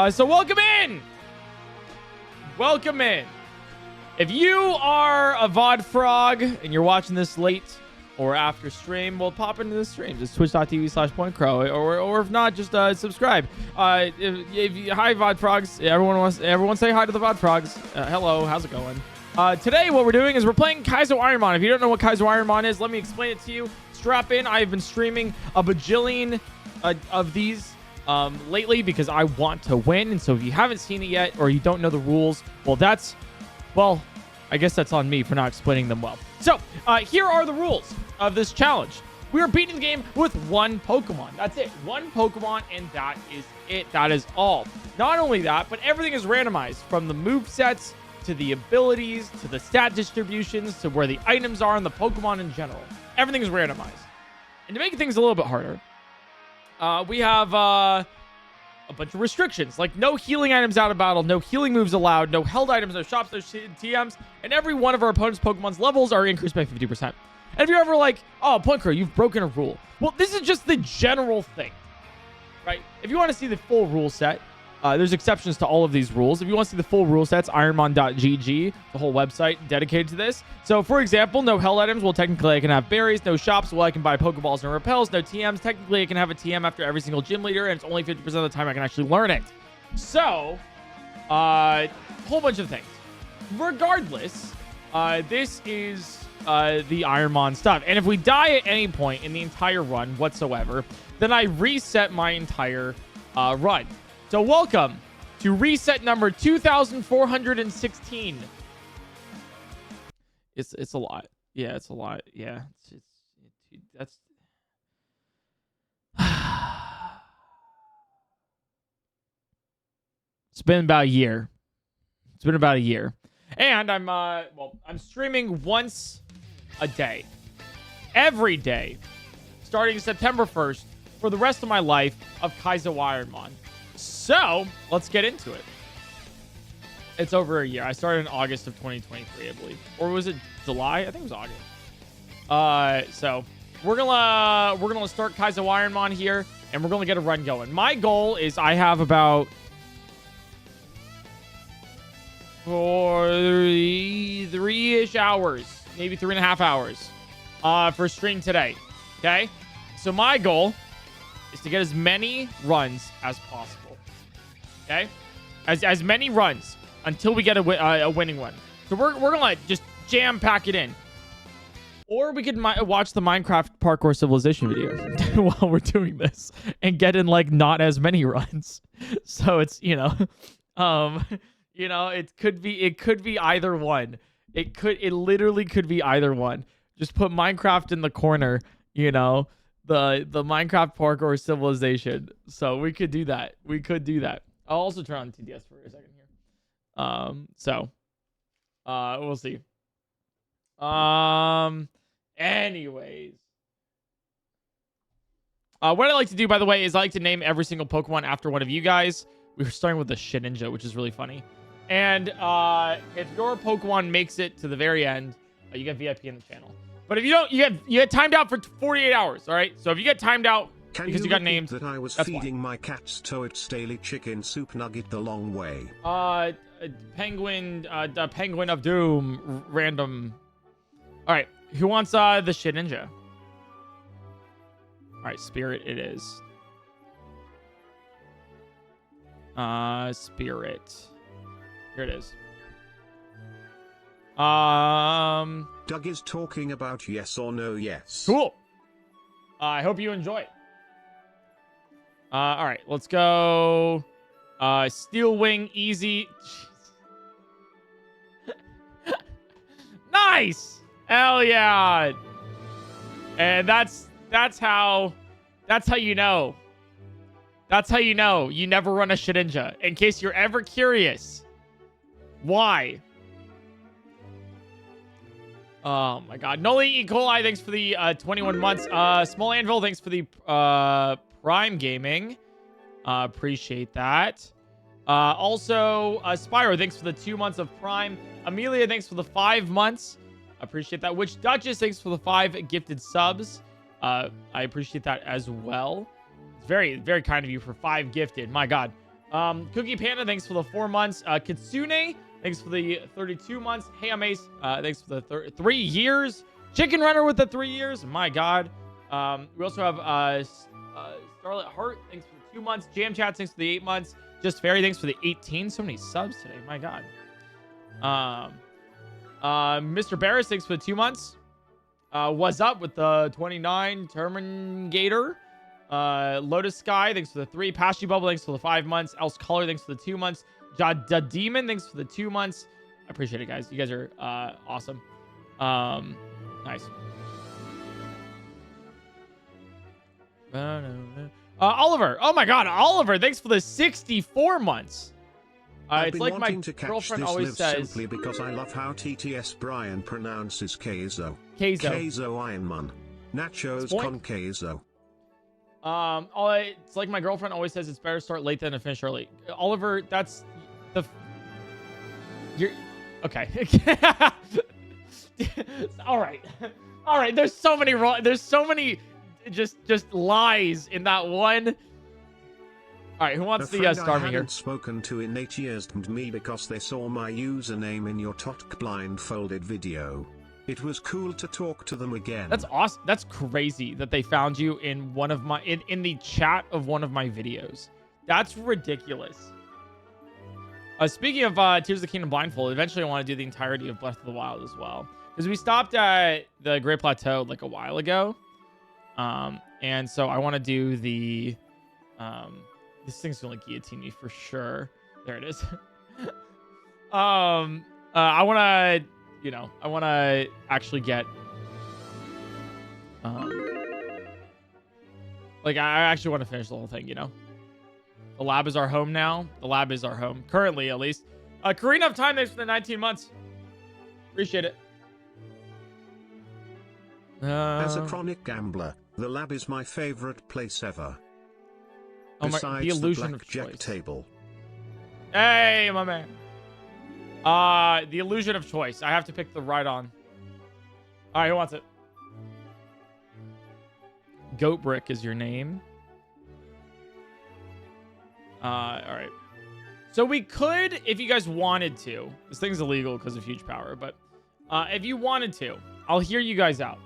So welcome in. Welcome in. If you are a VOD frog and you're watching this late or after stream, well, pop into the stream. Just twitch.tv/PointCrow. Or if not, just subscribe. Hi, VOD frogs. Everyone say hi to the VOD frogs. Hello, how's it going? Today, what we're doing is we're playing Kaizo Ironmon. If you don't know what Kaizo Ironmon is, let me explain it to you. Strap in. I've been streaming a bajillion of these lately because I want to win. And so if you haven't seen it yet or you don't know the rules, well, I guess that's on me for not explaining them well. So here are the rules of this challenge. We are beating the game with one Pokemon. That's it. One Pokemon, and that is it. That is all. Not only that, but everything is randomized from the movesets to the abilities to the stat distributions to where the items are and the Pokemon in general. Everything is randomized. And to make things a little bit harder, we have a bunch of restrictions, like no healing items out of battle, no healing moves allowed, no held items, no shops, no TMs, and every one of our opponent's Pokemon's levels are increased by 50%. And if you're ever like, oh, PointCrow, you've broken a rule. Well, this is just the general thing, right? If you want to see the full rule set, there's exceptions to all of these rules. If you want to see the full rule sets, ironmon.gg, the whole website dedicated to this. So, for example, no held items. Well, technically, I can have berries. No shops. Well, I can buy Pokeballs and repels. No TMs. Technically, I can have a TM after every single gym leader, and it's only 50% of the time I can actually learn it. So, whole bunch of things. Regardless, this is the Ironmon stuff. And if we die at any point in the entire run whatsoever, then I reset my entire run. So welcome to reset number 2416. It's a lot. Yeah, it's a lot. Yeah, that's it's been about a year. It's been about a year. And I'm streaming once a day. Every day starting September 1st for the rest of my life of Kaizo Ironmon. So, let's get into it. It's over a year. I started in August of 2023, I believe. Or was it July? I think it was August. So, we're gonna start Kaizo Ironmon here, and we're gonna get a run going. My goal is I have about 3-ish hours, maybe 3.5 hours for stream today. Okay? So, my goal is to get as many runs as possible. Okay, as many runs until we get a winning one. So we're gonna just jam pack it in, or we could watch the Minecraft Parkour Civilization video while we're doing this and get in like not as many runs. So it's it could be either one. It literally could be either one. Just put Minecraft in the corner. The Minecraft Parkour Civilization. So we could do that. I'll also turn on TDS for a second here. We'll see. Anyways. What I like to do, by the way, is I like to name every single Pokemon after one of you guys. We were starting with the Shedinja, which is really funny. And if your Pokemon makes it to the very end, you get VIP in the channel. But if you don't, you get timed out for 48 hours, all right? So if you get timed out because you got named, that I was feeding my cats Toad's daily chicken soup nugget the long way. Penguin, the Penguin of Doom, random. All right, who wants the Shedinja? All right, Spirit it is. Spirit. Here it is. Doug is talking about yes or no yes. Cool. I hope you enjoy it. All right, let's go. Steel Wing, easy. Nice. Hell yeah. And that's how you know. That's how you know you never run a Shedinja. In case you're ever curious. Why? Oh my god. Noli E. coli, thanks for the 21 months. Small Anvil, thanks for the Prime Gaming. Appreciate that. Also, Spyro, thanks for the 2 months of Prime. Amelia, thanks for the 5 months. Appreciate that. Witch Duchess, thanks for the 5 gifted subs. I appreciate that as well. It's very, very kind of you for 5 gifted. My god. Cookie Panda, thanks for the 4 months. Kitsune, thanks for the 32 months. Hey, I'm Ace, thanks for the 3 years. Chicken Runner with the 3 years. My God. We also have Starlet Heart, thanks for the 2 months. Jam Chat, thanks for the 8 months. Just Fairy, thanks for the 18. So many subs today. My God. Mr. Barris, thanks for the 2 months. What's up with the 29? Terminator. Lotus Sky, thanks for the 3. Pasty Bubble, thanks for the 5 months. Else Color, thanks for the 2 months. Da Demon, thanks for the 2 months. I appreciate it, guys. You guys are awesome. Nice. Oliver. Oh my God, Oliver, thanks for the 64 months. It's like my girlfriend always says. Simply because I love how TTS Brian pronounces kaizo. Kaizo Ironmon. Nachos con kaizo. It's like my girlfriend always says, it's better to start late than to finish early. Oliver, that's the you're okay. all right. There's so many just lies in that one. All right, who wants the star me here? Spoken to in 8 years and me because they saw my username in your Totk blindfolded video. It was cool to talk to them again. That's awesome. That's crazy that they found you in one of my in the chat of one of my videos. That's ridiculous. Speaking of Tears of the Kingdom blindfold, eventually I want to do the entirety of Breath of the Wild as well, because we stopped at the Great Plateau like a while ago, and so I want to do the this thing's gonna guillotine me for sure. There it is. I want to. I want to actually get, like, I actually want to finish the whole thing, The lab is our home now. The lab is our home. Currently, at least. Karina of Time, thanks for the 19 months. Appreciate it. As a chronic gambler, the lab is my favorite place ever. Besides the illusion the of blackjack choice. table. Hey, my man. The illusion of choice. I have to pick the right on. All right, who wants it? Goat Brick is your name. All right. So we could, if you guys wanted to, this thing's illegal because of huge power, but if you wanted to, I'll hear you guys out.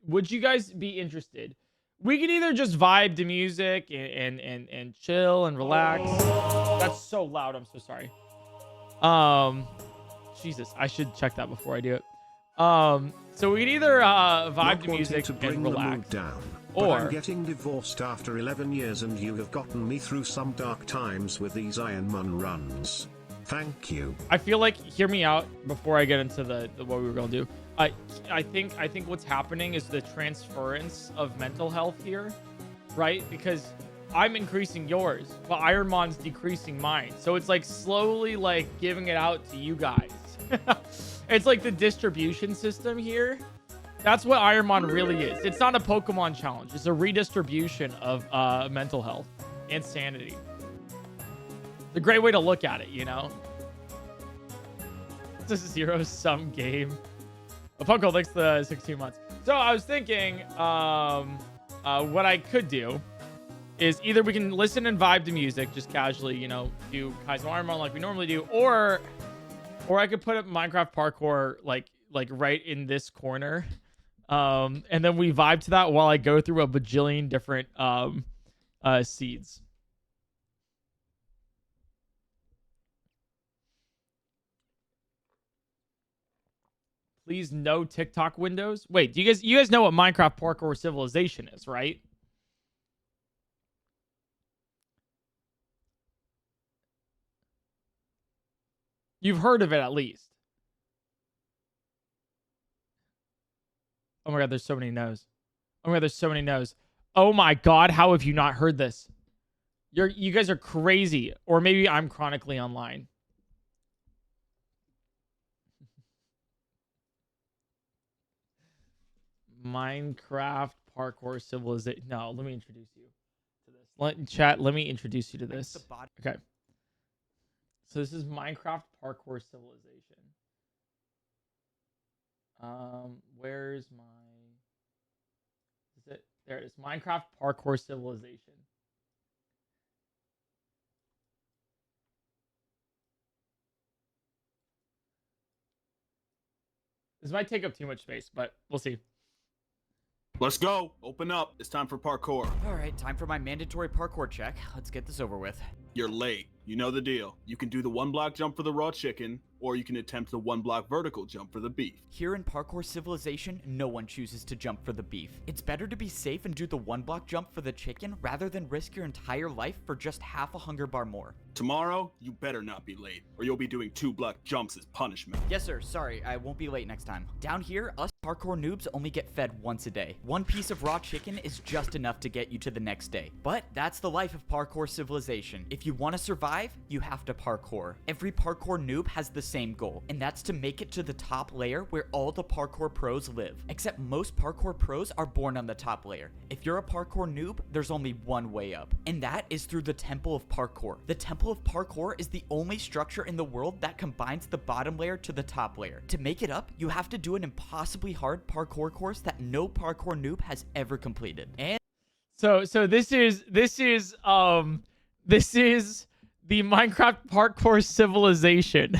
Would you guys be interested? We could either just vibe to music and chill and relax. That's so loud. I'm so sorry. Jesus, I should check that before I do it. So we can either vibe to music and relax, down, or I'm getting divorced after 11 years, and you have gotten me through some dark times with these Ironmon runs. Thank you. I feel like, hear me out before I get into the what we were gonna do. I think what's happening is the transference of mental health here, right? Because I'm increasing yours, but Ironmon's decreasing mine. So it's like slowly like giving it out to you guys. It's like the distribution system here. That's what Ironmon really is. It's not a Pokemon challenge. It's a redistribution of mental health and sanity. It's a great way to look at it, It's a zero-sum game. Punko, thanks for the 16 months. So I was thinking what I could do is either we can listen and vibe to music, just casually, do Kaizo Ironmon like we normally do, or I could put up Minecraft Parkour like right in this corner, and then we vibe to that while I go through a bajillion different seeds. Please, no TikTok windows. Wait, do you guys know what Minecraft Parkour Civilization is, right? You've heard of it at least. Oh my God, there's so many no's. Oh my God, there's so many no's. Oh my God, how have you not heard this? You guys are crazy. Or maybe I'm chronically online. Minecraft Parkour Civilization. No, let me introduce you to this. Let me introduce you to this. Okay. So this is Minecraft Parkour Civilization. Where's my... Is it? There it is. Minecraft Parkour Civilization. This might take up too much space, but we'll see. Let's go. Open up. It's time for parkour. All right, time for my mandatory parkour check. Let's get this over with. You're late. You know the deal. You can do the 1-block jump for the raw chicken, or you can attempt the 1-block vertical jump for the beef. Here in Parkour Civilization, no one chooses to jump for the beef. It's better to be safe and do the 1-block jump for the chicken rather than risk your entire life for just half a hunger bar more. Tomorrow, you better not be late, or you'll be doing 2-block jumps as punishment. Yes, sir. Sorry, I won't be late next time. Down here, us parkour noobs only get fed once a day. One piece of raw chicken is just enough to get you to the next day. But that's the life of Parkour Civilization. If you want to survive, you have to parkour. Every parkour noob has the same goal, and that's to make it to the top layer where all the parkour pros live. Except most parkour pros are born on the top layer. If you're a parkour noob, there's only one way up, and that is through the Temple of Parkour. The Temple of Parkour is the only structure in the world that combines the bottom layer to the top layer. To make it up, you have to do an impossibly hard parkour course that no parkour noob has ever completed. And So this is the Minecraft Parkour Civilization.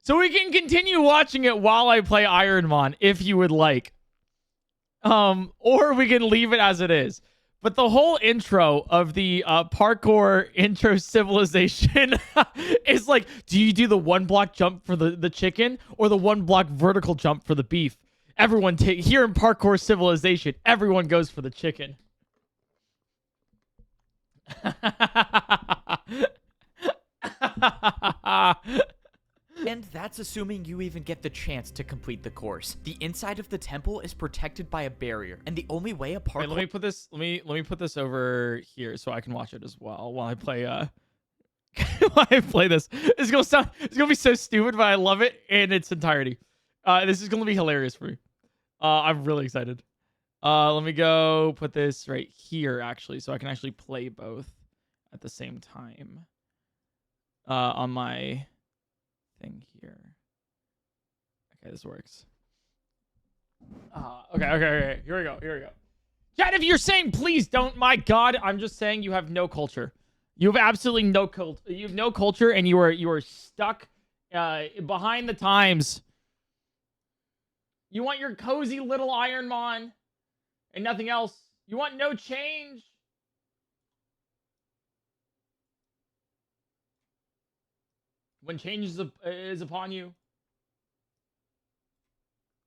So we can continue watching it while I play Ironmon if you would like. Or we can leave it as it is. But the whole intro of the parkour intro civilization is like, do you do the 1-block jump for the chicken or the 1-block vertical jump for the beef? Everyone here in Parkour Civilization, everyone goes for the chicken. And that's assuming you even get the chance to complete the course. The inside of the temple is protected by a barrier, and the only way a parkour... Wait, let me put this over here so I can watch it as well while I play while I play this. It's gonna be so stupid, but I love it in its entirety. This is gonna be hilarious for me. I'm really excited. Let me go put this right here actually, so I can actually play both at the same time. On my thing here. Okay, this works. Okay. Here we go. Chat, if you're saying please don't, my God, I'm just saying you have no culture. You have absolutely no culture. You have no culture, and you are stuck behind the times. You want your cozy little Ironmon and nothing else. You want no change. When change is upon you.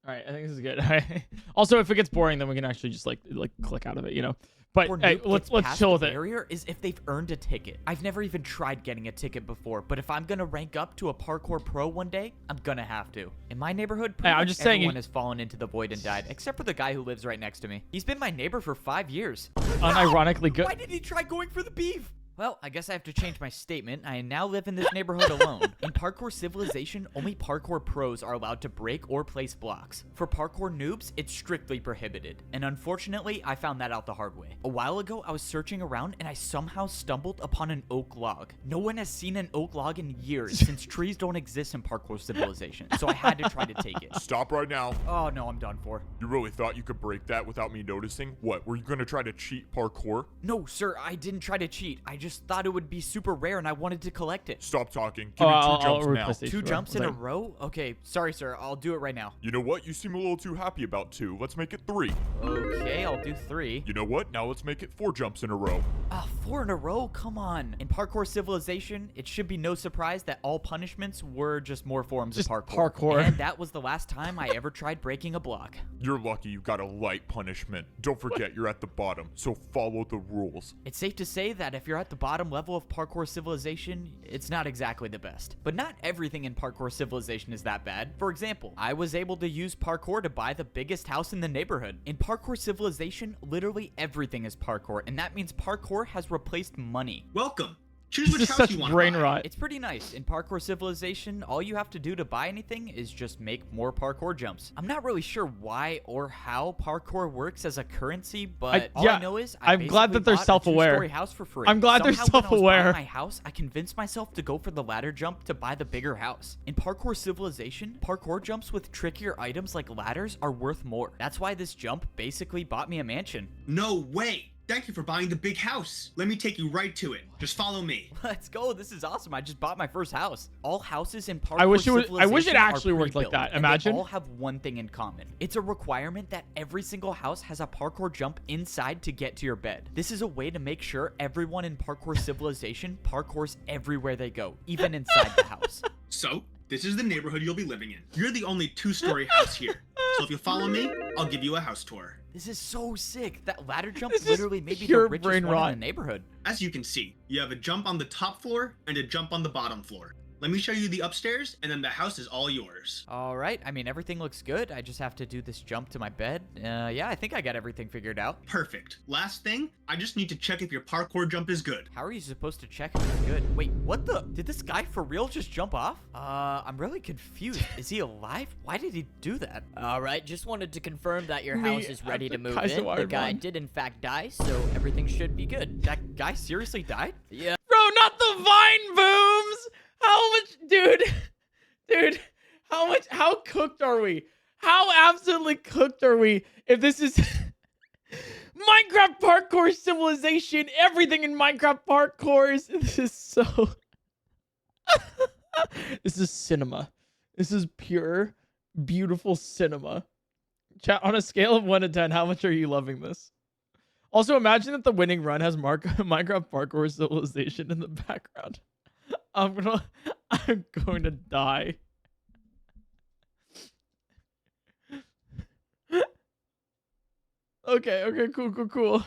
All right, I think this is good. Also, if it gets boring, then we can actually just like click out of it, you know. But hey, let's chill with it. Barrier is if they've earned a ticket. I've never even tried getting a ticket before, but if I'm gonna rank up to a parkour pro one day, I'm gonna have to. In my neighborhood, I'm just saying everyone has fallen into the void and died, except for the guy who lives right next to me. He's been my neighbor for 5 years. Unironically good. Why did he try going for the beef? Well, I guess I have to change my statement. I now live in this neighborhood alone. In Parkour Civilization, only parkour pros are allowed to break or place blocks. For parkour noobs, it's strictly prohibited. And unfortunately, I found that out the hard way. A while ago, I was searching around and I somehow stumbled upon an oak log. No one has seen an oak log in years since trees don't exist in Parkour Civilization, so I had to try to take it. Stop right now. Oh no, I'm done for. You really thought you could break that without me noticing? What, were you gonna try to cheat parkour? No, sir, I didn't try to cheat. I just thought it would be super rare and I wanted to collect it. Stop talking. Give me two jumps now. 2 jumps in a row? Okay, sorry, sir. I'll do it right now. You know what? You seem a little too happy about 2. Let's make it 3. Okay, I'll do 3. You know what? Now let's make it 4 jumps in a row. 4 in a row? Come on. In Parkour Civilization, it should be no surprise that all punishments were just more forms of parkour. And that was the last time I ever tried breaking a block. You're lucky you got a light punishment. Don't forget you're at the bottom, so follow the rules. It's safe to say that if you're at the bottom level of Parkour Civilization, it's not exactly the best. But not everything in Parkour Civilization is that bad. For example, I was able to use parkour to buy the biggest house in the neighborhood. In Parkour Civilization, literally everything is parkour, and that means parkour has replaced money. Welcome. Choose which This is house such you want brain to buy. rot. It's pretty nice. In Parkour Civilization, all you have to do to buy anything is just make more parkour jumps. I'm not really sure why or how parkour works as a currency, but all I know is I'm glad that they're self-aware. A 2-story house for free. I'm glad they're Somehow, when I was self-aware. buying my house, I convinced myself to go for the ladder jump to buy the bigger house. In Parkour Civilization, parkour jumps with trickier items like ladders are worth more. That's why this jump basically bought me a mansion. No way. Thank you for buying the big house. Let me take you right to it. Just follow me. Let's go. This is awesome. I just bought my first house. All houses in Parkour I wish it Civilization actually are worked like pre-built, that. and Imagine. they all have one thing in common. It's a requirement that every single house has a parkour jump inside to get to your bed. This is a way to make sure everyone in Parkour Civilization parkours everywhere they go, even inside the house. So, this is the neighborhood you'll be living in. You're the only 2-story house here. So if you follow me, I'll give you a house tour. This is so sick. That ladder jump This is literally made me the pure richest brain one rot. in the neighborhood. As you can see, you have a jump on the top floor and a jump on the bottom floor. Let me show you the upstairs, and then the house is all yours. All right. I mean, everything looks good. I just have to do this jump to my bed. Yeah, I think I got everything figured out. Perfect. Last thing, I just need to check if your parkour jump is good. How are you supposed to check if it's good? Wait, what the? Did this guy for real just jump off? I'm really confused. Is he alive? Why did he do that? All right, just wanted to confirm that your Me house is ready at to the move kaizo in. The guy Ironmon. did in fact die, so everything should be good. That guy seriously died? Yeah. Bro, not the vine booms. How much, dude, how cooked are we? How absolutely cooked are we if this is Minecraft Parkour Civilization? Everything in Minecraft Parkour is, this is so, this is cinema. This is pure, beautiful cinema. Chat, on a scale of 1 to 10, how much are you loving this? Also, imagine that the winning run has Minecraft Parkour Civilization in the background. I'm going to die. Okay, cool.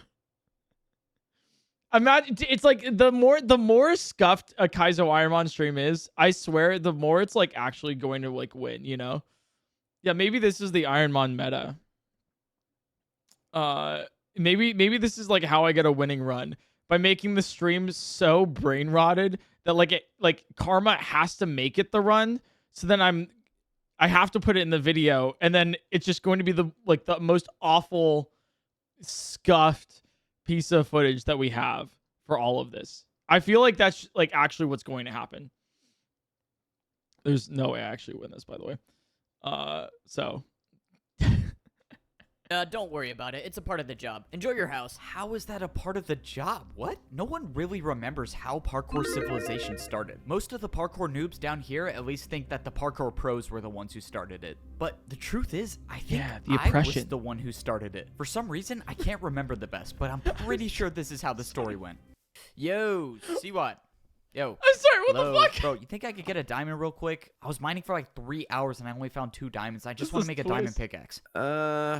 Imagine, it's like the more scuffed a Kaizo Ironmon stream is, I swear, the more it's like actually going to like win, you know? Yeah, maybe this is the Ironmon meta. Maybe this is like how I get a winning run, by making the stream so brain rotted that like karma has to make it the run. So then I have to put it in the video, and then it's just going to be the most awful, scuffed piece of footage that we have for all of this. I feel like that's like actually what's going to happen. There's no way I actually win this, by the way. So Don't worry about it. It's a part of the job. Enjoy your house. How is that a part of the job? What? No one really remembers how Parkour Civilization started. Most of the parkour noobs down here at least think that the parkour pros were the ones who started it. But the truth is, I think the I was oppression. the one who started it. For some reason, I can't remember the best, but I'm pretty sure this is how the story went. Yo, see what? Yo. I'm sorry, what Hello? the fuck? Bro, you think I could get a diamond real quick? I was mining for like 3 hours and I only found 2 diamonds. I just want to make a diamond pickaxe.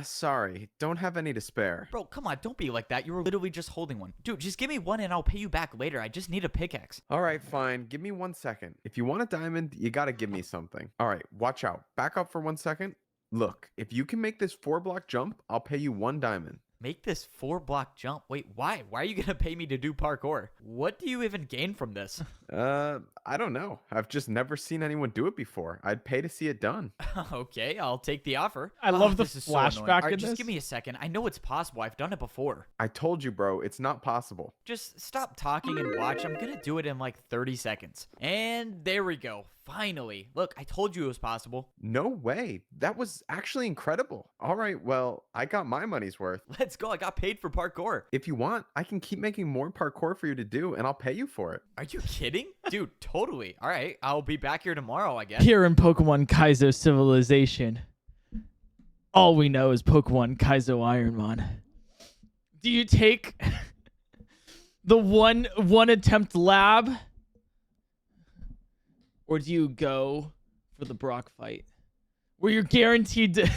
Sorry. Don't have any to spare. Bro, come on, don't be like that. You were literally just holding one. Dude, just give me one and I'll pay you back later. I just need a pickaxe. Alright, fine. Give me 1 second. If you want a diamond, you gotta give me something. Alright, watch out. Back up for 1 second. Look, if you can make this 4-block jump, I'll pay you 1 diamond. Make this 4-block jump? Wait, why? Why are you gonna pay me to do parkour? What do you even gain from this? I don't know. I've just never seen anyone do it before. I'd pay to see it done. Okay, I'll take the offer. I love the this is so annoying. flashback All right, in just this. give me a second. I know it's possible. I've done it before. I told you, bro, it's not possible. Just stop talking and watch. I'm gonna do it in like 30 seconds. And there we go. Finally. Look, I told you it was possible. No way. That was actually incredible. Alright, well, I got my money's worth. Let's go. I got paid for parkour. If you want, I can keep making more parkour for you to do, and I'll pay you for it. Are you kidding? Dude, totally. All right, I'll be back here tomorrow, I guess. Here in Pokemon Kaizo Civilization, all we know is Pokemon Kaizo Ironmon. Do you take the one attempt lab, or do you go for the Brock fight, where you're guaranteed to?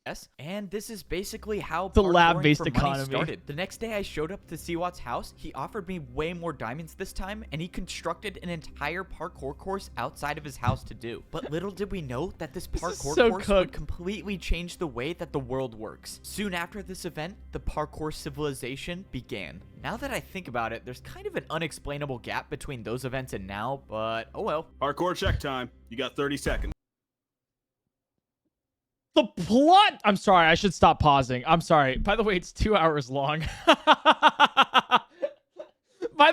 Yes, and this is basically how The parkouring lab-based for money economy. started. The next day I showed up to Siwat's house. He offered me way more diamonds this time, and he constructed an entire parkour course outside of his house to do. But little did we know that this is parkour so course cooked. would completely change the way that the world works. Soon after this event, the Parkour Civilization began. Now that I think about it, there's kind of an unexplainable gap between those events and now, but oh well. Parkour check time. You got 30 seconds. The plot. I'm sorry. I should stop pausing. I'm sorry. By the way, it's 2 hours long. By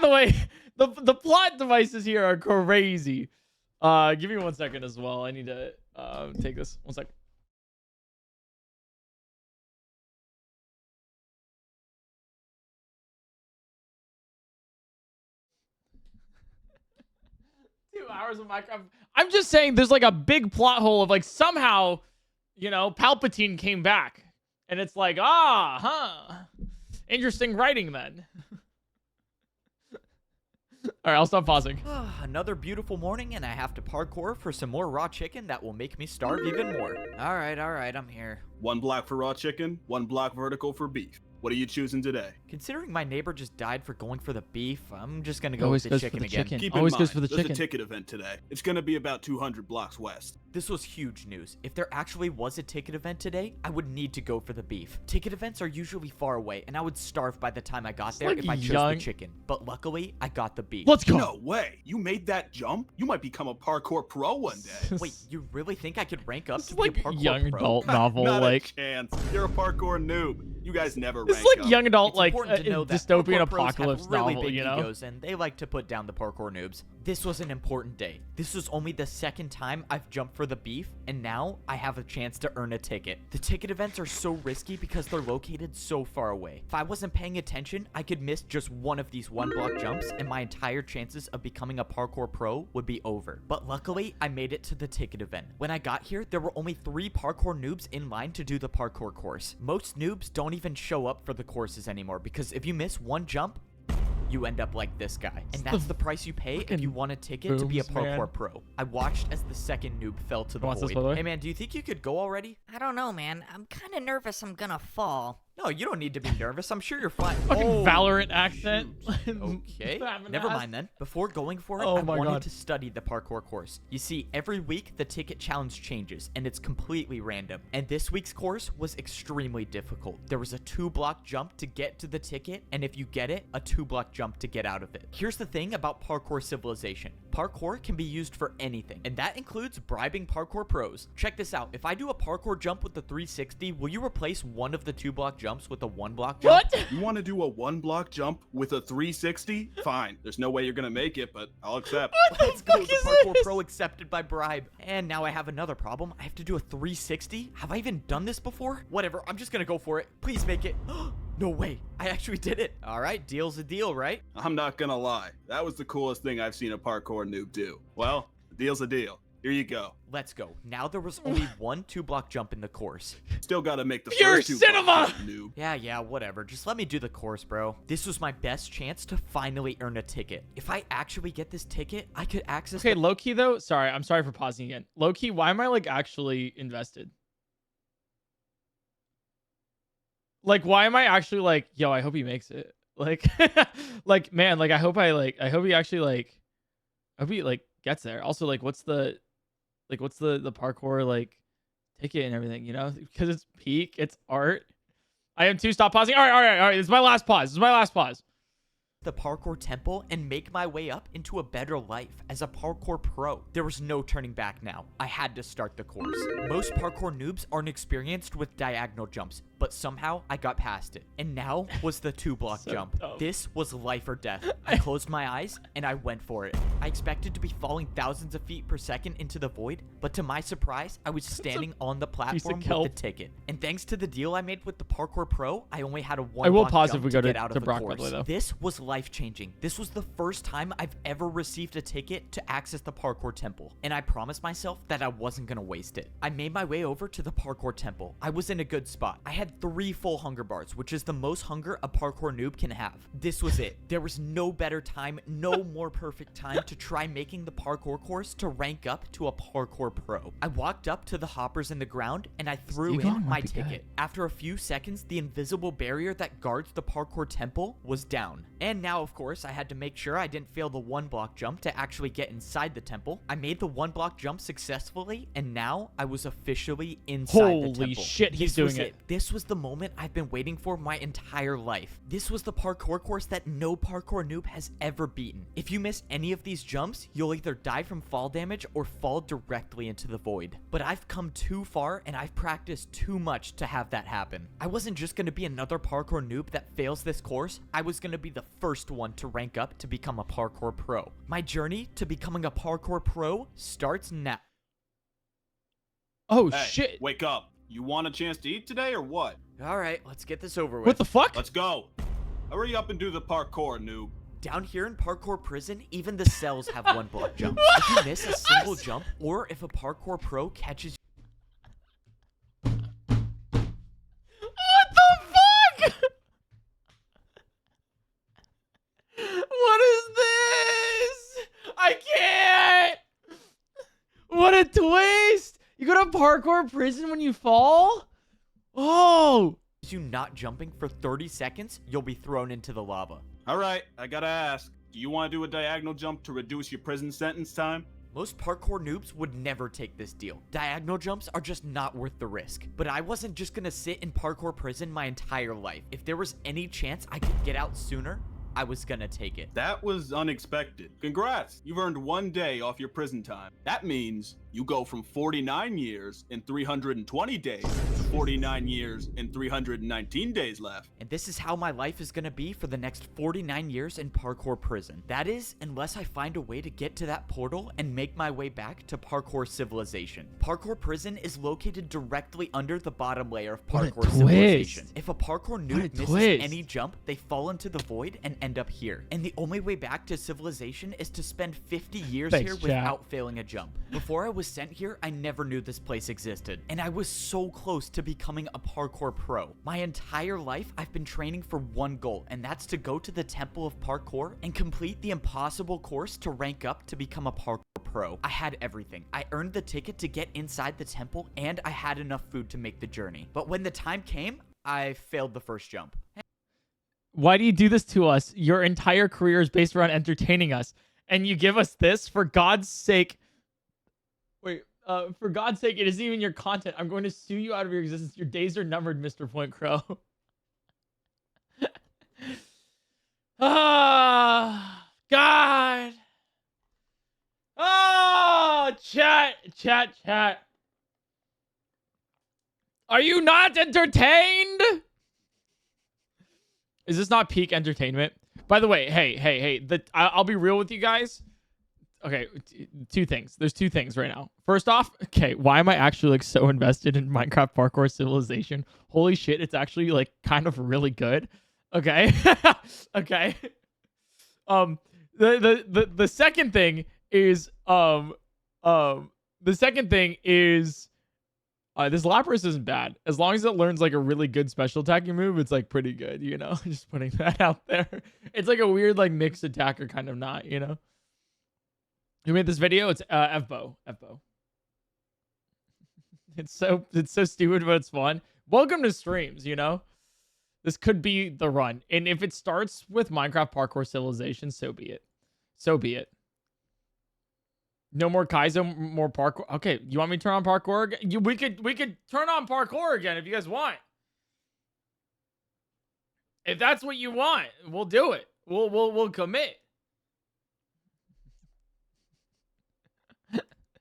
the way, the plot devices here are crazy. Give me 1 second as well. I need to take this. 1 second. powers of Minecraft. I'm just saying there's like a big plot hole of like somehow, you know, Palpatine came back. And it's like, interesting writing then. All right, I'll stop pausing. Another beautiful morning, and I have to parkour for some more raw chicken that will make me starve even more. All right, I'm here. 1 block for raw chicken, 1 block vertical for beef. What are you choosing today? Considering my neighbor just died for going for the beef, I'm just gonna go with the chicken again. Keep Always in goes mind, for the there's chicken. a ticket event today. It's gonna be about 200 blocks west. This was huge news. If there actually was a ticket event today, I would need to go for the beef. Ticket events are usually far away, and I would starve by the time I got there like if I chose young. the chicken. But luckily, I got the beef. Let's go. No way. You made that jump? You might become a parkour pro one day. Wait, you really think I could rank up This to is be like a parkour young pro? adult novel, Not like a chance. You're a parkour noob. You guys never this rank is like up. young adult, It's like important to know that dystopian parkour pros have apocalypse really novel, big you know? egos, and they like to put down the parkour noobs. This was an important day. This was only the second time I've jumped for the beef, and now I have a chance to earn a ticket. The ticket events are so risky because they're located so far away. If I wasn't paying attention, I could miss just one of these 1 block jumps, and my entire chances of becoming a parkour pro would be over. But luckily, I made it to the ticket event. When I got here, there were only 3 parkour noobs in line to do the parkour course. Most noobs don't even show up for the courses anymore because if you miss 1 jump, you end up like this guy. And that's the price you pay if you want a ticket to be a booms, parkour man. pro. I watched as the second noob fell to the Wants this, void. by the way? Hey man, do you think you could go already? I don't know, man. I'm kind of nervous I'm gonna fall. No, you don't need to be nervous. I'm sure you're fine. Fucking Oh, Valorant accent. Okay, Having never ass. mind then. Before going for it, Oh I my wanted God. to study the parkour course. You see, every week the ticket challenge changes, and it's completely random. And this week's course was extremely difficult. There was a 2-block jump to get to the ticket, and if you get it, a 2-block jump to get out of it. Here's the thing about parkour civilization. Parkour can be used for anything, and that includes bribing parkour pros. Check this out. If I do a parkour jump with the 360, will you replace one of the 2-block jumps with a 1-block jump? What? You want to do a 1 block jump with a 360? Fine. There's no way you're gonna make it, but I'll accept. Let's go. fuck The is parkour this? pro accepted by bribe. And now I have another problem. I have to do a 360? Have I even done this before? Whatever. I'm just gonna go for it. Please make it. No way. I actually did it. All right. Deal's a deal, right? I'm not gonna lie. That was the coolest thing I've seen a parkour noob do. Well, the deal's a deal. Here you go. Let's go. Now there was only 1 2-block jump in the course. Still gotta make the Pure first 2 cinema! blocks, noob. Yeah, whatever. Just let me do the course, bro. This was my best chance to finally earn a ticket. If I actually get this ticket, I could access Okay, the low-key though. Sorry, I'm sorry for pausing again. Low-key, why am I like actually invested? Like, why am I actually like, yo, I hope he makes it. Like, like, man, like, I hope he actually like, I hope he like gets there. Also, like, what's the parkour like ticket and everything, you know? Because it's peak, it's art. I am too. Stop pausing. All right. This is my last pause. the parkour temple and make my way up into a better life as a parkour pro. There was no turning back now. I had to start the course. Most parkour noobs aren't experienced with diagonal jumps, but somehow I got past it. And now was the 2-block So jump. dumb. This was life or death. I closed my eyes and I went for it. I expected to be falling thousands of feet per second into the void, but to my surprise, I was standing on the platform with the kelp. ticket. And thanks to the deal I made with the parkour pro, I only had a I will one-block pause if jump we go to to- get out to of the Brock, by the course. way, though. This was life-changing. This was the first time I've ever received a ticket to access the parkour temple, and I promised myself that I wasn't gonna waste it. I made my way over to the parkour temple. I was in a good spot. I had 3 full hunger bars, which is the most hunger a parkour noob can have. This was it. There was no better time, no more perfect time to try making the parkour course to rank up to a parkour pro. I walked up to the hoppers in the ground and I threw Steven in might my be good. ticket. After a few seconds, the invisible barrier that guards the parkour temple was down. And now, of course, I had to make sure I didn't fail the 1-block jump to actually get inside the temple. I made the 1-block jump successfully, and now I was officially inside the Holy temple. shit, he's This was doing it. This was the moment I've been waiting for my entire life. This was the parkour course that no parkour noob has ever beaten. If you miss any of these jumps, you'll either die from fall damage or fall directly into the void. But I've come too far and I've practiced too much to have that happen. I wasn't just going to be another parkour noob that fails this course. I was going to be the first one to rank up to become a parkour pro. My journey to becoming a parkour pro starts now. Oh Hey, shit! wake up. You want a chance to eat today or what? All right, let's get this over with. What the fuck? Let's go. Hurry up and do the parkour, noob. Down here in Parkour Prison, even the cells have one block jump. If you miss a single jump, or if a Parkour Pro catches What the fuck? What is this? I can't. What a twist. You go to Parkour Prison when you fall? Oh. you not jumping for 30 seconds, you'll be thrown into the lava. All right, I gotta ask. Do you want to do a diagonal jump to reduce your prison sentence time? Most parkour noobs would never take this deal. Diagonal jumps are just not worth the risk. But I wasn't just gonna sit in parkour prison my entire life. If there was any chance I could get out sooner, I was gonna take it. That was unexpected. Congrats, you've earned 1 day off your prison time. That means you go from 49 years and 320 days to 49 years and 319 days left. And this is how my life is gonna be for the next 49 years in parkour prison. That is, unless I find a way to get to that portal and make my way back to parkour civilization. Parkour prison is located directly under the bottom layer of parkour civilization. If a parkour noob misses any jump, they fall into the void and end up here. And the only way back to civilization is to spend 50 years here without failing a jump. Before I was sent here, I never knew this place existed. And I was so close to becoming a parkour pro. My entire life, I've been training for one goal, and that's to go to the Temple of Parkour and complete the impossible course to rank up to become a parkour pro. I had everything. I earned the ticket to get inside the temple, and I had enough food to make the journey. But when the time came, I failed the first jump. Why do you do this to us? Your entire career is based around entertaining us, and you give us this? For God's sake. Wait, for God's sake, it isn't even your content. I'm going to sue you out of your existence. Your days are numbered, Mr. PointCrow. Ah, God. Oh, chat. Are you not entertained? Is this not peak entertainment? By the way, hey, I'll be real with you guys. Okay, two things. There's two things right now. First off, okay, why am I actually like so invested in Minecraft Parkour Civilization? Holy shit, it's actually like kind of really good. Okay. Okay. The second thing is this Lapras isn't bad. As long as it learns like a really good special attacking move, it's like pretty good, you know? Just putting that out there. It's like a weird like mixed attacker kind of not, you know? Who made this video? It's Fbo. It's so stupid, but it's fun. Welcome to streams, you know? This could be the run. And if it starts with Minecraft Parkour Civilization, so be it. So be it. No more kaizo, more parkour. Okay, you want me to turn on parkour again? We could turn on parkour again if you guys want. If that's what you want, we'll do it. We'll commit.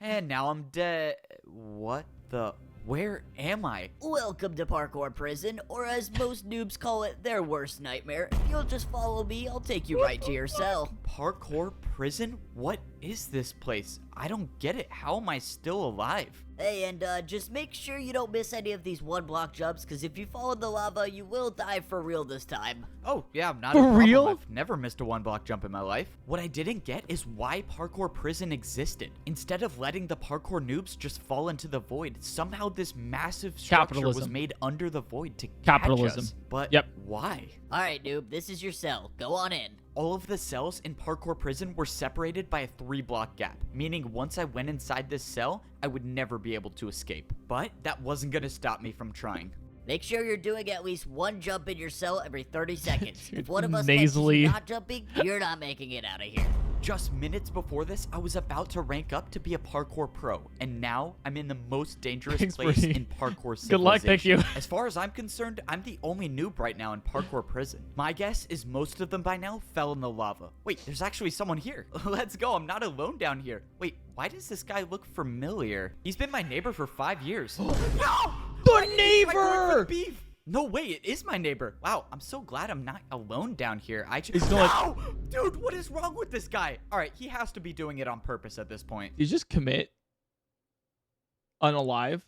And now I'm dead. What the? Where am I? Welcome to Parkour Prison, or as most noobs call it, their worst nightmare. If you'll just follow me, I'll take you right to your cell. Parkour Prison? What is this place? I don't get it. How am I still alive? Hey, and just make sure you don't miss any of these one-block jumps, because if you fall in the lava, you will die for real this time. Oh, yeah, not for a problem. real? I've never missed a one-block jump in my life. What I didn't get is why Parkour Prison existed. Instead of letting the parkour noobs just fall into the void, somehow this massive structure was made under the void to catch us. But why? Alright, noob, this is your cell. Go on in. All of the cells in Parkour Prison were separated by a 3-block gap, meaning once I went inside this cell, I would never be able to escape. But that wasn't gonna stop me from trying. Make sure you're doing at least one jump in your cell every 30 seconds. If one of us catches you not jumping, you're not making it out of here. Just minutes before this, I was about to rank up to be a parkour pro, and now I'm in the most dangerous place in parkour civilization. Good luck, thank you. As far as I'm concerned, I'm the only noob right now in parkour prison. My guess is most of them by now fell in the lava. Wait, there's actually someone here. Let's go, I'm not alone down here. Wait, why does this guy look familiar? He's been my neighbor for 5 years. No! The neighbor! Beef! No way, it is my neighbor. Wow, I'm so glad I'm not alone down here. No! Dude, what is wrong with this guy? All right, he has to be doing it on purpose at this point. You just commit unalive.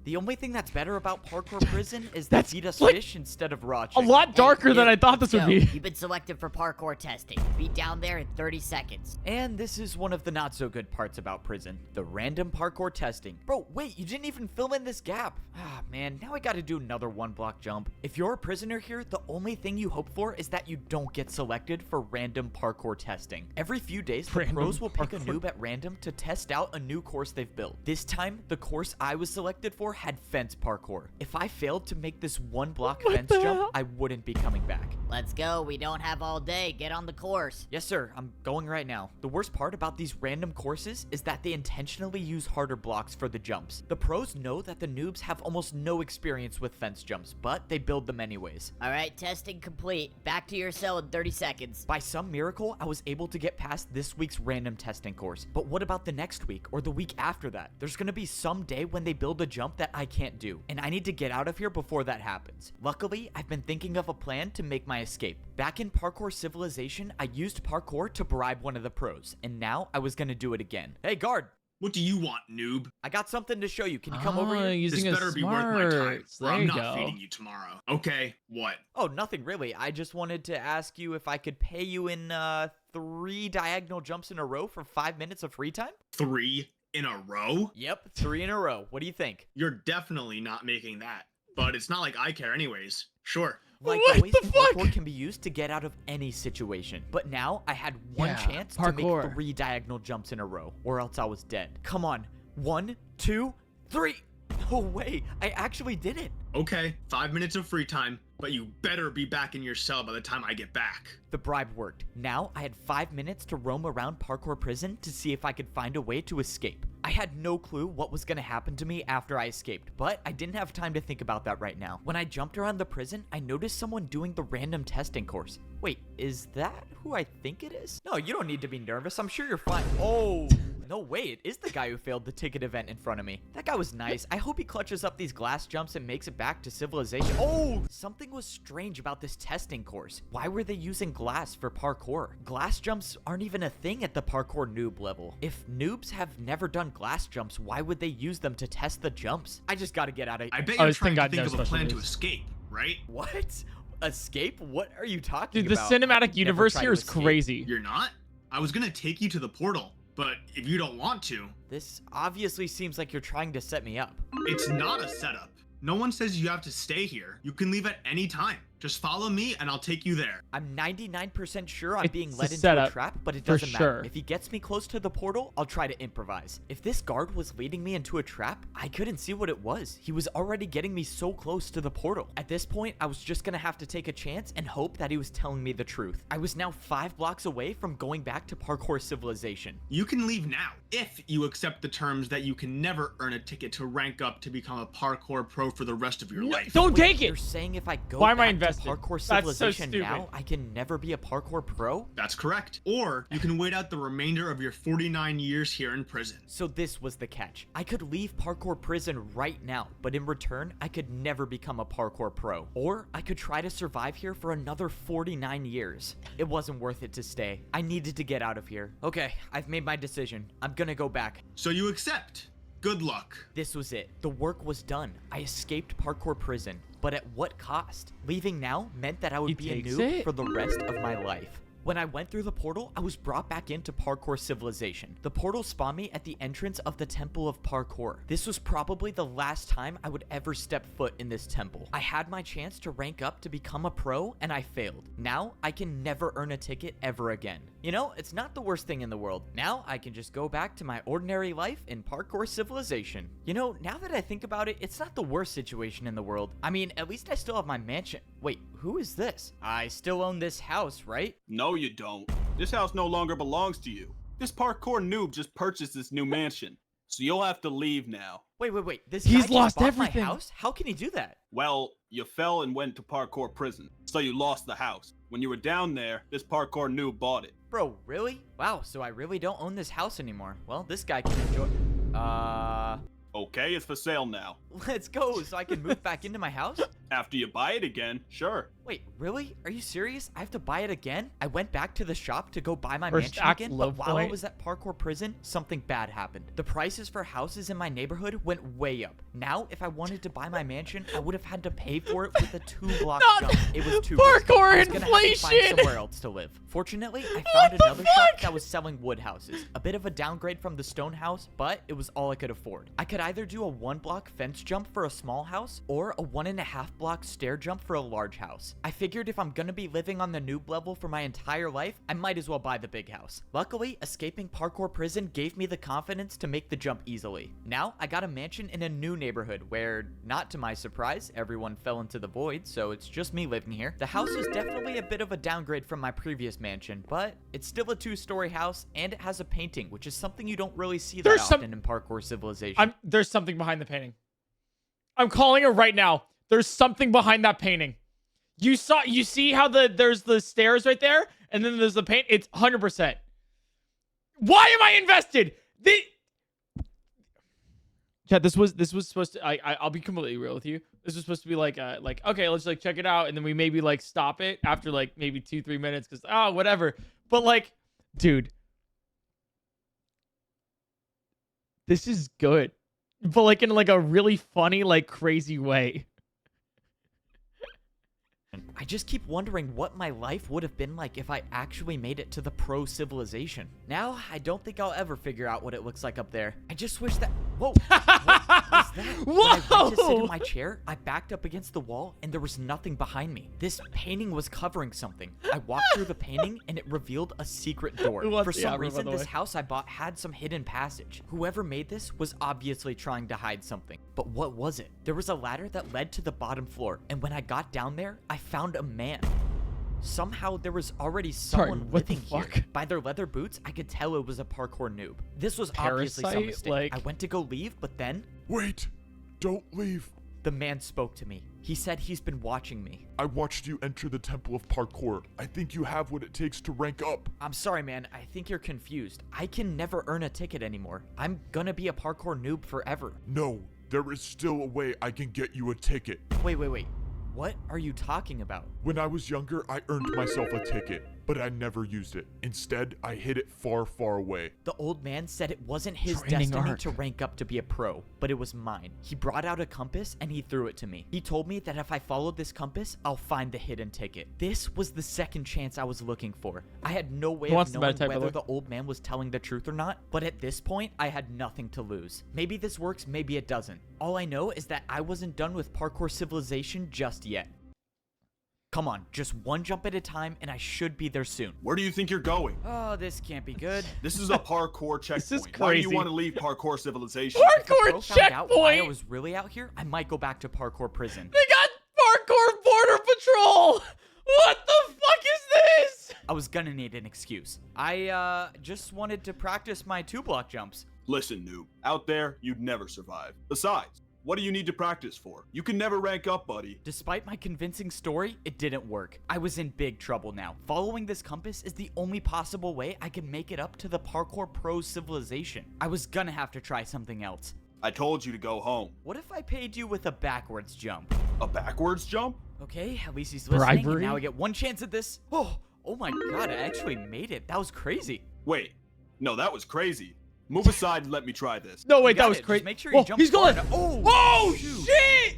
The only thing that's better about Parkour Prison is they That's feed us like fish instead of raw A chicken. lot darker than Hey, I thought this would Yo, be. you've been selected for parkour testing. Be down there in 30 seconds. And this is one of the not so good parts about prison, the random parkour testing. Bro, wait, you didn't even fill in this gap. Ah, man, now I gotta do another 1-block jump. If you're a prisoner here, the only thing you hope for is that you don't get selected for random parkour testing. Every few days, the Random pros will pick a parkour. noob at random to test out a new course they've built. This time, the course I was selected for had fence parkour. If I failed to make this 1-block fence the jump, hell? I wouldn't be coming back. Let's go. We don't have all day. Get on the course. Yes, sir. I'm going right now. The worst part about these random courses is that they intentionally use harder blocks for the jumps. The pros know that the noobs have almost no experience with fence jumps, but they build them anyways. All right, testing complete. Back to your cell in 30 seconds. By some miracle, I was able to get past this week's random testing course. But what about the next week or the week after that? There's gonna be some day when they build a jump that I can't do, and I need to get out of here before that happens. Luckily, I've been thinking of a plan to make my escape. Back in Parkour Civilization, I used parkour to bribe one of the pros, and now I was gonna do it again. Hey, guard! What do you want, noob? I got something to show you. Can you come over here? Using This a better be worth my time, smarts. or There I'm you not go. feeding you tomorrow. Okay, what? Oh, nothing really. I just wanted to ask you if I could pay you in 3 diagonal jumps in a row for 5 minutes of free time? 3 in a row? Yep, 3 in a row. What do you think? You're definitely not making that. But it's not like I care anyways. Sure. Like What always, the fuck? parkour can be used to get out of any situation. But now I had one Yeah, chance to parkour. make 3 diagonal jumps in a row, or else I was dead. Come on. 1, 2, 3. No way. I actually did it. Okay, 5 minutes of free time, but you better be back in your cell by the time I get back. The bribe worked. Now I had 5 minutes to roam around Parkour Prison to see if I could find a way to escape. I had no clue what was going to happen to me after I escaped, but I didn't have time to think about that right now. When I jumped around the prison, I noticed someone doing the random testing course. Wait, is that who I think it is? No, you don't need to be nervous. I'm sure you're fine. Oh, no way. It is the guy who failed the ticket event in front of me. That guy was nice. I hope he clutches up these glass jumps and makes it back to civilization. Oh, something was strange about this testing course. Why were they using glass for parkour? Glass jumps aren't even a thing at the parkour noob level. If noobs have never done glass jumps, why would they use them to test the jumps? I just gotta get out of I here. bet Oh, you're this thing trying to got think no of a special plan to moves. escape, right? What? Escape? What are you talking Dude, the about? cinematic I'd never universe try here to is escape. crazy. You're not? I was gonna take you to the portal, but if you don't want to, This obviously seems like you're trying to set me up. it's not a setup. No one says you have to stay here. You can leave at any time. Just follow me and I'll take you there. I'm 99% sure I'm It's being a led into a setup, trap, but it for doesn't matter. sure. If he gets me close to the portal, I'll try to improvise. If this guard was leading me into a trap, I couldn't see what it was. He was already getting me so close to the portal. At this point, I was just gonna have to take a chance and hope that he was telling me the truth. I was now 5 blocks away from going back to Parkour Civilization. You can leave now if you accept the terms that you can never earn a ticket to rank up to become a parkour pro for the rest of your life. Don't Wait, take it. You're saying if I go Why am I back invested? to Parkour That's so Civilization stupid. now, I can never be a parkour pro? That's correct. Or you can wait out the remainder of your 49 years here in prison. So this was the catch. I could leave parkour prison right now, but in return, I could never become a parkour pro. Or I could try to survive here for another 49 years. It wasn't worth it to stay. I needed to get out of here. Okay, I've made my decision. I'm gonna go back. So you accept. Good luck. This was it. The work was done. I escaped parkour prison. But at what cost? Leaving now meant that I would He be a takes noob it? for the rest of my life. When I went through the portal, I was brought back into Parkour Civilization. The portal spawned me at the entrance of the Temple of Parkour. This was probably the last time I would ever step foot in this temple. I had my chance to rank up to become a pro, and I failed. Now, I can never earn a ticket ever again. You know, it's not the worst thing in the world. Now, I can just go back to my ordinary life in Parkour Civilization. You know, now that I think about it, it's not the worst situation in the world. I mean, at least I still have my mansion. Wait, who is this? I still own this house, right? No, you don't. This house no longer belongs to you. This parkour noob just purchased this new mansion, so you'll have to leave now. Wait. This He's guy just lost bought everything. my house? How can he do that? Well, you fell and went to parkour prison, so you lost the house. When you were down there, this parkour noob bought it. Bro, really? Wow, so I really don't own this house anymore. Well, this guy can enjoy... Okay, it's for sale now. Let's go, so I can move back into my house? After you buy it again, sure. Wait, really? Are you serious? I have to buy it again? I went back to the shop to go buy my First mansion act, again, low but while I point. was at Parkour Prison, something bad happened. The prices for houses in my neighborhood went way up. Now, if I wanted to buy my mansion, I would have had to pay for it with a 2-block jump. It was too risky. Parkour I was gonna have to inflation! find somewhere else to live. Fortunately, I found another shop that was selling wood houses. A bit of a downgrade from the stone house, but it was all I could afford. I could either do a 1-block fence jump for a small house or a 1.5-block stair jump for a large house. I figured if I'm gonna be living on the noob level for my entire life, I might as well buy the big house. Luckily, escaping Parkour Prison gave me the confidence to make the jump easily. Now, I got a mansion in a new neighborhood where, not to my surprise, everyone fell into the void, so it's just me living here. The house is definitely a bit of a downgrade from my previous mansion, but it's still a 2-story house, and it has a painting, which is something you don't really see that often in Parkour Civilization. There's something behind the painting. I'm calling it right now. There's something behind that painting. You see how there's the stairs right there, and then there's the paint. It's 100%. Why am I invested? Chat, this was supposed to. I'll be completely real with you. This was supposed to be like okay, let's like check it out, and then we maybe like stop it after like maybe 2-3 minutes because whatever. But like, dude, this is good, but like in like a really funny, like crazy way. I just keep wondering what my life would have been like if I actually made it to the pro civilization. Now, I don't think I'll ever figure out what it looks like up there. I just wish that... Whoa! What was that? Whoa! When I went to sit in my chair, I backed up against the wall, and there was nothing behind me. This painting was covering something. I walked through the painting, and it revealed a secret door. For some reason, this house I bought had some hidden passage. Whoever made this was obviously trying to hide something. But what was it? There was a ladder that led to the bottom floor, and when I got down there, I found a man. Somehow there was already someone living here. By their leather boots, I could tell it was a parkour noob. This was obviously some mistake. I went to go leave, but then... Wait! Don't leave! The man spoke to me. He said he's been watching me. I watched you enter the Temple of Parkour. I think you have what it takes to rank up. I'm sorry, man. I think you're confused. I can never earn a ticket anymore. I'm gonna be a parkour noob forever. No, there is still a way I can get you a ticket. Wait. What are you talking about? When I was younger, I earned myself a ticket, but I never used it. Instead, I hid it far, far away. The old man said it wasn't his destiny to rank up to be a pro, but it was mine. He brought out a compass and he threw it to me. He told me that if I followed this compass, I'll find the hidden ticket. This was the second chance I was looking for. I had no way of knowing whether the old man was telling the truth or not, but at this point, I had nothing to lose. Maybe this works, maybe it doesn't. All I know is that I wasn't done with Parkour Civilization just yet. Come on, just one jump at a time, and I should be there soon. Where do you think you're going? Oh, this can't be good. This is a parkour checkpoint. This is crazy. Why do you want to leave Parkour Civilization? Parkour checkpoint! Out why I was really out here, I might go back to Parkour Prison. They got Parkour Border Patrol! What the fuck is this? I was gonna need an excuse. I, just wanted to practice my 2-block jumps. Listen, noob. Out there, you'd never survive. Besides, what do you need to practice for? You can never rank up, buddy. Despite my convincing story, it didn't work. I was in big trouble now. Following this compass is the only possible way I can make it up to the Parkour Pro Civilization. I was gonna have to try something else. I told you to go home. What if I paid you with a backwards jump? A backwards jump? Okay, at least he's listening. Bribery? And now I get one chance at this. Oh my god, I actually made it. That was crazy. Wait. No, that was crazy. Move aside and let me try this. No, wait, that was Just crazy. make sure you jump he's going. Oh, shoot!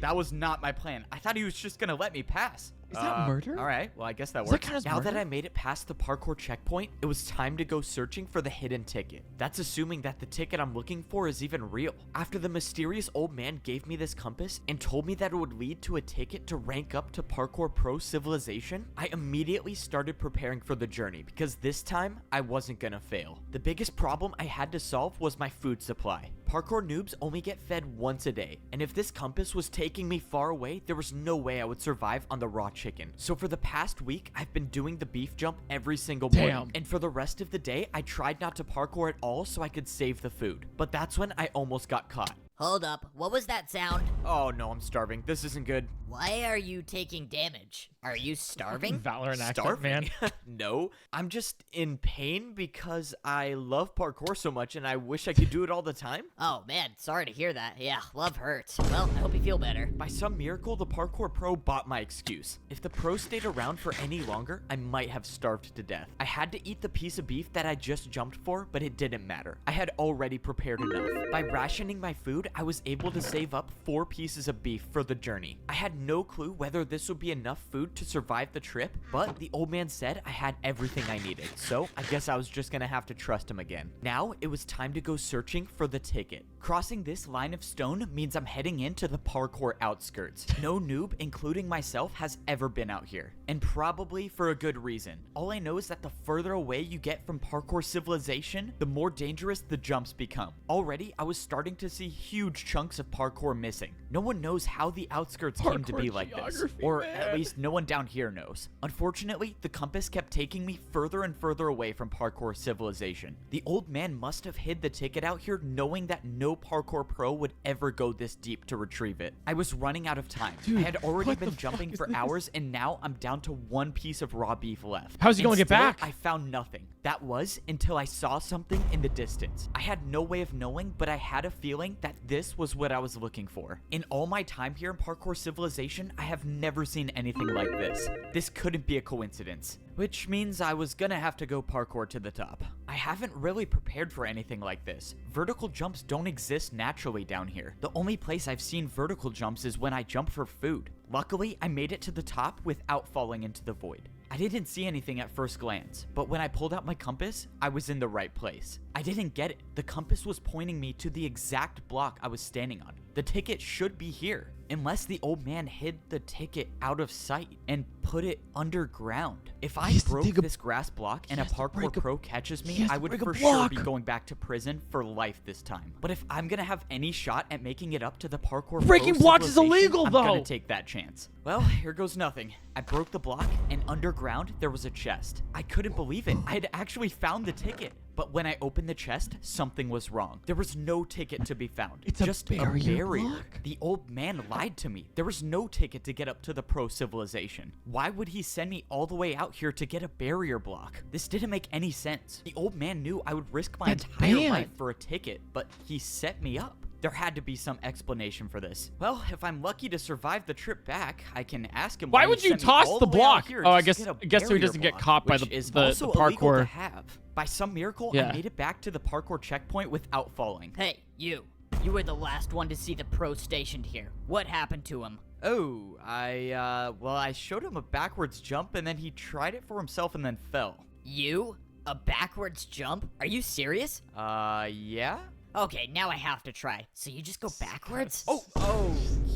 That was not my plan. I thought he was just gonna let me pass. Is that murder? All right, well, I guess that Does works. that count as Now murder? that I made it past the parkour checkpoint, it was time to go searching for the hidden ticket. That's assuming that the ticket I'm looking for is even real. After the mysterious old man gave me this compass and told me that it would lead to a ticket to rank up to Parkour Pro Civilization, I immediately started preparing for the journey because this time I wasn't gonna fail. The biggest problem I had to solve was my food supply. Parkour noobs only get fed once a day, and if this compass was taking me far away, there was no way I would survive on the raw chicken. So for the past week, I've been doing the beef jump every single morning. And for the rest of the day, I tried not to parkour at all so I could save the food. But that's when I almost got caught. Hold up, what was that sound? Oh no, I'm starving. This isn't good. Why are you taking damage? Are you starving? Valorant accent, Starving? man. No, I'm just in pain because I love parkour so much and I wish I could do it all the time. Oh man, sorry to hear that. Yeah, love hurts. Well, I hope you feel better. By some miracle, the parkour pro bought my excuse. If the pro stayed around for any longer, I might have starved to death. I had to eat the piece of beef that I just jumped for, but it didn't matter. I had already prepared enough. By rationing my food, I was able to save up 4 pieces of beef for the journey. I had no clue whether this would be enough food to survive the trip, but the old man said I had everything I needed, so I guess I was just gonna have to trust him again. Now, it was time to go searching for the ticket. Crossing this line of stone means I'm heading into the parkour outskirts. No noob, including myself, has ever been out here, and probably for a good reason. All I know is that the further away you get from parkour civilization, the more dangerous the jumps become. Already, I was starting to see huge chunks of parkour missing. No one knows how the outskirts came to be like this, or at least no one down here knows. Unfortunately, the compass kept taking me further and further away from parkour civilization. The old man must have hid the ticket out here knowing that no parkour pro would ever go this deep to retrieve it. I was running out of time. Dude, I had already what been the jumping fuck for is this? hours, and now I'm down to 1 piece of raw beef left. How's he And gonna get still, back? I found nothing. That was until I saw something in the distance. I had no way of knowing, but I had a feeling that this was what I was looking for. In all my time here in parkour civilization, I have never seen anything like this. This couldn't be a coincidence, which means I was gonna have to go parkour to the top. I haven't really prepared for anything like this. Vertical jumps don't exist naturally down here. The only place I've seen vertical jumps is when I jump for food. Luckily, I made it to the top without falling into the void. I didn't see anything at first glance, but when I pulled out my compass, I was in the right place. I didn't get it. The compass was pointing me to the exact block I was standing on. The ticket should be here, unless the old man hid the ticket out of sight and put it underground. If I broke this grass block and a parkour pro catches me, I would for sure be going back to prison for life this time. But if I'm gonna have any shot at making it up to the parkour Breaking pro blocks is civilization, illegal, I'm though. gonna take that chance. Well, here goes nothing. I broke the block, and underground there was a chest. I couldn't believe it. I had actually found the ticket. But when I opened the chest, something was wrong. There was no ticket to be found. It's just a barrier block? The old man lied to me. There was no ticket to get up to the pro civilization. Why would he send me all the way out here to get a barrier block? This didn't make any sense. The old man knew I would risk my entire life for a ticket, but he set me up. There had to be some explanation for this. Well, if I'm lucky to survive the trip back, I can ask him Why he would you sent me toss all the way out block? here Oh, I just guess to get a so he barrier doesn't get block, caught by which is the also illegal parkour. to have. By some miracle, I made it back to the parkour checkpoint without falling. Hey, you. You were the last one to see the pro stationed here. What happened to him? Oh, I showed him a backwards jump and then he tried it for himself and then fell. You? A backwards jump? Are you serious? Yeah? Okay, now I have to try. So you just go backwards? Oh,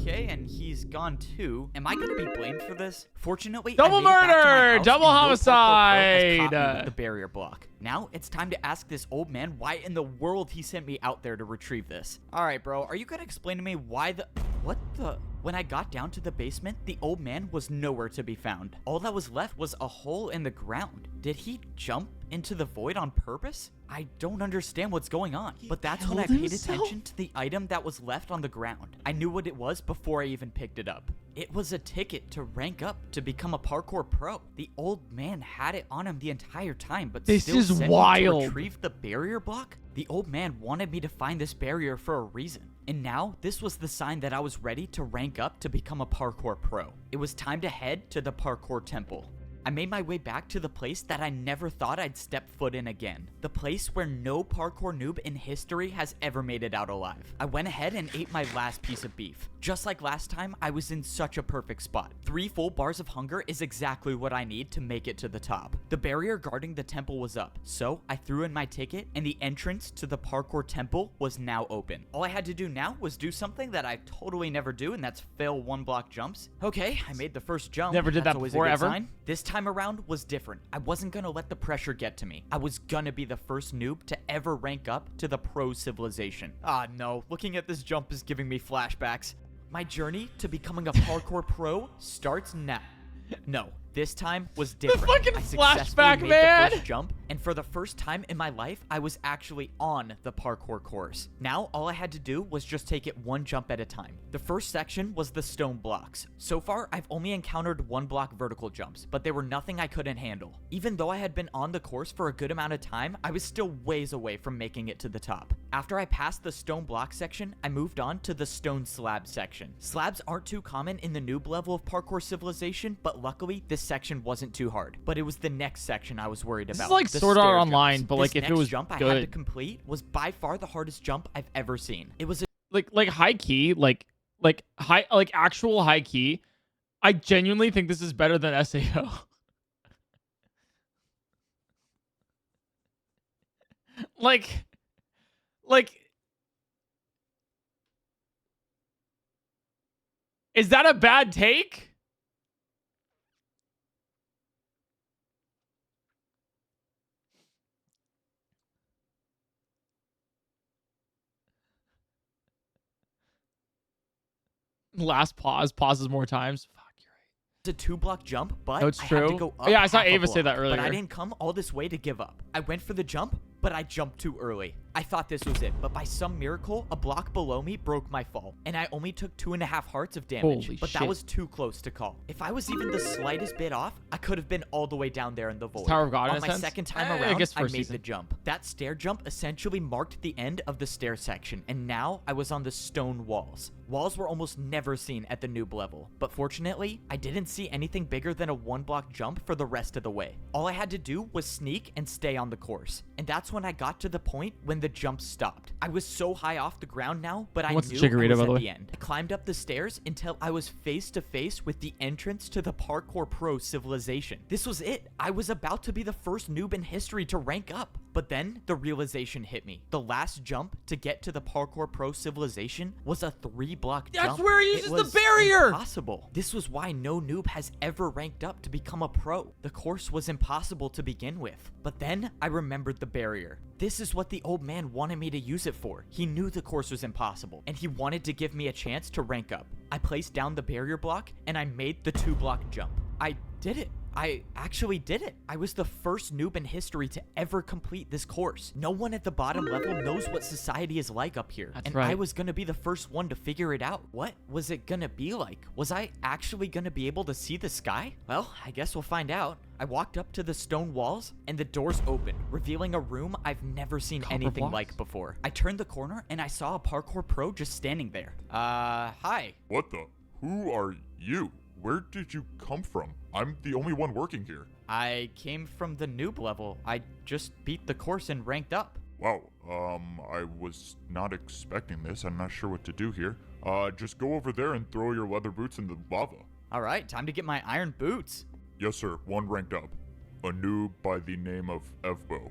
okay, and he's gone too. Am I gonna be blamed for this? Fortunately, Double I made it back to my murder! house Double and no parkour pro has homicide! caught me with the barrier block. Now it's time to ask this old man why in the world he sent me out there to retrieve this. All right, bro, are you gonna explain to me why what the? When I got down to the basement, the old man was nowhere to be found. All that was left was a hole in the ground. Did he jump into the void on purpose? I don't understand what's going on. But that's when I paid attention to the item that was left on the ground. I knew what it was before I even picked it up. It was a ticket to rank up to become a parkour pro. The old man had it on him the entire time, but This still is sent me to wild. retrieve the barrier block? The old man wanted me to find this barrier for a reason. And now, this was the sign that I was ready to rank up to become a parkour pro. It was time to head to the parkour temple. I made my way back to the place that I never thought I'd step foot in again. The place where no parkour noob in history has ever made it out alive. I went ahead and ate my last piece of beef. Just like last time, I was in such a perfect spot. 3 full bars of hunger is exactly what I need to make it to the top. The barrier guarding the temple was up, so I threw in my ticket and the entrance to the parkour temple was now open. All I had to do now was do something that I totally never do, and that's fail 1 block jumps. Okay, I made the first jump. Never did That's that always before, a good ever? sign. This time around was different. I wasn't gonna let the pressure get to me. I was gonna be the first noob to ever rank up to the pro civilization. Ah, no. Looking at this jump is giving me flashbacks. My journey to becoming a parkour pro starts now. No, This time was different. fucking I successfully flashback, made man. the first jump, and for the first time in my life, I was actually on the parkour course. Now, all I had to do was just take it one jump at a time. The first section was the stone blocks. So far, I've only encountered 1 block vertical jumps, but they were nothing I couldn't handle. Even though I had been on the course for a good amount of time, I was still ways away from making it to the top. After I passed the stone block section, I moved on to the stone slab section. Slabs aren't too common in the noob level of Parkour Civilization, but luckily, this section wasn't too hard. But it was the next section I was worried about. This is like the Sword Art stair Online, jumps. but like This if it was next jump I had to good. complete was by far the hardest jump I've ever seen. It was a Like high key, like actual high key. I genuinely think this is better than SAO. like is that a bad take? Last pauses more times. Fuck, you're a 2-block jump, but No, it's I had to true. go Oh, up yeah, I saw half a Ava say block. that But I earlier. didn't come all this way to give up. I went for the jump, but I jumped too early. I thought this was it, but by some miracle, a block below me broke my fall, and I only took 2.5 hearts of damage. Holy but shit. that was too close to call. If I was even the slightest bit off, I could have been all the way down there in the void. Tower of God in On a my sense? second time I around, guess I first made season. the jump. That stair jump essentially marked the end of the stair section, and now I was on the stone walls. Walls were almost never seen at the noob level, but fortunately, I didn't see anything bigger than a 1-block jump for the rest of the way. All I had to do was sneak and stay on the course, and that's when I got to the point when the jump stopped. I was so high off the ground now, but I What's the knew I chikorita, was by at the way? the end. I climbed up the stairs until I was face to face with the entrance to the Parkour Pro Civilization. This was it. I was about to be the first noob in history to rank up. But then the realization hit me. The last jump to get to the Parkour Pro Civilization was a 3-block jump. That's where he It uses the was barrier! Impossible. This was why no noob has ever ranked up to become a pro. The course was impossible to begin with. But then I remembered the barrier. This is what the old man wanted me to use it for. He knew the course was impossible, and he wanted to give me a chance to rank up. I placed down the barrier block, and I made the 2-block jump. I did it. I actually did it. I was the first noob in history to ever complete this course. No one at the bottom level knows what society is like up here. That's and right. I was gonna be the first one to figure it out. What was it gonna be like? Was I actually gonna be able to see the sky? Well, I guess we'll find out. I walked up to the stone walls and the doors opened, revealing a room I've never seen Copper anything blocks? like before. I turned the corner and I saw a parkour pro just standing there. Hi. What the? Who are you? Where did you come from? I'm the only one working here. I came from the noob level. I just beat the course and ranked up. Wow, I was not expecting this. I'm not sure what to do here. Just go over there and throw your leather boots in the lava. All right, time to get my iron boots. Yes, sir. One ranked up. A noob by the name of Evbo.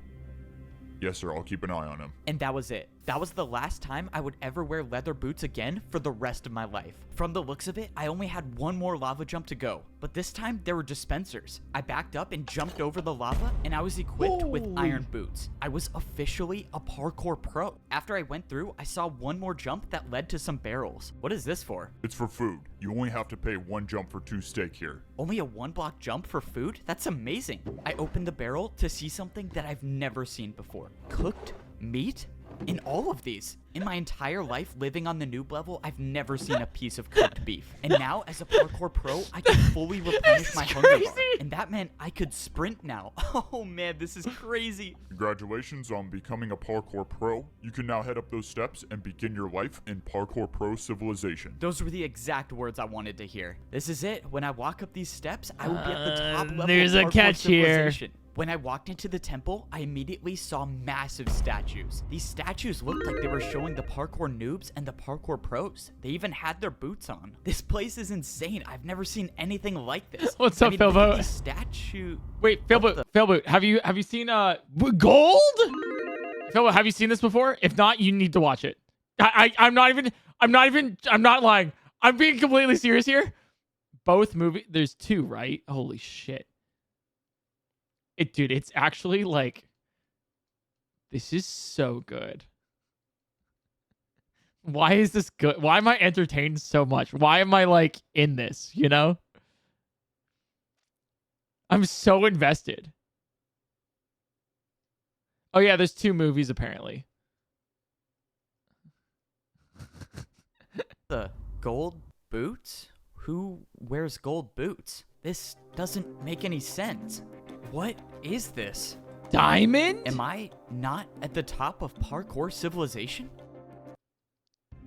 Yes, sir. I'll keep an eye on him. And that was it. That was the last time I would ever wear leather boots again for the rest of my life. From the looks of it, I only had one more lava jump to go, but this time there were dispensers. I backed up and jumped over the lava, and I was equipped with iron boots. I was officially a parkour pro. After I went through, I saw one more jump that led to some barrels. What is this for? It's for food. You only have to pay 1 jump for 2 steak here. Only a 1-block jump for food? That's amazing. I opened the barrel to see something that I've never seen before. Cooked meat? In all of these. In my entire life living on the noob level, I've never seen a piece of cooked beef. And now, as a parkour pro, I can fully replenish my hunger bar. And that meant I could sprint now. Oh man, this is crazy. Congratulations on becoming a parkour pro. You can now head up those steps and begin your life in Parkour Pro Civilization. Those were the exact words I wanted to hear. This is it. When I walk up these steps, I will be at the top level there's of a Parkour catch here. Civilization. When I walked into the temple, I immediately saw massive statues. These statues looked like they were showing the parkour noobs and the parkour pros. They even had their boots on. This place is insane. I've never seen anything like this. What's I up, mean, look at Philbo? these statue. Wait, What Philboot, the- Philboot, have you seen gold? Philboot, have you seen this before? If not, you need to watch it. I'm not lying. I'm being completely serious here. Both movies, there's 2, right? Holy shit. Dude, it's actually like, this is so good. Why is this good? Why am I entertained so much? Why am I like in this, you know? I'm so invested. Oh yeah, there's 2 movies apparently. The gold boots? Who wears gold boots? This doesn't make any sense. What is this? Diamond? Am I not at the top of parkour civilization?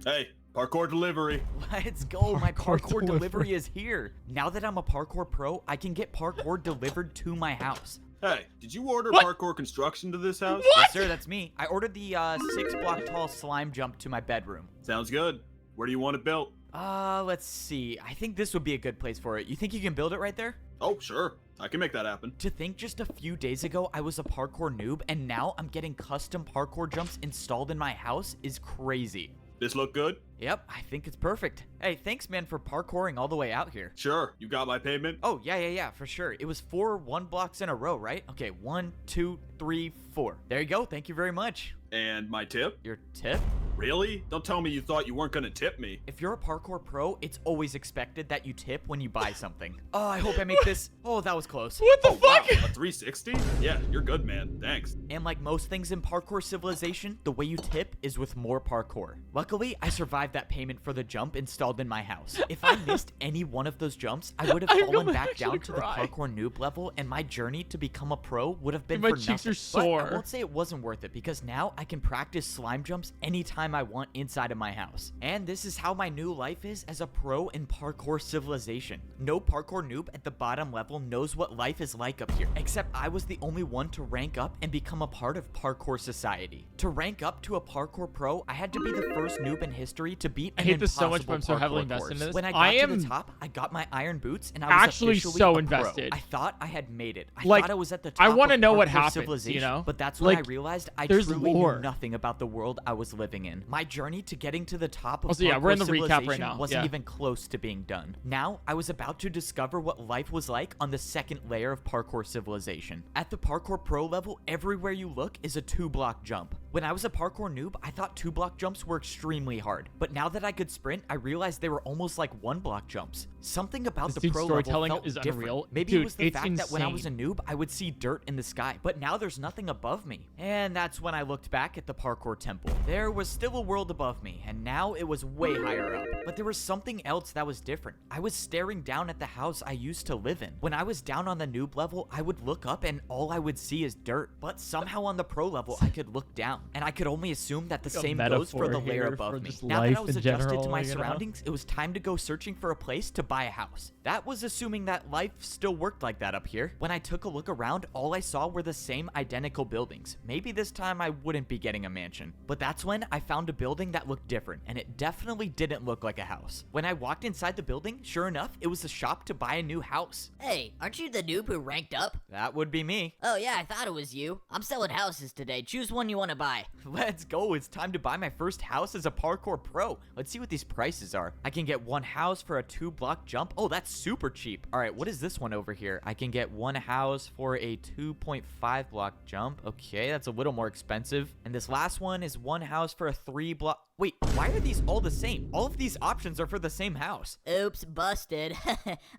Hey, parkour delivery. Let's go. My Parkour parkour delivery delivery. is here. Now that I'm a parkour pro, I can get parkour delivered to my house. Hey, did you order What? parkour construction to this house? Yes, sir, that's me. I ordered the 6-block tall slime jump to my bedroom. Sounds good. Where do you want it built? Let's see. I think this would be a good place for it. You think you can build it right there? Oh, sure. I can make that happen. To think just a few days ago I was a parkour noob and now I'm getting custom parkour jumps installed in my house is crazy. This look good? Yep, I think it's perfect. Hey, thanks man for parkouring all the way out here. Sure. You got my payment? Oh, yeah, for sure. It was 4 1-blocks in a row, right? Okay, 1, 2, 3, 4. There you go. Thank you very much. And my tip? Your tip? Really? Don't tell me you thought you weren't gonna tip me. If you're a parkour pro, it's always expected that you tip when you buy something. Oh, I hope I make this. Oh, that was close. What the Oh, fuck? wow, a 360? Yeah, you're good, man. Thanks. And like most things in parkour civilization, the way you tip is with more parkour. Luckily, I survived that payment for the jump installed in my house. If I missed any one of those jumps, I would have I'm fallen gonna back actually down to the cry. parkour noob level, and my journey to become a pro would have been My for cheeks nothing. are sore. But I won't say it wasn't worth it, because now I can practice slime jumps anytime I want inside of my house. And this is how my new life is as a pro in parkour civilization. No parkour noob at the bottom level knows what life is like up here, except I was the only one to rank up and become a part of parkour society. To rank up to a parkour pro, I had to be the first noob in history to beat I an hate this so much, but I'm so impossible heavily parkour invested in course. this. When I got I to am the top, I got my iron boots, and I was actually officially so a pro. invested. I thought I had made it. I Like, thought I was at the I top wanna of know what parkour happens, civilization, you know? But that's when I Like, realized I there's truly lore. knew nothing about the world I was living in. My journey to getting to the top of Also, yeah, we're in the parkour recap right civilization now. wasn't Yeah. even close to being done. Now, I was about to discover what life was like on the second layer of parkour civilization. At the parkour pro level, everywhere you look is a 2-block jump. When I was a parkour noob, I thought 2-block jumps were extremely hard. But now that I could sprint, I realized they were almost like 1-block jumps. Something about This the dude's pro level storytelling felt is different. unreal. Maybe Dude, it was the it's fact that when I was a insane. noob, I would see dirt in the sky. But now there's nothing above me. And that's when I looked back at the parkour temple. There was still a world above me, and now it was way higher up. But there was something else that was different. I was staring down at the house I used to live in. When I was down on the noob level, I would look up and all I would see is dirt. But somehow on the pro level, I could look down. And I could only assume that the Like a same goes for the metaphor layer here above for me. just Now that life I was in adjusted to general, my you know? surroundings, it was time to go searching for a place to buy a house. That was assuming that life still worked like that up here. When I took a look around, all I saw were the same identical buildings. Maybe this time I wouldn't be getting a mansion. But that's when I found a building that looked different, and it definitely didn't look like a house. When I walked inside the building, sure enough, it was a shop to buy a new house. Hey, aren't you the noob who ranked up? That would be me. Oh yeah, I thought it was you. I'm selling houses today. Choose one you want to buy. Let's go. It's time to buy my first house as a parkour pro. Let's see what these prices are. I can get one house for a 2-block jump. Oh, that's super cheap. All right, what is this one over here? I can get one house for a 2.5-block jump. Okay, that's a little more expensive. And this last one is one house for a 3-block. Wait, why are these all the same? All of these options are for the same house. Oops, busted.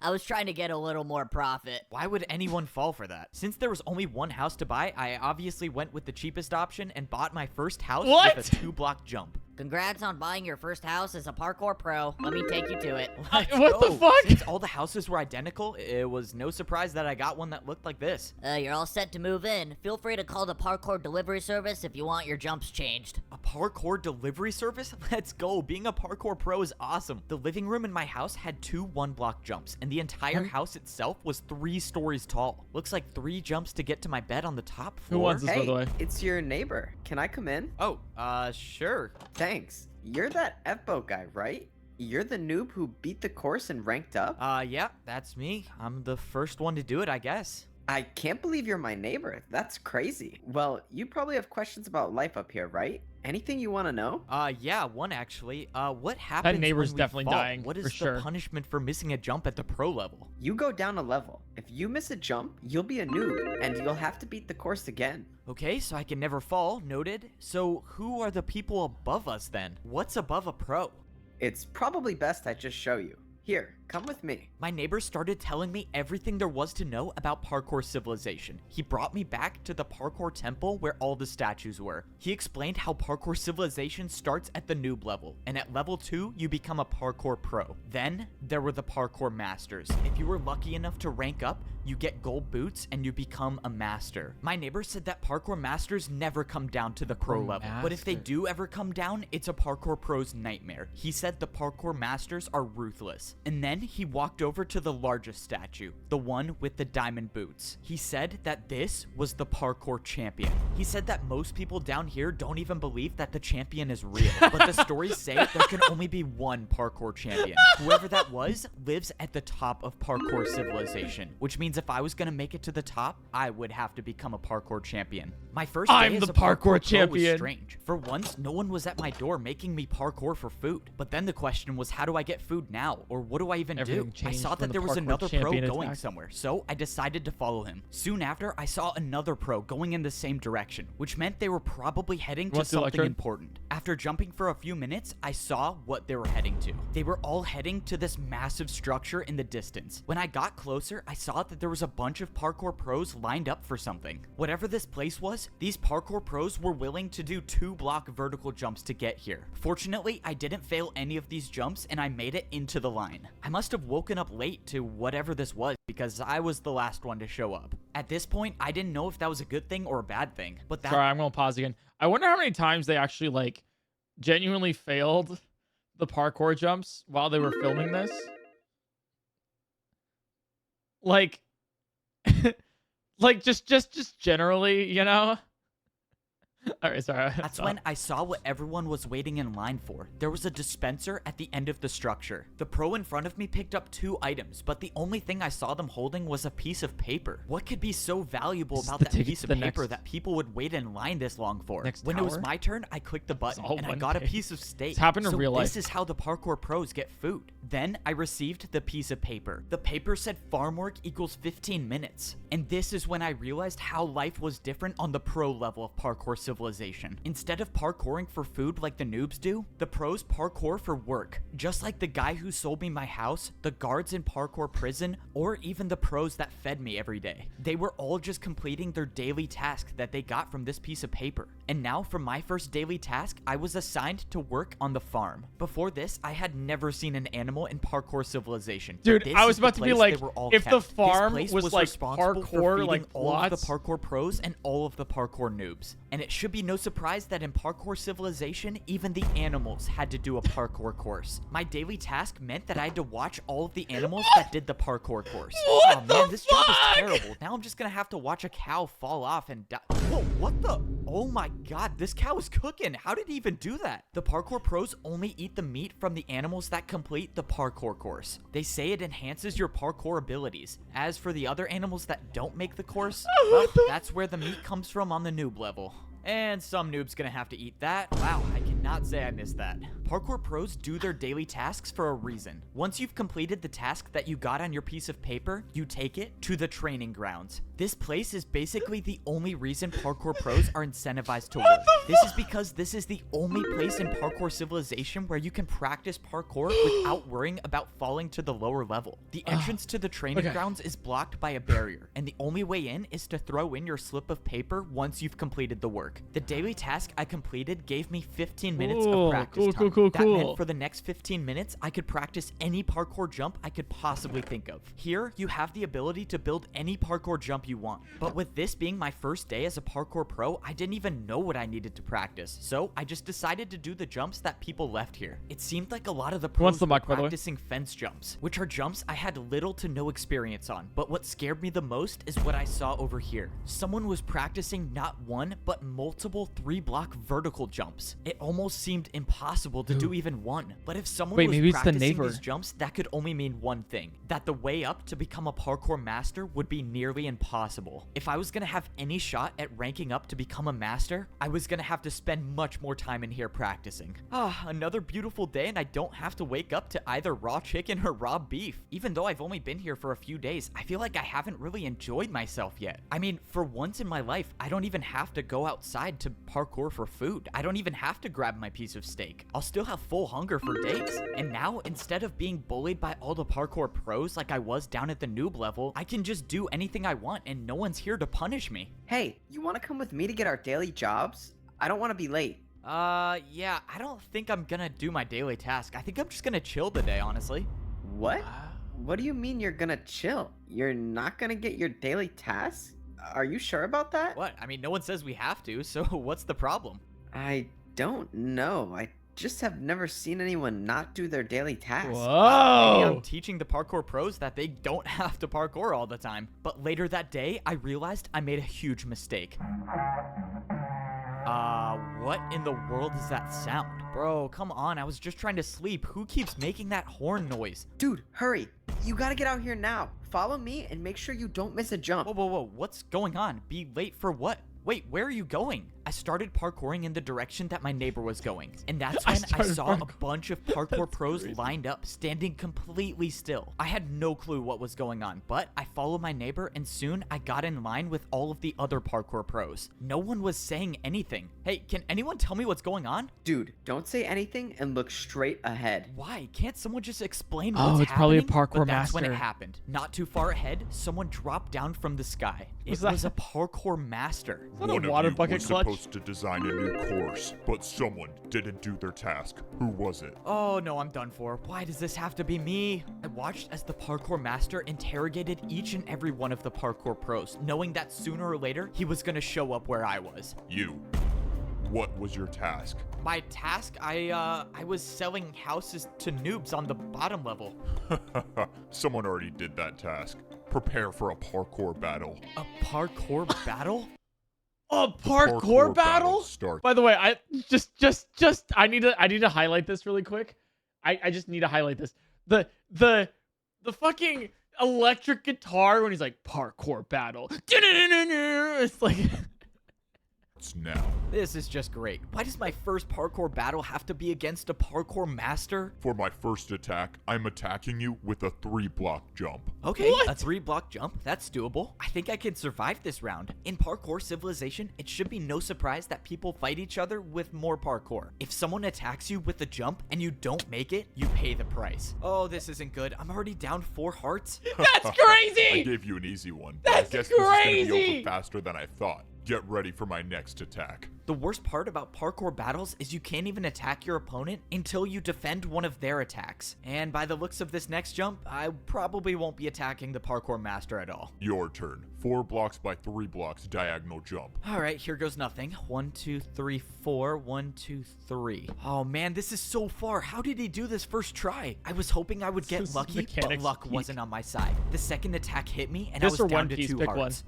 I was trying to get a little more profit. Why would anyone fall for that? Since there was only one house to buy, I obviously went with the cheapest option and bought my first house What? with a 2-block jump. Congrats on buying your first house as a parkour pro. Let me take you to it. Let's What the go. fuck? Since all the houses were identical, it was no surprise that I got one that looked like this. You're all set to move in. Feel free to call the parkour delivery service if you want your jumps changed. A parkour delivery service? Let's go. Being a parkour pro is awesome. The living room in my house had 2 1-block jumps, and the entire house itself was 3 stories tall. Looks like 3 jumps to get to my bed on the top floor. Who wants this, by the way? It's your neighbor. Can I come in? Oh, sure. Thanks. You're that F-boat guy, right? You're the noob who beat the course and ranked up? Yeah, that's me. I'm the first one to do it, I guess. I can't believe you're my neighbor. That's crazy. Well, you probably have questions about life up here, right? Anything you want to know? Yeah, one actually. What happens neighbor's when we definitely fall? dying, What is for the sure. punishment for missing a jump at the pro level? You go down a level. If you miss a jump, you'll be a noob, and you'll have to beat the course again. Okay, so I can never fall, noted. So who are the people above us then? What's above a pro? It's probably best I just show you. Here, Come with me. My neighbor started telling me everything there was to know about Parkour Civilization. He brought me back to the Parkour Temple where all the statues were. He explained how Parkour Civilization starts at the noob level, and at level 2, you become a Parkour Pro. Then, there were the Parkour Masters. If you were lucky enough to rank up, you get gold boots and you become a master. My neighbor said that Parkour Masters never come down to the pro level, but if they do ever come down, it's a Parkour Pro's nightmare. He said the Parkour Masters are ruthless. And then he walked over to the largest statue, the one with the diamond boots. He said that this was the Parkour champion. He said that most people down here don't even believe that the champion is real, but the stories say there can only be one Parkour champion. Whoever that was lives at the top of Parkour Civilization, which means if I was gonna make it to the top, I would have to become a Parkour champion. My first day as a Parkour champion was strange. For once, no one was at my door making me parkour for food. But then the question was, how do I get food now? Or what do I even do? I saw that there was another pro going somewhere, so I decided to follow him. Soon after, I saw another pro going in the same direction, which meant they were probably heading to something important. After jumping for a few minutes, I saw what they were heading to. They were all heading to this massive structure in the distance. When I got closer, I saw that there was a bunch of parkour pros lined up for something. Whatever this place was, these parkour pros were willing to do 2-block vertical jumps to get here. Fortunately, I didn't fail any of these jumps and I made it into the line. I must have woken up late to whatever this was because I was the last one to show up. At this point, I didn't know if that was a good thing or a bad thing, but that— Sorry, I'm gonna pause again. I wonder how many times they actually, like, genuinely failed the parkour jumps while they were filming this. Like, like just generally, you know? All right, sorry. That's when I saw what everyone was waiting in line for. There was a dispenser at the end of the structure. The pro in front of me picked up 2 items, but the only thing I saw them holding was a piece of paper. What could be so valuable about that piece of paper that people would wait in line this long for? When it was my turn, I clicked the button and I got a piece of steak. It's happened in real life. This is how the parkour pros get food. Then I received the piece of paper. The paper said farm work equals 15 minutes. And this is when I realized how life was different on the pro level of Parkour Civilization. Instead of parkouring for food like the noobs do, the pros parkour for work. Just like the guy who sold me my house, the guards in Parkour Prison, or even the pros that fed me every day. They were all just completing their daily task that they got from this piece of paper. And now for my first daily task, I was assigned to work on the farm. Before this, I had never seen an animal in Parkour Civilization. Dude, I was about to be like, if the farm was like parkour, like all of the parkour pros and all of the parkour noobs. And it should be no surprise that in Parkour Civilization, even the animals had to do a parkour course. My daily task meant that I had to watch all of the animals that did the parkour course. Oh man, this job is terrible. Now I'm just gonna have to watch a cow fall off and die. Whoa, what the? Oh my god, this cow is cooking. How did he even do that? The parkour pros only eat the meat from the animals that complete the parkour course. They say it enhances your parkour abilities. As for the other animals that don't make the course, well, that's where the meat comes from on the noob level. And some noob's gonna have to eat that. Wow, I cannot say I missed that. Parkour pros do their daily tasks for a reason. Once you've completed the task that you got on your piece of paper, you take it to the training grounds. This place is basically the only reason parkour pros are incentivized to work. This is because this is the only place in Parkour Civilization where you can practice parkour without worrying about falling to the lower level. The entrance to the training grounds is blocked by a barrier, and the only way in is to throw in your slip of paper once you've completed the work. The daily task I completed gave me 15 minutes of practice time. That meant for the next 15 minutes, I could practice any parkour jump I could possibly think of. Here, you have the ability to build any parkour jump you want. But with this being my first day as a parkour pro, I didn't even know what I needed to practice. So I just decided to do the jumps that people left here. It seemed like a lot of the pros were practicing fence jumps, which are jumps I had little to no experience on. But what scared me the most is what I saw over here. Someone was practicing not one, but multiple 3-block vertical jumps. It almost seemed impossible to do even one. But if someone was practicing these jumps, that could only mean one thing: that the way up to become a parkour master would be nearly impossible. If I was gonna have any shot at ranking up to become a master, I was gonna have to spend much more time in here practicing. Another beautiful day, and I don't have to wake up to either raw chicken or raw beef. Even though I've only been here for a few days, I feel like I haven't really enjoyed myself yet. I mean, for once in my life, I don't even have to go outside to parkour for food. I don't even have to grab grab my piece of steak. I'll still have full hunger for days. And now, instead of being bullied by all the parkour pros like I was down at the noob level, I can just do anything I want and no one's here to punish me. Hey, you want to come with me to get our daily jobs? I don't want to be late. Yeah, I don't think I'm gonna do my daily task. I think I'm just gonna chill today, honestly. What? What do you mean you're gonna chill? You're not gonna get your daily tasks? Are you sure about that? What? I mean, no one says we have to, so what's the problem? I don't know. I just have never seen anyone not do their daily tasks. Maybe Whoa. I'm teaching the parkour pros that they don't have to parkour all the time. But later that day, I realized I made a huge mistake. What in the world is that sound? Bro, come on, I was just trying to sleep. Who keeps making that horn noise? Dude, hurry. You gotta get out here now. Follow me and make sure you don't miss a jump. Whoa, whoa, whoa, what's going on? Be late for what? Wait, where are you going? I started parkouring in the direction that my neighbor was going. And that's when I saw a bunch of parkour pros lined up, standing completely still. I had no clue what was going on, but I followed my neighbor and soon I got in line with all of the other parkour pros. No one was saying anything. Hey, can anyone tell me what's going on? Dude, don't say anything and look straight ahead. Why? Can't someone just explain what's happening? It's probably a parkour But that's when it master. happened. Not too far ahead, someone dropped down from the sky. It Was that- was a parkour master. Is that a One water of you bucket was clutch? supposed to design a new course, but someone didn't do their task. Who was it? Oh no, I'm done for. Why does this have to be me? I watched as the parkour master interrogated each and every one of the parkour pros, knowing that sooner or later he was gonna show up where I was. You. What was your task? My task, I was selling houses to noobs on the bottom level. Someone already did that task. Prepare for a parkour battle. A parkour battle? A parkour battle? Start. By the way, I I need to highlight this really quick. I just need to highlight this. The fucking electric guitar when he's like parkour battle. It's like Now. This is just great. Why does my first parkour battle have to be against a parkour master? For my first attack, I'm attacking you with a 3-block jump. Okay, What? a 3-block jump, that's doable. I think I can survive this round. In Parkour Civilization, it should be no surprise that people fight each other with more parkour. If someone attacks you with a jump and you don't make it, you pay the price. Oh, this isn't good. I'm already down 4 hearts. that's I crazy. gave you an easy one. That's I guess this is gonna be crazy! over faster than I thought. Get ready for my next attack. The worst part about parkour battles is you can't even attack your opponent until you defend one of their attacks. And by the looks of this next jump, I probably won't be attacking the parkour master at all. Your turn. 4 blocks by 3 blocks diagonal jump. All right, here goes nothing. 1, 2, 3, 4. 1, 2, 3. Oh man, this is so far. How did he do this first try? I was hoping I would get This lucky, but mechanics luck peak. wasn't on my side. The second attack hit me, and This I was or down One to Piece, 2 pick one. hearts.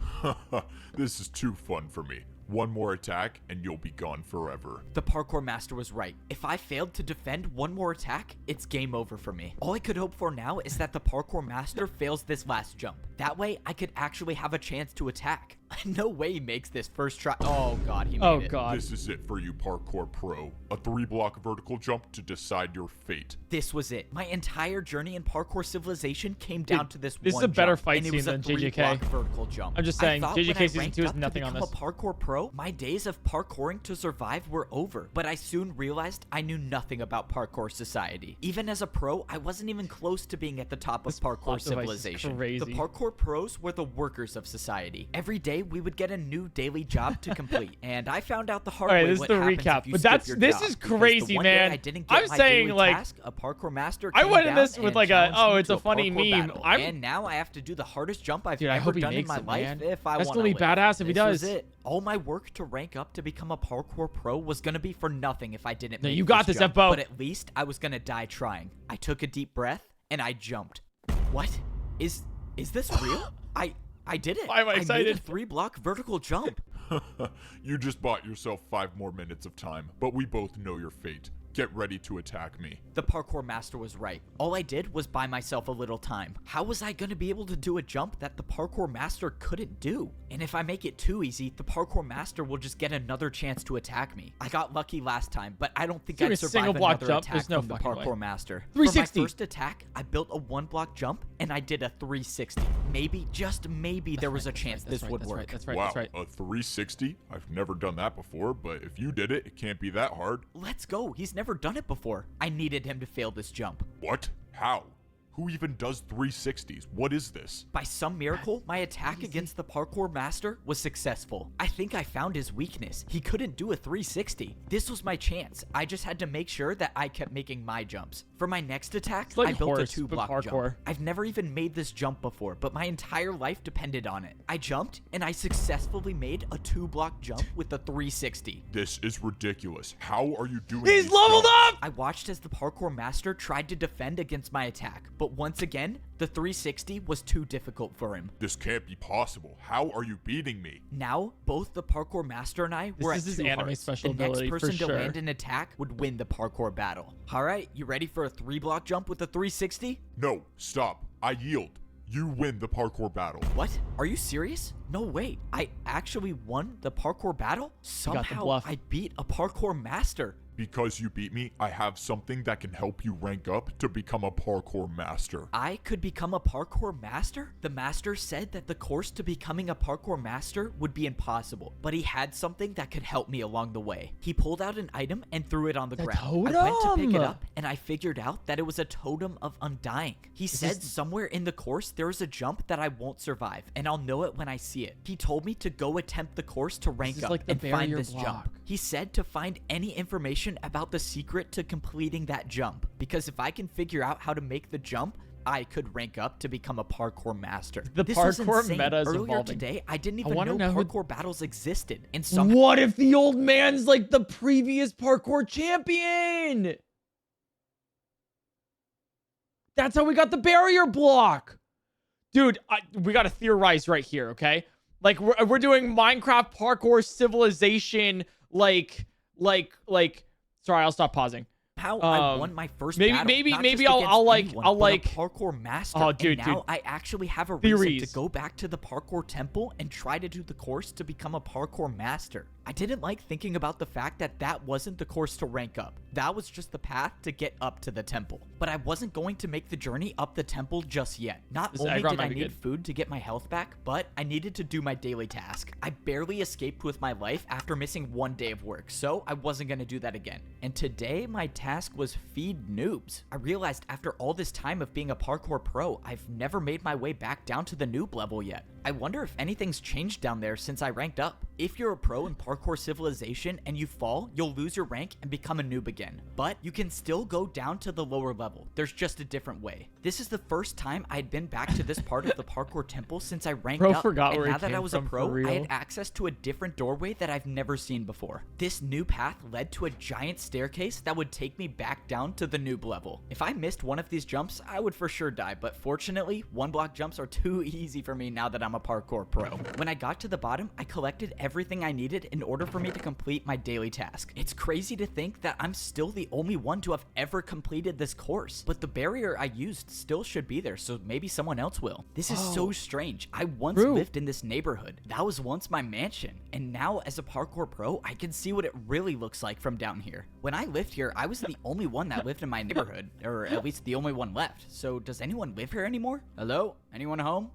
This is too fun for me. One more attack and you'll be gone forever. The parkour master was right. If I failed to defend one more attack, it's game over for me. All I could hope for now is that the parkour master fails this last jump. That way, I could actually have a chance to attack. No way he makes this first try. Oh god, he made Oh it. god. This is it for you, parkour pro. A 3-block vertical jump to decide your fate. This was it. My entire journey in Parkour Civilization came down to this this is one a better jump, fight and it scene was a than JJK. 3-block vertical jump. I'm just I saying, thought JJK when I season ranked 2 is up to nothing on become this. a parkour pro, my days of parkouring to survive were over. But I soon realized I knew nothing about parkour society. Even as a pro, I wasn't even close to being at the top of plot Parkour device is Civilization. crazy. The parkour pros were the workers of society. Every day we would get a new daily job to complete, and I found out the hard All right, way this is what the happens recap, if you but skip that's- your this job, is because the crazy, one day man. I didn't get I'm my saying, daily like, task, a parkour master I came went in down this with and like a, challenged oh, me it's to a funny parkour meme. battle. I'm And now I have to do the hardest jump I've Dude, I ever hope he done in makes my it, life man. if I That's want gonna to be badass if he does. This was it. All my work to rank up to become a parkour pro was gonna be for nothing if I didn't No, make you got this, jump. F-Bo. But at least I was gonna die trying. I took a deep breath and I jumped. What? Is this real? I did it. Why am I I made excited? a 3-block vertical jump. You just bought yourself 5 more minutes of time, but we both know your fate. Get ready to attack me. The parkour master was right. All I did was buy myself a little time. How was I gonna be able to do a jump that the parkour master couldn't do? And if I make it too easy, the parkour master will just get another chance to attack me. I got lucky last time, but I don't think Dude, I'd a survive single block another jump? attack There's no from the fucking parkour way. master. 360. For my first attack, I built a 1-block jump and I did a 360. maybe, just maybe, there was a chance this would work. That's right. Wow, That's right. a 360? I've never done that before, but if you did it, it can't be that hard. Let's go. He's never done it before. I needed him to fail this jump. What? How? Who even does 360s? What is this? By some miracle, my attack against the parkour master was successful. I think I found his weakness. He couldn't do a 360. This was my chance. I just had to make sure that I kept making my jumps. For my next attack, like I built horse, a 2-block but parkour. jump. I've never even made this jump before, but my entire life depended on it. I jumped, and I successfully made a 2-block jump with a 360. This is ridiculous. How are you doing He's these leveled jumps? up! I watched as the parkour master tried to defend against my attack, but once again, the 360 was too difficult for him. This can't be possible. How are you beating me? Now, both the parkour master and I were This at is 2 his anime hearts. special The next ability, for person to sure. land an attack would win the parkour battle. All right, you ready for a 3-block jump with a 360? No, stop. I yield. You win the parkour battle. What? Are you serious? No way. I actually won the parkour battle? got the Somehow bluff. I beat a parkour master. Because you beat me, I have something that can help you rank up to become a parkour master. I could become a parkour master? The master said that the course to becoming a parkour master would be impossible, but he had something that could help me along the way. He pulled out an item and threw it on the ground. I went to pick it totem! up and I figured out that it was a totem of undying. He said somewhere in the course there is a jump that I won't survive, and I'll know it when I see it. He told me to go attempt the course to rank is up like the and find barrier this block. jump. He said to find any information about the secret to completing that jump, because if I can figure out how to make the jump, I could rank up to become a parkour master. The This was parkour insane. meta is Earlier evolving. today, I didn't I even wanna know know who- parkour battles existed, and somehow What if the old man's like the previous parkour champion? That's how we got the barrier block. Dude, we got to theorize right here, okay? Like, we're doing Minecraft parkour civilization, sorry, I'll stop pausing. I won my first maybe battle. maybe not maybe just I'll against anyone, but a like parkour master. Oh, dude, and now dude. I actually have a Theories. reason to go back to the parkour temple and try to do the course to become a parkour master. I didn't like thinking about the fact that that wasn't the course to rank up. That was just the path to get up to the temple. But I wasn't going to make the journey up the temple just yet. Not This only aggro did I might be need good. food to get my health back, but I needed to do my daily task. I barely escaped with my life after missing 1 day of work, so I wasn't going to do that again. And today, my task was feed noobs. I realized after all this time of being a parkour pro, I've never made my way back down to the noob level yet. I wonder if anything's changed down there since I ranked up. If you're a pro in Parkour Civilization and you fall, you'll lose your rank and become a noob again. But you can still go down to the lower level. There's just a different way. This is the first time I'd been back to this part of the Parkour Temple since I ranked Bro up. forgot And where he now that I came was a from, pro, for real. I had access to a different doorway that I've never seen before. This new path led to a giant staircase that would take me back down to the noob level. If I missed one of these jumps, I would for sure die, but fortunately, 1-block jumps are too easy for me now that I'm a parkour pro. When I got to the bottom, I collected everything I needed in order for me to complete my daily task. It's crazy to think that I'm still the only one to have ever completed this course, but the barrier I used still should be there, so maybe someone else will. This is so strange. I once True. lived in this neighborhood. That was once my mansion, and now as a parkour pro, I can see what it really looks like from down here. When I lived here, I was the only one that lived in my neighborhood, or at least the only one left. So does anyone live here anymore? Hello? Anyone home?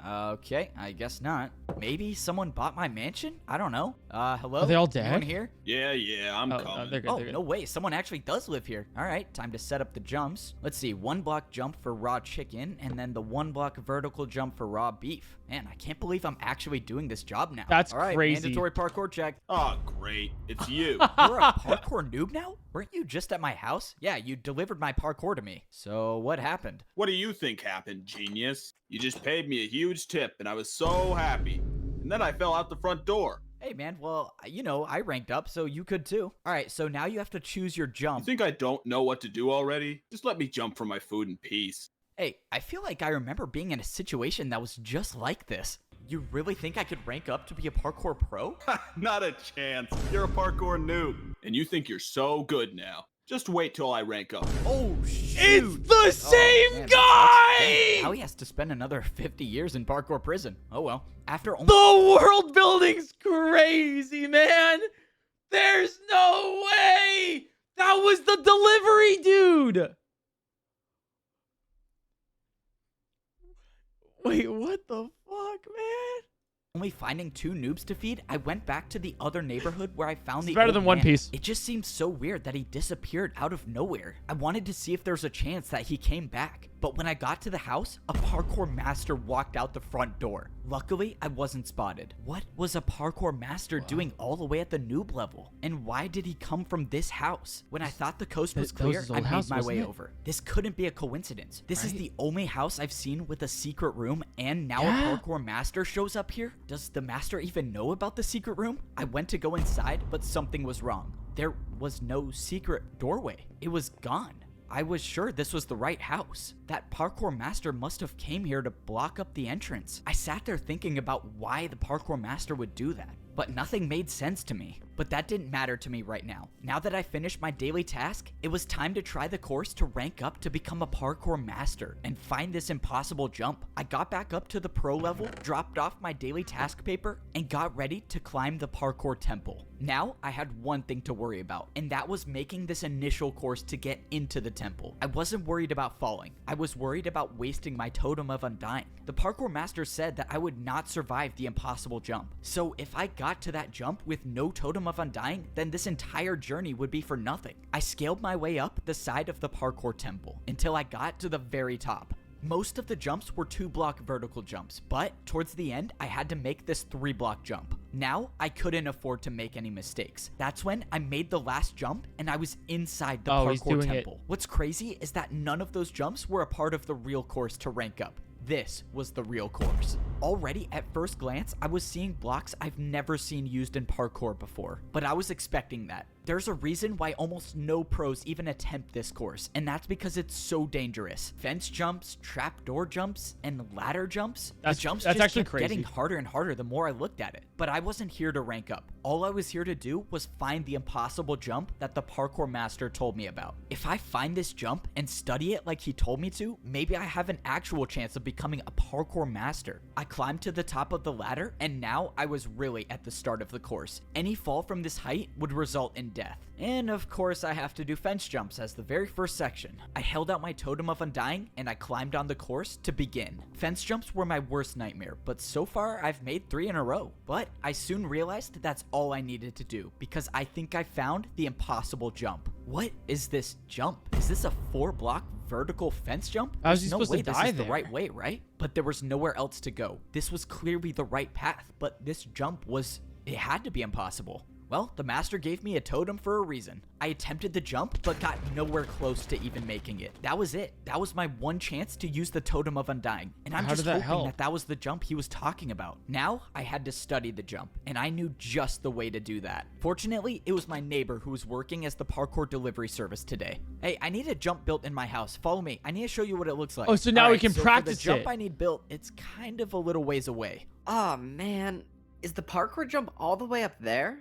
Okay, I guess not. Maybe someone bought my mansion? I don't know. Hello? Are they all Anyone dead? here? Yeah, I'm Oh, coming. they're good, Oh, they're good. no way. Someone actually does live here. All right, time to set up the jumps. Let's see. 1-block jump for raw chicken, and then the 1-block vertical jump for raw beef. Man, I can't believe I'm actually doing this job now. That's all right, crazy. Mandatory parkour check. Oh, great. It's you. You're a parkour noob now? Weren't you just at my house? Yeah, you delivered my parkour to me. So what happened? What do you think happened, genius? You just paid me a huge tip, and I was so happy. And then I fell out the front door. Hey, man, well, you know, I ranked up, so you could too. All right, so now you have to choose your You jump. think I don't know what to do already? Just let me jump for my food in peace. Hey, I feel like I remember being in a situation that was just like this. You really think I could rank up to be a parkour pro? Not a chance. You're a parkour noob. And you think you're so good now. Just wait till I rank up. Oh, shoot. It's the same man, guy! Now he has to spend another 50 years in parkour prison. Oh, well. After only... The world building's crazy, man. There's no way. That was the delivery dude. Wait, what the fuck, man? Only finding 2 noobs to feed, I went back to the other neighborhood where I found the better old than One man. Piece. It just seemed so weird that he disappeared out of nowhere. I wanted to see if there's a chance that he came back. But when I got to the house, a parkour master walked out the front door. Luckily, I wasn't spotted. What was a parkour master doing all the way at the noob level? And why did he come from this house? When I thought the coast was clear, I made my way over. This couldn't be a coincidence. This is the only house I've seen with a secret room, and now a parkour master shows up here? Does the master even know about the secret room? I went to go inside, but something was wrong. There was no secret doorway. It was gone. I was sure this was the right house. That parkour master must have came here to block up the entrance. I sat there thinking about why the parkour master would do that, but nothing made sense to me. But that didn't matter to me right now. Now that I finished my daily task, it was time to try the course to rank up to become a parkour master and find this impossible jump. I got back up to the pro level, dropped off my daily task paper, and got ready to climb the parkour temple. Now I had one thing to worry about, and that was making this initial course to get into the temple. I wasn't worried about falling. I was worried about wasting my totem of undying. The parkour master said that I would not survive the impossible jump. So if I got to that jump with no totem of undying, then this entire journey would be for nothing. I scaled my way up the side of the parkour temple until I got to the very top. Most of the jumps were 2-block vertical jumps, but towards the end, I had to make this 3-block jump. Now, I couldn't afford to make any mistakes. That's when I made the last jump, and I was inside the parkour temple. What's crazy is that none of those jumps were a part of the real course to rank up. This was the real course. Already at first glance, I was seeing blocks I've never seen used in parkour before, but I was expecting that. There's a reason why almost no pros even attempt this course, and that's because it's so dangerous. Fence jumps, trapdoor jumps, and ladder jumps. The jumps just kept getting harder and harder the more I looked at it. But I wasn't here to rank up. All I was here to do was find the impossible jump that the parkour master told me about. If I find this jump and study it like he told me to, maybe I have an actual chance of becoming a parkour master. I climbed to the top of the ladder, and now I was really at the start of the course. Any fall from this height would result in death. And of course I have to do fence jumps as the very first section. I held out my totem of undying and I climbed on the course to begin. Fence jumps were my worst nightmare, but so far I've made 3 in a row. But I soon realized that's all I needed to do because I think I found the impossible jump. What is this jump? Is this a 4-block vertical fence jump? How is he supposed to this die is there? The right way, right? But there was nowhere else to go. This was clearly the right path, but this jump it had to be impossible. Well, the master gave me a totem for a reason. I attempted the jump, but got nowhere close to even making it. That was it. That was my one chance to use the totem of undying. And I'm just hoping that was the jump he was talking about. Now, I had to study the jump, and I knew just the way to do that. Fortunately, it was my neighbor who was working as the parkour delivery service today. Hey, I need a jump built in my house. Follow me. I need to show you what it looks like. Oh, so now we can practice for the jump I need built, it's kind of a little ways away. Oh, man. Is the parkour jump all the way up there?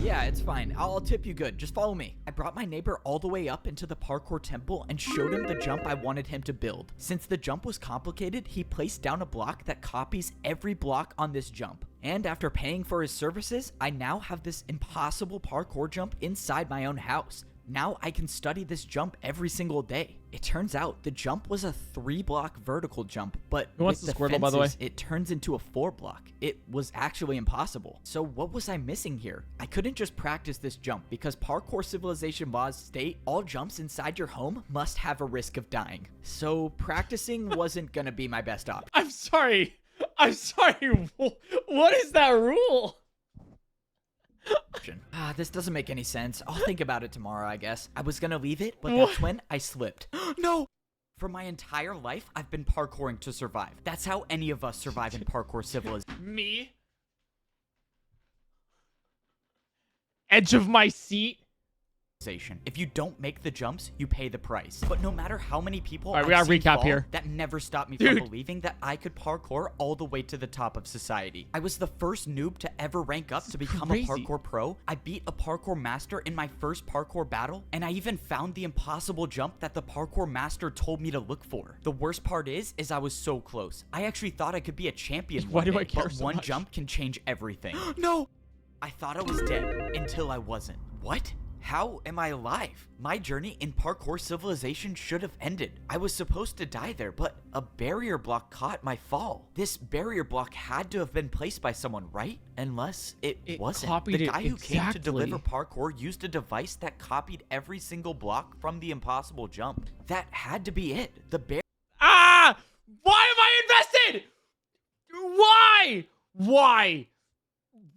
Yeah, it's fine. I'll tip you good. Just follow me. I brought my neighbor all the way up into the parkour temple and showed him the jump I wanted him to build. Since the jump was complicated, he placed down a block that copies every block on this jump. And after paying for his services, I now have this impossible parkour jump inside my own house. Now I can study this jump every single day. It turns out the jump was a 3-block vertical jump, but with the Squirtle, by the way, it turns into a 4-block. It was actually impossible. So what was I missing here? I couldn't just practice this jump because parkour civilization laws state all jumps inside your home must have a risk of dying. So practicing wasn't gonna be my best option. I'm sorry. What is that rule? This doesn't make any sense. I'll think about it tomorrow, I guess. I was gonna leave it, but that's when I slipped. No! For my entire life, I've been parkouring to survive. That's how any of us survive in parkour civilization. Me? Edge of my seat? If you don't make the jumps, you pay the price. But no matter how many people we gotta recap here. That never stopped me from believing that I could parkour all the way to the top of society. I was the first noob to ever rank up to become a parkour pro. I beat a parkour master in my first parkour battle, and I even found the impossible jump that the parkour master told me to look for. The worst part is I was so close. I actually thought I could be a champion Why do I care but so one much? Jump can change everything. No! I thought I was dead until I wasn't. What? How am I alive? My journey in parkour civilization should have ended. I was supposed to die there, but a barrier block caught my fall. This barrier block had to have been placed by someone, right? Unless it wasn't. Copied The guy it who came to exactly. deliver parkour used a device that copied every single block from the impossible jump. That had to be it. The barrier. Ah! Why am I invested? Why? Why?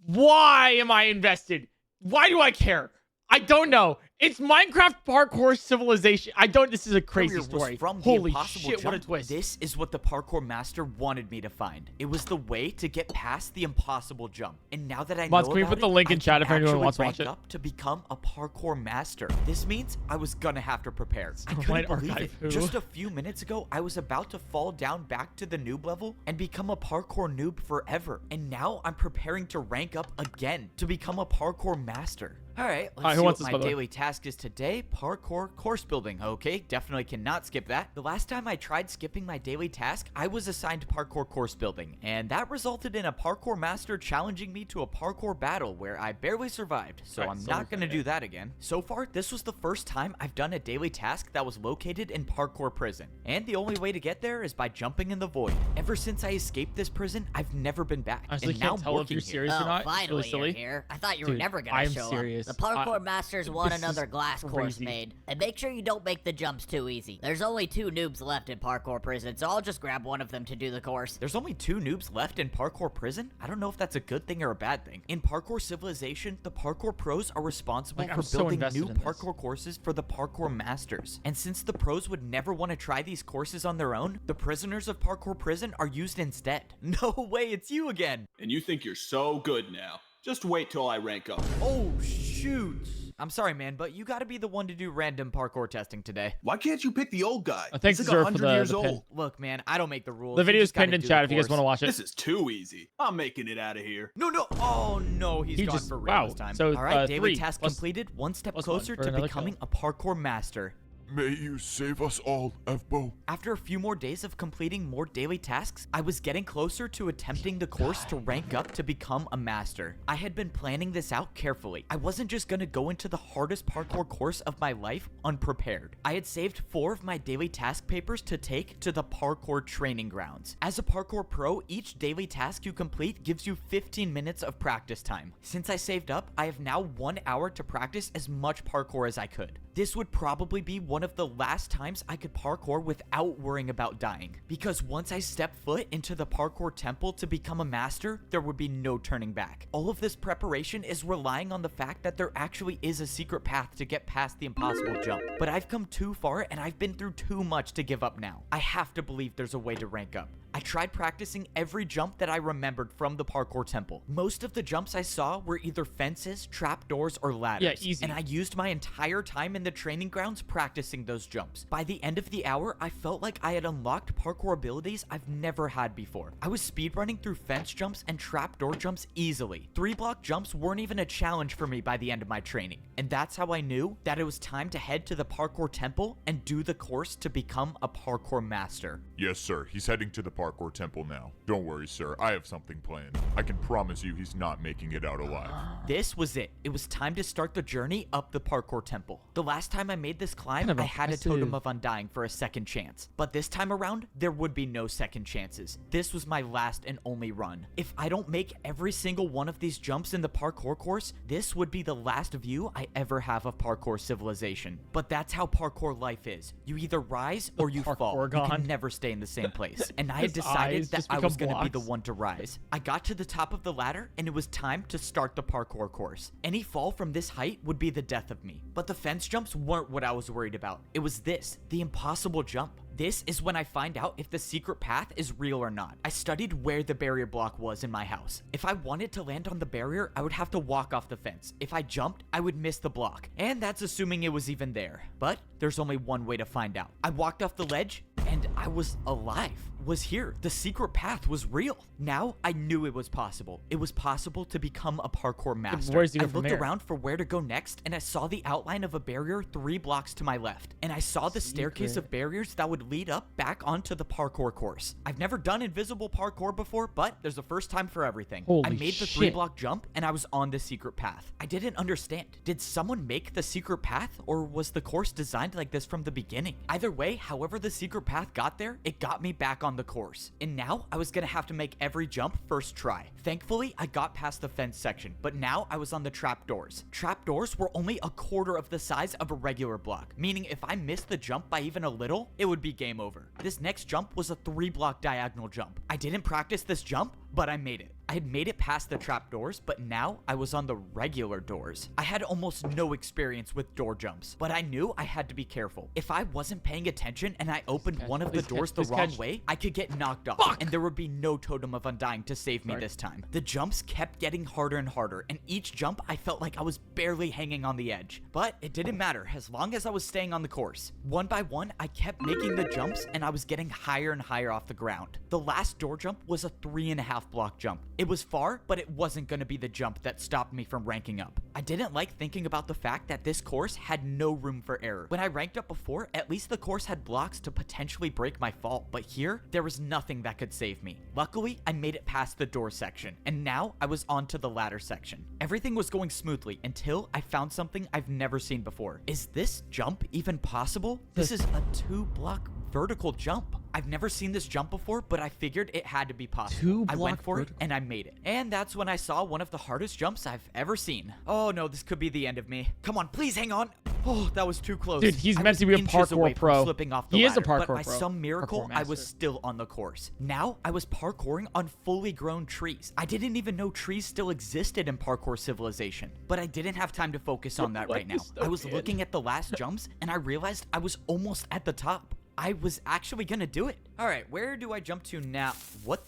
Why am I invested? Why do I care? I don't know. It's Minecraft Parkour Civilization. This is a crazy was story. from the Holy impossible shit, what a jump. twist. This is what the parkour master wanted me to find. It was the way to get past the impossible jump. And now that I Mods, know can we about put the it, link in I chat can if anyone actually wants to watch rank it? up to become a parkour master. This means I was gonna have to prepare. I Starlight couldn't believe it. Archive who? Just a few minutes ago, I was about to fall down back to the noob level and become a parkour noob forever. And now I'm preparing to rank up again to become a parkour master. All right, let's see what my daily task is today. Parkour course building. Okay, definitely cannot skip that. The last time I tried skipping my daily task, I was assigned parkour course building, and that resulted in a parkour master challenging me to a parkour battle where I barely survived, so I'm not going to do that again. So far, this was the first time I've done a daily task that was located in parkour prison, and the only way to get there is by jumping in the void. Ever since I escaped this prison, I've never been back, I actually and now can't tell if you're serious or not. It's Finally, really silly. you're here. I thought you were Dude, never gonna I'm show serious. up. The parkour masters want this is another glass course crazy. made, and make sure you don't make the jumps too easy. There's only 2 noobs left in parkour prison, so I'll just grab one of them to do the course. There's only 2 noobs left in parkour prison? I don't know if that's a good thing or a bad thing. In parkour civilization, the parkour pros are responsible I'm for so building invested new in this. parkour courses for the parkour masters. And since the pros would never want to try these courses on their own, the prisoners of parkour prison are used instead. No way, it's you again. And you think you're so good now. Just wait till I rank up. Oh, shoot. I'm sorry, man, but you gotta be the one to do random parkour testing today. Why can't you pick the old guy? Thanks, He's sir, like for 100 the years pin. old. Look, man, I don't make the rules. The You video's just gotta pinned in do chat the if you guys course. want to watch it. This is too easy. I'm making it out of here. No. Oh, no, he's He gone just- for real wow. this time. So, All right, 3 daily task plus- completed. One step plus 1 closer for to another becoming kill. a parkour master. May you save us all, Evbo. After a few more days of completing more daily tasks, I was getting closer to attempting the course to rank up to become a master. I had been planning this out carefully. I wasn't just gonna go into the hardest parkour course of my life unprepared. I had saved 4 of my daily task papers to take to the parkour training grounds. As a parkour pro, each daily task you complete gives you 15 minutes of practice time. Since I saved up, I have now 1 hour to practice as much parkour as I could. This would probably be one of the last times I could parkour without worrying about dying, because once I step foot into the parkour temple to become a master, there would be no turning back. All of this preparation is relying on the fact that there actually is a secret path to get past the impossible jump, but I've come too far and I've been through too much to give up now. I have to believe there's a way to rank up. I tried practicing every jump that I remembered from the parkour temple. Most of the jumps I saw were either fences, trapdoors, or ladders. Yeah, easy. And I used my entire time in the training grounds practicing those jumps. By the end of the hour, I felt like I had unlocked parkour abilities I've never had before. I was speedrunning through fence jumps and trapdoor jumps easily. 3-block jumps weren't even a challenge for me by the end of my training. And that's how I knew that it was time to head to the parkour temple and do the course to become a parkour master. Yes, sir. He's heading to the parkour temple now. Don't worry, sir. I have something planned. I can promise you he's not making it out alive. This was it. It was time to start the journey up the parkour temple. The last time I made this climb, Kind of I had a totem impressive. of undying for a second chance. But this time around, there would be no second chances. This was my last and only run. If I don't make every single one of these jumps in the parkour course, this would be the last view I ever have of parkour civilization. But that's how parkour life is. You either rise or you fall. parkour You gone. can never stay in the same place. And I His had decided eyes that just I was become going to be the blocks. one to rise. I got to the top of the ladder and it was time to start the parkour course. Any fall from this height would be the death of me. But the fence jumps weren't what I was worried about. It was this, the impossible jump. This is when I find out if the secret path is real or not. I studied where the barrier block was in my house. If I wanted to land on the barrier, I would have to walk off the fence. If I jumped, I would miss the block. And that's assuming it was even there. But there's only one way to find out. I walked off the ledge and I I was alive, was here. The secret path was real. Now I knew it was possible. It was possible to become a parkour master. Where's he I go from looked here? around for where to go next, and I saw the outline of a barrier 3 blocks to my left. And I saw the staircase of barriers that would lead up back onto the parkour course. I've never done invisible parkour before, but there's a first time for everything. I Holy made the shit. 3-block jump, and I was on the secret path. I didn't understand. Did someone make the secret path, or was the course designed like this from the beginning? Either way, however the secret path got there, it got me back on the course. And now I was gonna have to make every jump first try. Thankfully, I got past the fence section, but now I was on the trapdoors. Trapdoors were only a quarter of the size of a regular block, meaning if I missed the jump by even a little, it would be game over. This next jump was a 3-block diagonal jump. I didn't practice this jump, but I made it. I had made it past the trapdoors, but now I was on the regular doors. I had almost no experience with door jumps, but I knew I had to be careful. If I wasn't paying attention and I opened one of the doors the wrong way, I could get knocked off, and there would be no totem of undying to save me this time. The jumps kept getting harder and harder, and each jump I felt like I was barely hanging on the edge. But it didn't matter as long as I was staying on the course. One by one, I kept making the jumps, and I was getting higher and higher off the ground. The last door jump was a 3.5-block jump. It was far, but it wasn't going to be the jump that stopped me from ranking up. I didn't like thinking about the fact that this course had no room for error. When I ranked up before, at least the course had blocks to potentially break my fall, but here, there was nothing that could save me. Luckily, I made it past the door section, and now I was onto the ladder section. Everything was going smoothly until I found something I've never seen before. Is this jump even possible? This is a 2-block vertical jump. I've never seen this jump before, but I figured it had to be possible. I went for it, and I made it. And that's when I saw one of the hardest jumps I've ever seen. Oh no, this could be the end of me. Come on, please hang on. Oh, that was too close. Dude, he's meant to be a parkour pro. Slipping off the He is a ladder, parkour but by pro. some miracle, Parkour I was master. still on the course. Now, I was parkouring on fully grown trees. I didn't even know trees still existed in parkour civilization, but I didn't have time to focus on that right now. I was looking at the last jumps, and I realized I was almost at the top. I was actually gonna do it. All right, where do I jump to now? What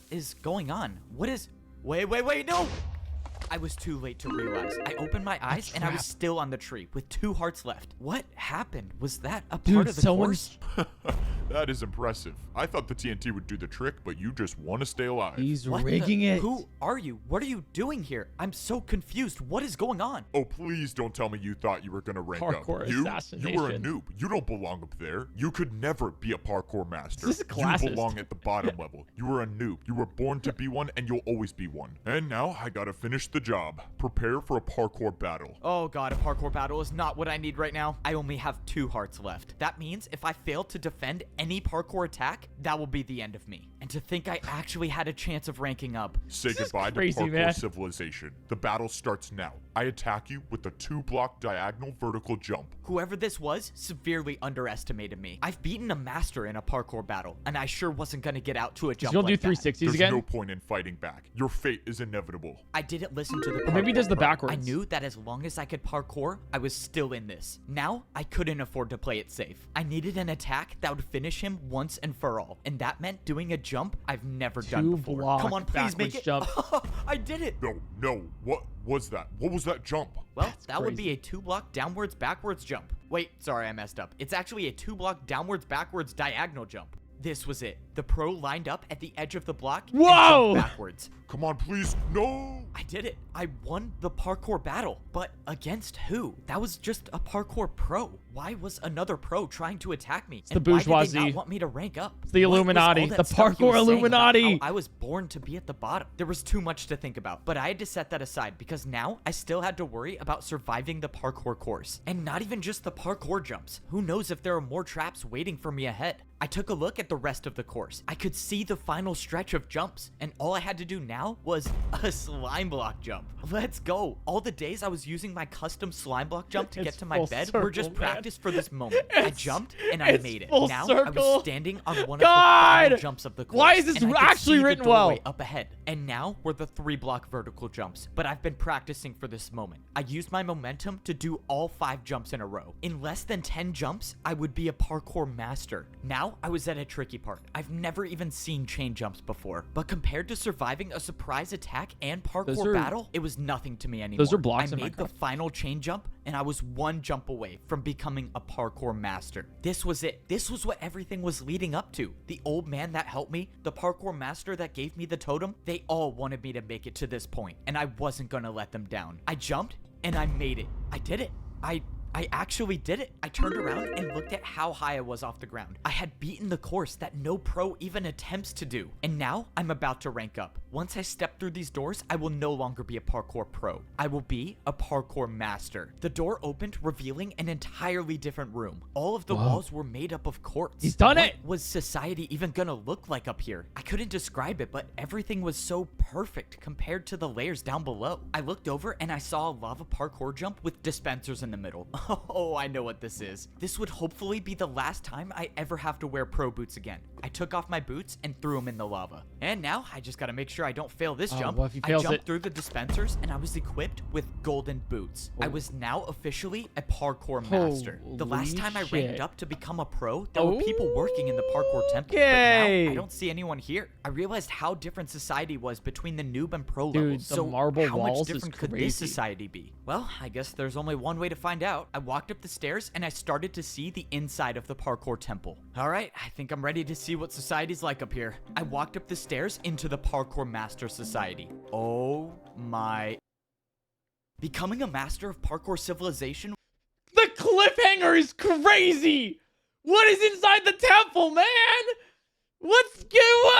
is going on? Wait, no! I was too late to realize. I opened my eyes and I was still on the tree with 2 hearts left. What happened? Was that a part of the course? That is impressive. I thought the TNT would do the trick, but you just want to stay alive. He's What rigging it. Who are you? What are you doing here? I'm so confused. What is going on? Oh, please don't tell me you thought you were going to rank Parkour up. You were a assassination. noob. You don't belong up there. You could never be a parkour master. This is You classist. belong at the bottom level. You were a noob. You were born to be one, and you'll always be one. And now I gotta finish the job. Prepare for a parkour battle. Oh god, a parkour battle is not what I need right now. I only have 2 hearts left. That means if I fail to defend any parkour attack, that will be the end of me. And to think I actually had a chance of ranking up. Say goodbye to crazy, parkour man. civilization. The battle starts now. I attack you with a 2-block diagonal vertical jump. Whoever this was severely underestimated me. I've beaten a master in a parkour battle, and I sure wasn't gonna get out to a jump He's gonna like do that. 360s There's again. no point in fighting back. Your fate is inevitable. I didn't listen to the Or maybe he parkour does the pro. backwards. I knew that as long as I could parkour, I was still in this. Now, I couldn't afford to play it safe. I needed an attack that would finish him once and for all, and that meant doing a jump I've never done before. Two-block Come on, please make backwards it. jump. I did it. No. What was that? What was that jump? Well, that would be a 2-block downwards backwards jump. Wait, sorry, I messed up. It's actually a 2-block downwards backwards diagonal jump. This was it. The pro lined up at the edge of the block and Whoa! jumped backwards. Come on, please. No! I did it. I won the parkour battle. But against who? That was just a parkour pro. Why was another pro trying to attack me? It's the and why did they bourgeoisie. not want me to rank up? It's the What was Illuminati. all that The stuff he parkour was saying about Illuminati. how I was born to be at the bottom. There was too much to think about, but I had to set that aside because now I still had to worry about surviving the parkour course. And not even just the parkour jumps. Who knows if there are more traps waiting for me ahead? I took a look at the rest of the course. I could see the final stretch of jumps, and all I had to do now was a slime block jump. Let's go. All the days I was using my custom slime block jump to get It's to my full bed circle, were just man. practice for this moment. I jumped and I it's made it. full Now I circle. was standing on one of the God! final jumps of the course. Why is this and I could actually see the written well? doorway up ahead. And now were the 3-block vertical jumps. But I've been practicing for this moment. I used my momentum to do all 5 jumps in a row. In less than 10 jumps, I would be a parkour master. Now now I was at a tricky part. I've never even seen chain jumps before, but compared to surviving a surprise attack and parkour battle, it was nothing to me anymore. Those are blocks in I made the final chain jump, and I was one jump away from becoming a parkour master. This was it. This was what everything was leading up to. The old man that helped me, the parkour master that gave me the totem, they all wanted me to make it to this point, and I wasn't gonna let them down. I jumped, and I made it. I did it. I actually did it. I turned around and looked at how high I was off the ground. I had beaten the course that no pro even attempts to do. And now I'm about to rank up. Once I step through these doors, I will no longer be a parkour pro. I will be a parkour master. The door opened, revealing an entirely different room. All of the walls were made up of quartz. He's done it! What was society even gonna look like up here? I couldn't describe it, but everything was so perfect compared to the layers down below. I looked over and I saw a lava parkour jump with dispensers in the middle. Oh, I know what this is. This would hopefully be the last time I ever have to wear pro boots again. I took off my boots and threw them in the lava. And now I just gotta make sure I don't fail this jump. Well, if he I fails jumped it... through the dispensers and I was equipped with golden boots. I was now officially a parkour master. The last time I ranked up to become a pro, there were people working in the parkour temple. But now I don't see anyone here. I realized how different society was between the noob and pro levels. The marble how walls much different could this society be? Well, I guess there's only one way to find out. I walked up the stairs and I started to see the inside of the parkour temple. All right, I think I'm ready to see what society's like up here. I walked up the stairs into the parkour master society. Oh my. Becoming a master of parkour civilization. The cliffhanger is crazy. What is inside the temple, man? What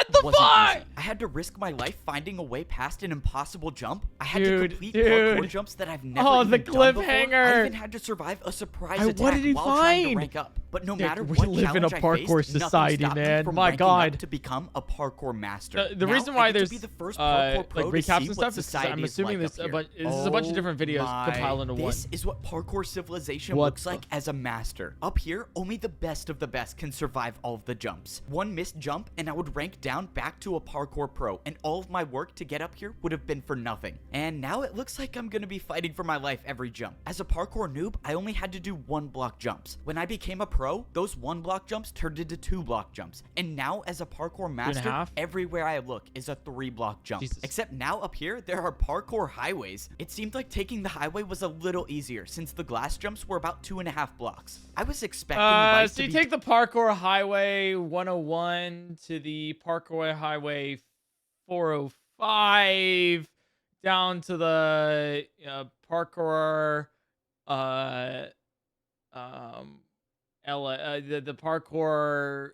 the fuck? I had to risk my life finding a way past an impossible jump. I had to complete parkour jumps that I've never even the done before. cliffhanger. I even had to survive a surprise attack what did he while trying to find? rank up. But no matter we what live in a challenge I parkour faced, nothing society, stopped me man. from My ranking God. up to become a parkour master. The Now, reason why I get to there's be the first parkour pro like to recaps see and what stuff is 'cause society I'm is assuming like this, up here. but this is a bunch of different videos compiled into one. This is what parkour civilization What looks like as a master. Up here, only the best of the best can survive all of the jumps. One missed jump and I would rank down back to a parkour pro, and all of my work to get up here would have been for nothing. And now it looks like I'm gonna be fighting for my life every jump. As a parkour noob, I only had to do 1-block jumps. When I became a pro, those 1-block jumps turned into 2-block jumps. And now as a parkour master, everywhere I look is a 3-block jump. Except now up here, there are parkour highways. It seemed like taking the highway was a little easier since the glass jumps were about 2.5 blocks. I was expecting life so to you be take the parkour highway 101 to the parkour highway 405 down to the parkour the parkour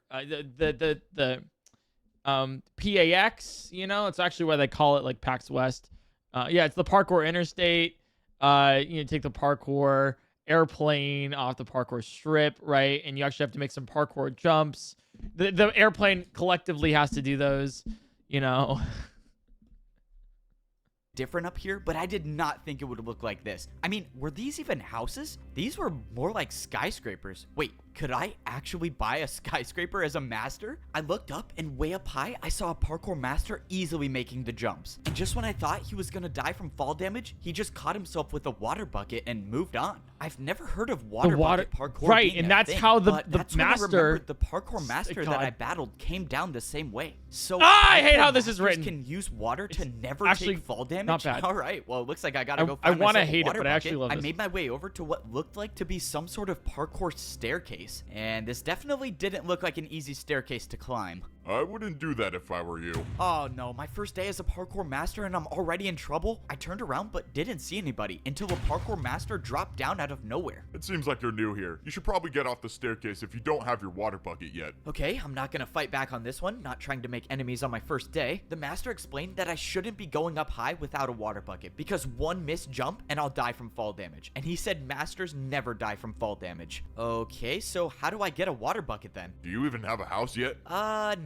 PAX, you know, it's actually why they call it like PAX West. Yeah, it's the parkour interstate. You take the parkour airplane off the parkour strip, right? And you actually have to make some parkour jumps. The airplane collectively has to do those, you know. Different up here, but I did not think it would look like this. I mean, were these even houses? These were more like skyscrapers. Wait, could I actually buy a skyscraper as a master? I looked up and way up high, I saw a parkour master easily making the jumps. And just when I thought he was gonna die from fall damage, he just caught himself with a water bucket and moved on. I've never heard of water bucket parkour right, being and a that's thing, how the that's when I master, remembered the parkour master that I battled came down the same way. So I hate how this is written. Can use water to never actually take fall damage. not bad. All right, well, it looks like I gotta go. I want to hate it, but I actually love I this. made my way over to what looked like to be some sort of parkour staircase, and this definitely didn't look like an easy staircase to climb. I wouldn't do that if I were you. Oh no, my first day as a parkour master and I'm already in trouble? I turned around but didn't see anybody until a parkour master dropped down out of nowhere. It seems like you're new here. You should probably get off the staircase if you don't have your water bucket yet. Okay, I'm not gonna fight back on this one, not trying to make enemies on my first day. The master explained that I shouldn't be going up high without a water bucket because one missed jump and I'll die from fall damage. And he said masters never die from fall damage. Okay, so how do I get a water bucket then? Do you even have a house yet?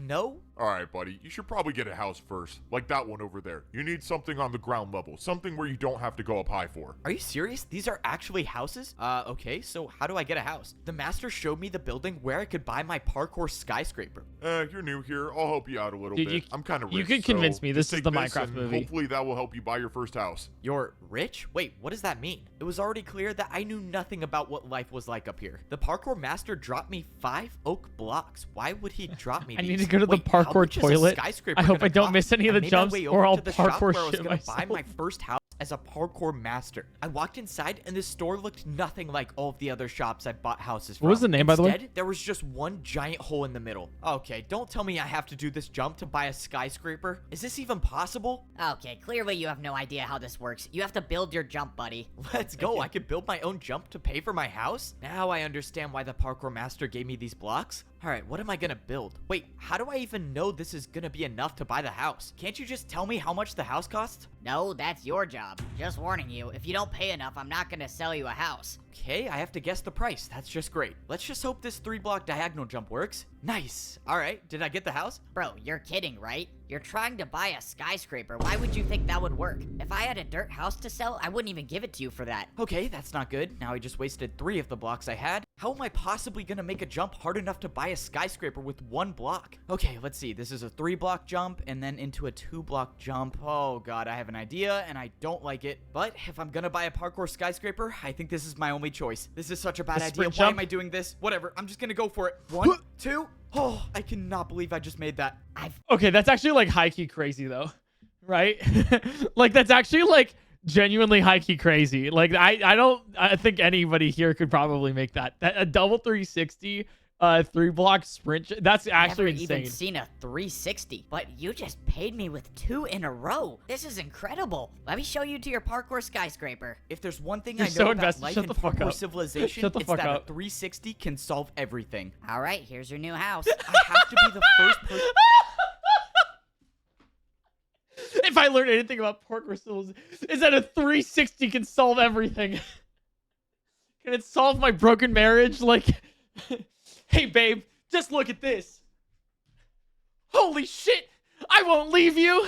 No. All right, buddy, you should probably get a house first, like that one over there. You need something on the ground level, something where you don't have to go up high for. Are you serious? These are actually houses? Okay, so how do I get a house? The master showed me the building where I could buy my parkour skyscraper. You're new here. I'll help you out a little bit. I'm kind of rich. You could convince me. This just is the take Minecraft and movie. Hopefully that will help you buy your first house. You're rich? Wait, what does that mean? It was already clear that I knew nothing about what life was like up here. The parkour master dropped me 5 oak blocks. Why would he drop me I these? need to go to the Wait, how parkour much is a toilet. skyscraper I hope gonna I don't cost? miss any of I the made jumps my way or over I'll to the shop parkour where I was shit gonna buy myself. my first house as a parkour master. I walked inside and this store looked nothing like all of the other shops I bought houses from. What was the name, by the way? Instead, there was just one giant hole in the middle. Okay, don't tell me I have to do this jump to buy a skyscraper. Is this even possible? Okay, clearly you have no idea how this works. You have to build your jump, buddy. Let's go. I could build my own jump to pay for my house? Now I understand why the parkour master gave me these blocks. All right, what am I gonna build? Wait, how do I even know this is gonna be enough to buy the house? Can't you just tell me how much the house costs? No, that's your job. Just warning you, if you don't pay enough, I'm not gonna sell you a house. Okay, I have to guess the price. That's just great. Let's just hope this 3-block diagonal jump works. Nice. All right, did I get the house? Bro, you're kidding, right? You're trying to buy a skyscraper. Why would you think that would work? If I had a dirt house to sell, I wouldn't even give it to you for that. Okay, that's not good. Now I just wasted 3 of the blocks I had. How am I possibly gonna make a jump hard enough to buy a skyscraper with 1 block? Okay, let's see. This is a 3-block jump and then into a 2-block jump. Oh god, I have an idea and I don't like it. But if I'm gonna buy a parkour skyscraper, I think this is my only choice. This is such a bad idea. Why am I doing this? Whatever, I'm just gonna go for it. 1, 2. Oh, I cannot believe I just made that. Okay, that's actually like high-key crazy though, right? Like that's actually like genuinely high-key crazy. Like I think anybody here could probably make that. A double 360 3-block sprint. That's actually Never insane. even seen a 360, but you just paid me with 2 in a row. This is incredible. Let me show you to your parkour skyscraper. If there's one thing You're I know so about invested. life Shut in the fuck parkour up. civilization, Shut the it's fuck that up. a 360 can solve everything. All right, here's your new house. I have to be the first person. If I learned anything about parkour civilization, is that a 360 can solve everything. Can it solve my broken marriage? Like, hey babe, just look at this. Holy shit, I won't leave you.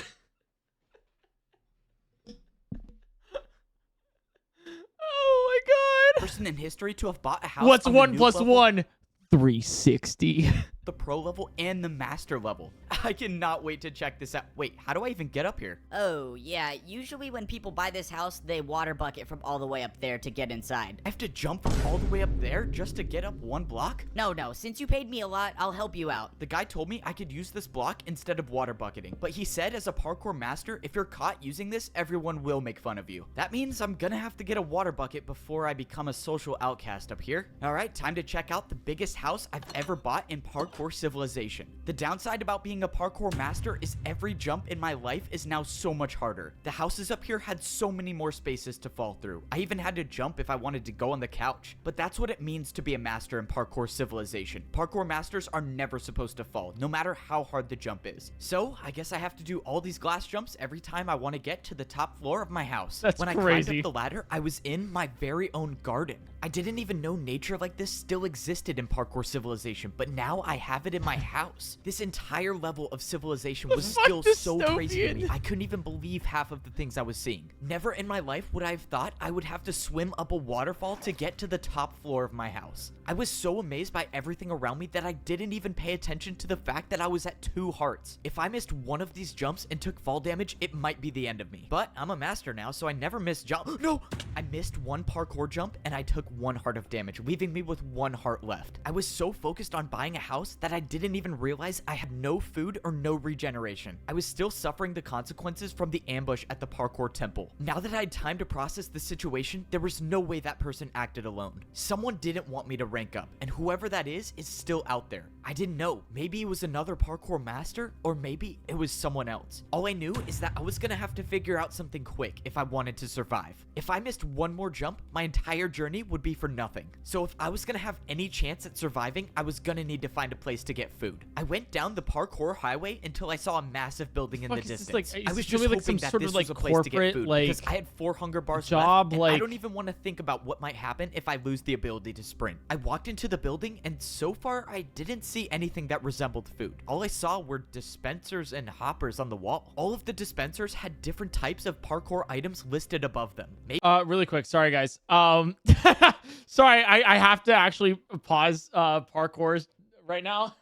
Oh my god. Person in history to have bought a house. What's on the 1 noob plus level, 1? 360. The pro level and the master level. I cannot wait to check this out. Wait, how do I even get up here? Oh, yeah. Usually when people buy this house, they water bucket from all the way up there to get inside. I have to jump from all the way up there just to get up 1 block? No. Since you paid me a lot, I'll help you out. The guy told me I could use this block instead of water bucketing, but he said as a parkour master, if you're caught using this, everyone will make fun of you. That means I'm gonna have to get a water bucket before I become a social outcast up here. All right, time to check out the biggest house I've ever bought in parkour civilization. The downside about being a parkour master is every jump in my life is now so much harder. The houses up here had so many more spaces to fall through. I even had to jump if I wanted to go on the couch. But that's what it means to be a master in parkour civilization. Parkour masters are never supposed to fall, no matter how hard the jump is. So I guess I have to do all these glass jumps every time I want to get to the top floor of my house. That's when I crazy. climbed up the ladder, I was in my very own garden. I didn't even know nature like this still existed in parkour civilization, but now I have it in my house. This entire level of civilization was still so crazy to me. I couldn't even believe half of the things I was seeing. Never in my life would I have thought I would have to swim up a waterfall to get to the top floor of my house. I was so amazed by everything around me that I didn't even pay attention to the fact that I was at 2 hearts. If I missed one of these jumps and took fall damage, it might be the end of me. But I'm a master now, so I never miss jump. No! I missed 1 parkour jump and I took 1 heart of damage, leaving me with 1 heart left. I was so focused on buying a house that I didn't even realize I had no food or no regeneration. I was still suffering the consequences from the ambush at the parkour temple. Now that I had time to process the situation, there was no way that person acted alone. Someone didn't want me to rank up, and whoever that is still out there. I didn't know. Maybe it was another parkour master, or maybe it was someone else. All I knew is that I was gonna have to figure out something quick if I wanted to survive. If I missed 1 more jump, my entire journey would be for nothing. So if I was gonna have any chance at surviving, I was gonna need to find a place to get food. I went down the parkour highway until I saw a massive building in the distance. Like, I was is just it hoping some that sort this of like was a place to get corporate food like because I had 4 hunger bars job, left, and like I don't even want to think about what might happen if I lose the ability to sprint. I walked into the building, and so far I didn't see anything that resembled food. All I saw were dispensers and hoppers on the wall. All of the dispensers had different types of parkour items listed above them. Really quick, sorry guys. Sorry, I have to actually pause parkours right now.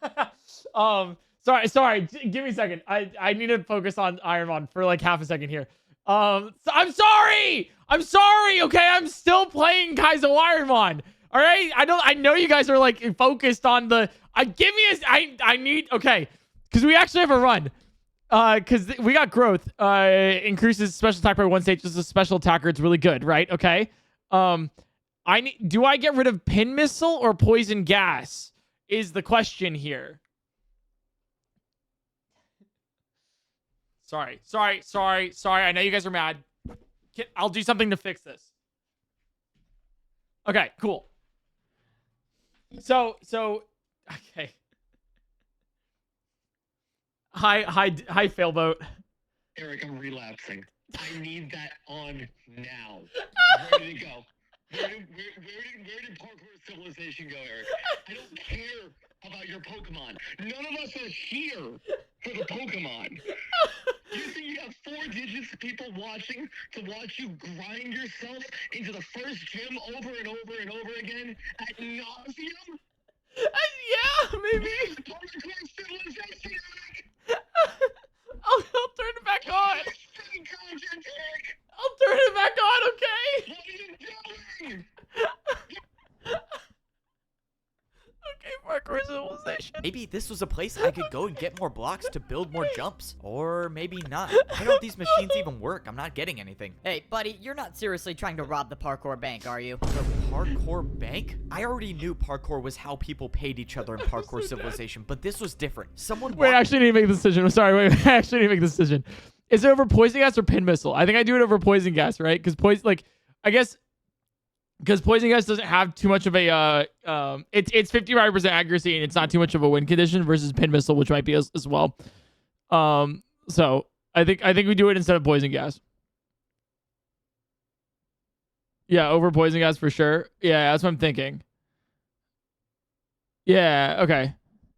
Sorry, give me a second. I need to focus on Ironmon for like half a second here. So I'm sorry, okay? I'm still playing kaizo Ironmon. All right, I know you guys are like focused on the I need, okay, because we actually have a run. Because we got growth, increases special attack by 1 stage. This is a special attacker. It's really good, right? Okay. Do I get rid of pin missile or poison gas? Is the question here. Sorry. I know you guys are mad. I'll do something to fix this. Okay, cool. So, okay. Hi, Failboat. Eric, I'm relapsing. I need that on now. Where did it go? Where did Parkour Civilization go, Eric? I don't care about your Pokemon. None of us are here for the Pokemon. You think you have 4 digits of people watching to watch you grind yourself into the first gym over and over and over again at nauseum? Yeah, maybe. Parkour Civilization, Eric. I'll turn it back on. I'll turn it back on, okay? What are you doing? Okay, Parkour Civilization. Maybe this was a place I could go and get more blocks to build more jumps. Or maybe not. Why don't these machines even work? I'm not getting anything. Hey, buddy, you're not seriously trying to rob the parkour bank, are you? The parkour bank? I already knew parkour was how people paid each other in Parkour Civilization, but this was different. Wait, I actually need to make the decision. I'm sorry. Wait, I actually need to make the decision. Is it over poison gas or pin missile? I think I do it over poison gas, right? Because because poison gas doesn't have too much of a it's 55% accuracy and it's not too much of a win condition versus pin missile, which might be as well. So I think we do it instead of poison gas. Yeah, over poison gas for sure. Yeah, that's what I'm thinking. Yeah, okay.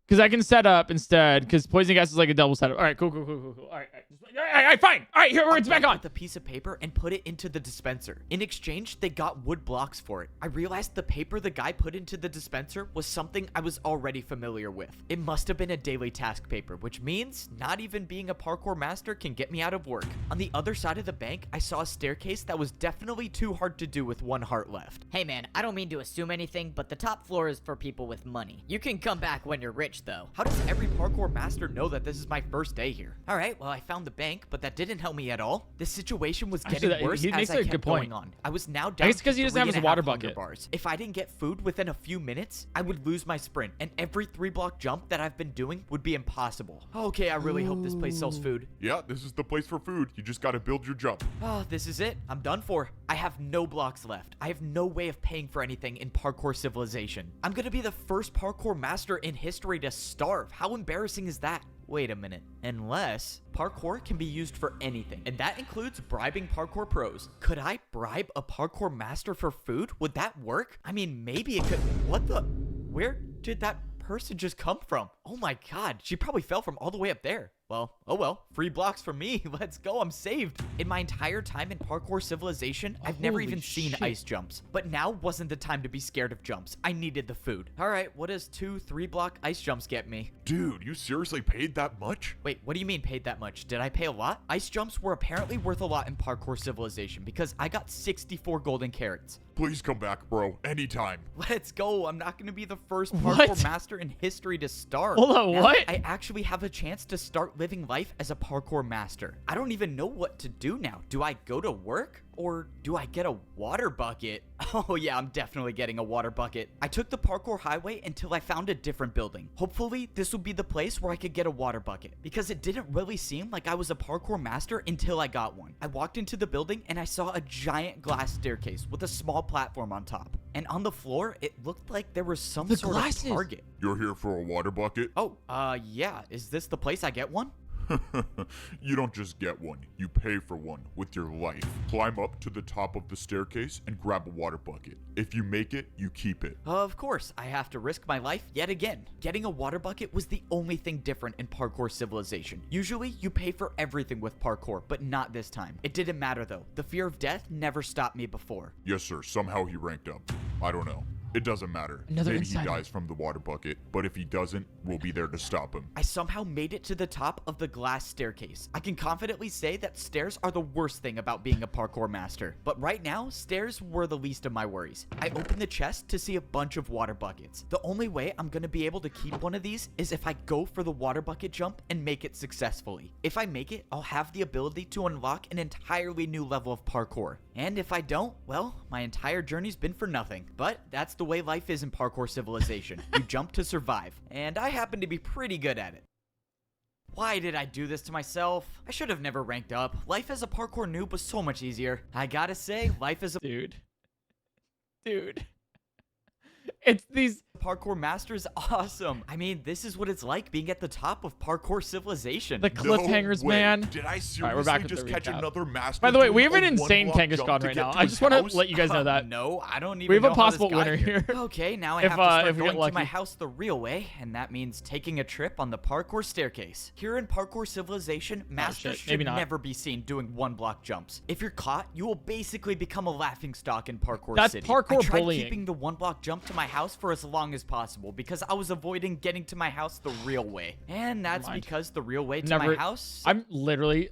Because I can set up instead, because poison gas is like a double setup. All right, cool. All right, fine. All right, here, it's back on. With a piece of paper and put it into the dispenser. In exchange, they got wood blocks for it. I realized the paper the guy put into the dispenser was something I was already familiar with. It must have been a daily task paper, which means not even being a parkour master can get me out of work. On the other side of the bank, I saw a staircase that was definitely too hard to do with 1 heart left. Hey man, I don't mean to assume anything, but the top floor is for people with money. You can come back when you're rich though. How does every parkour master know that this is my first day here? All right, well, I found the bank, but that didn't help me at all. This situation was getting worse as I kept going on. I was now down I guess because he doesn't have his water bucket. Bars. If I didn't get food within a few minutes, I would lose my sprint, and every 3-block jump that I've been doing would be impossible. Okay, I really hope this place sells food. Yeah, this is the place for food. You just gotta build your jump. Oh, this is it. I'm done for. I have no blocks left. I have no way of paying for anything in Parkour Civilization. I'm gonna be the first parkour master in history to starve. How embarrassing is that? Wait a minute. Unless parkour can be used for anything, and that includes bribing parkour pros. Could I bribe a parkour master for food? Would that work? I mean, maybe it could. What the? Where did that person just come from? Oh my god, she probably fell from all the way up there. Well, oh well, free blocks for me. Let's go, I'm saved. In my entire time in Parkour Civilization, I've never even seen ice jumps. But now wasn't the time to be scared of jumps. I needed the food. All right, what does 2 3-block ice jumps get me? Dude, you seriously paid that much? Wait, what do you mean paid that much? Did I pay a lot? Ice jumps were apparently worth a lot in Parkour Civilization because I got 64 golden carrots. Please come back, bro. Anytime. Let's go. I'm not going to be the first parkour master in history to start. Hold on, now what? I actually have a chance to start living life as a parkour master. I don't even know what to do now. Do I go to work? or do I get a water bucket? Oh yeah, I'm definitely getting a water bucket. I took the parkour highway until I found a different building. Hopefully, this would be the place where I could get a water bucket, because it didn't really seem like I was a parkour master until I got one. I walked into the building and I saw a giant glass staircase with a small platform on top. And on the floor, it looked like there was some sort of target. You're here for a water bucket? Oh, yeah. Is this the place I get one? You don't just get one, you pay for one with your life. Climb up to the top of the staircase and grab a water bucket. If you make it, you keep it. Of course, I have to risk my life yet again. Getting a water bucket was the only thing different in Parkour Civilization. Usually, you pay for everything with parkour, but not this time. It didn't matter though. The fear of death never stopped me before. Yes, sir. Somehow he ranked up. I don't know. It doesn't matter. Another Maybe he insider. dies from the water bucket, but if he doesn't, we'll be there to stop him. I somehow made it to the top of the glass staircase. I can confidently say that stairs are the worst thing about being a parkour master. But right now, stairs were the least of my worries. I opened the chest to see a bunch of water buckets. The only way I'm going to be able to keep one of these is if I go for the water bucket jump and make it successfully. If I make it, I'll have the ability to unlock an entirely new level of parkour. And if I don't, well, my entire journey's been for nothing. But that's the way life is in Parkour Civilization. You jump to survive. And I happen to be pretty good at it. Why did I do this to myself? I should have never ranked up. Life as a parkour noob was so much easier. I gotta say, life as a Dude. It's these parkour master is awesome. I mean, this is what it's like being at the top of Parkour Civilization. the cliffhangers, man. Did I seriously Alright, we're back with just the catch recap. another master? By the way, we doing have an a insane one-block Kangaskhan jump to right get now. to I his just want to house? let you guys know that. No, I don't even We have know a how possible this got winner here. Okay, now I If, have to start if we get going to my lucky. house the real way, and that means taking a trip on the parkour staircase. Here in Parkour Civilization, masters shit, maybe should not. never be seen doing one-block jumps. If you're caught, you will basically become a laughingstock in Parkour That's City. parkour I tried bullying. keeping the one-block jump to my house for as long as possible because I was avoiding getting to my house the real way. And that's Mind. because the real way to Never. my house I'm literally.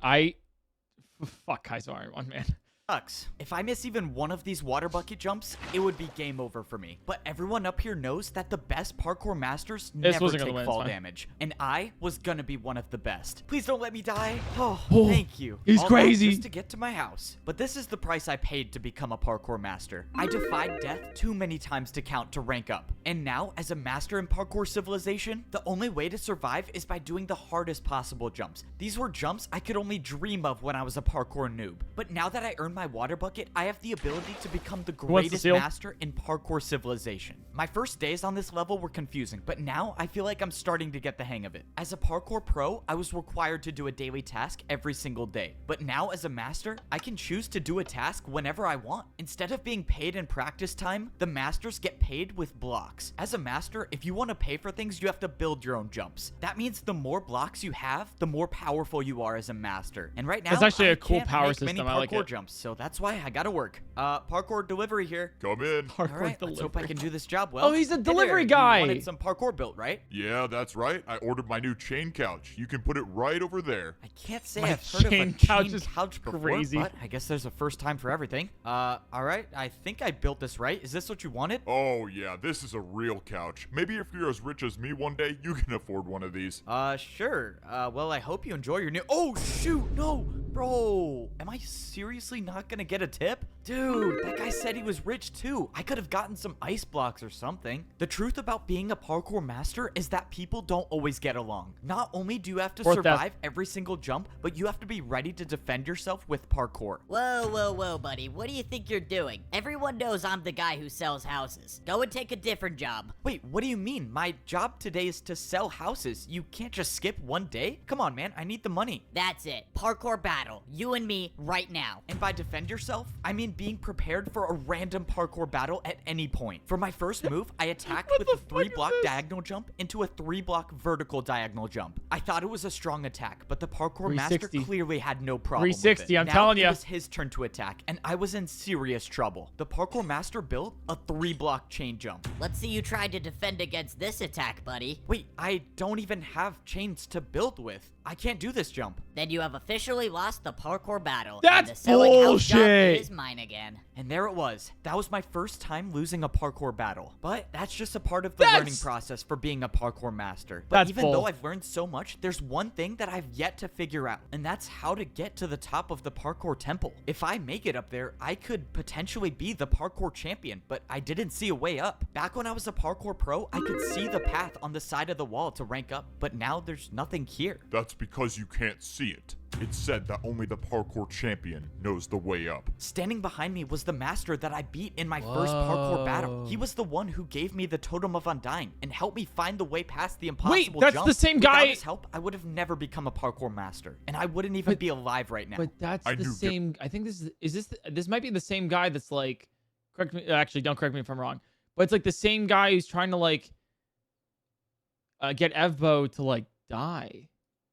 Fuck Kaizo Ironmon, man. sucks. If I miss even one of these water bucket jumps, it would be game over for me. But everyone up here knows that the best parkour masters never wasn't gonna take win, it's fall fine. damage. And I was gonna be one of the best. Please don't let me die. Oh, Oh, thank you. he's All that crazy. just to get to my house. But this is the price I paid to become a parkour master. I defied death too many times to count to rank up. And now, as a master in Parkour Civilization, the only way to survive is by doing the hardest possible jumps. These were jumps I could only dream of when I was a parkour noob. But now that I earned my water bucket, I have the ability to become the wants the greatest seal? master in Parkour Civilization. My first days on this level were confusing, but now I feel like I'm starting to get the hang of it. As a parkour pro, I was required to do a daily task every single day. But now as a master, I can choose to do a task whenever I want. Instead of being paid in practice time, the masters get paid with blocks. As a master, if you want to pay for things, you have to build your own jumps. That means the more blocks you have, the more powerful you are as a master. And right now, That's actually I a cool can't power make many system. I like parkour it. jumps, so that's why I gotta work. Parkour delivery here. Come in. Parkour All right, let's hope I delivery. can do this job well. Oh, he's a Hey there, delivery you guy. wanted some parkour built, right? Yeah, that's right. I ordered my new chain couch. You can put it right over there. I can't say My I've heard of a chain couch chain is couch before, crazy. but I guess there's a first time for everything. All right, I think I built this right. Is this what you wanted? Oh, yeah, this is a real couch. Maybe if you're as rich as me one day, you can afford one of these. Sure. Well, I hope you enjoy your new— Oh, shoot, no, bro. Am I seriously not gonna get a tip? Dude, that guy said he was rich too. I could have gotten some ice blocks or something. The truth about being a parkour master is that people don't always get along. Not only do you have to Fourth death. survive every single jump, but you have to be ready to defend yourself with parkour. Whoa, buddy. What do you think you're doing? Everyone knows I'm the guy who sells houses. Go and take a different job. Wait, what do you mean? My job today is to sell houses. You can't just skip one day? Come on, man. I need the money. That's it. Parkour battle. You and me right now. And by defend yourself, I mean being prepared for a random parkour battle at any point. For my first move, I attacked with a 3-block diagonal jump into a 3-block vertical diagonal jump. I thought it was a strong attack, but the parkour master 360. clearly had no problem with 360, it. I'm Now telling it ya. was his turn to attack, and I was in serious trouble. The parkour master built a 3-block chain jump. Let's see you try to defend against this attack, buddy. Wait, I don't even have chains to build with. I can't do this jump. Then you have officially lost the parkour battle. That's and the selling house jump bullshit. is mine again. And there it was. That was my first time losing a parkour battle. But that's just a part of the learning process for being a parkour master. But even though I've learned so much, there's one thing that I've yet to figure out, and that's how to get to the top of the parkour temple. If I make it up there, I could potentially be the parkour champion, but I didn't see a way up. Back when I was a parkour pro, I could see the path on the side of the wall to rank up, but now there's nothing here. That's because you can't see it. It's said that only the parkour champion knows the way up. Standing behind me was the master that I beat in my first parkour battle. He was the one who gave me the Totem of Undying and helped me find the way past the impossible jump. That's the same guy. Without his help, I would have never become a parkour master, and I wouldn't even be alive right now. But that's the same. I think this might be the same guy that's like, correct me. Actually, don't correct me if I'm wrong. But it's like the same guy who's trying to like get Evbo to like die.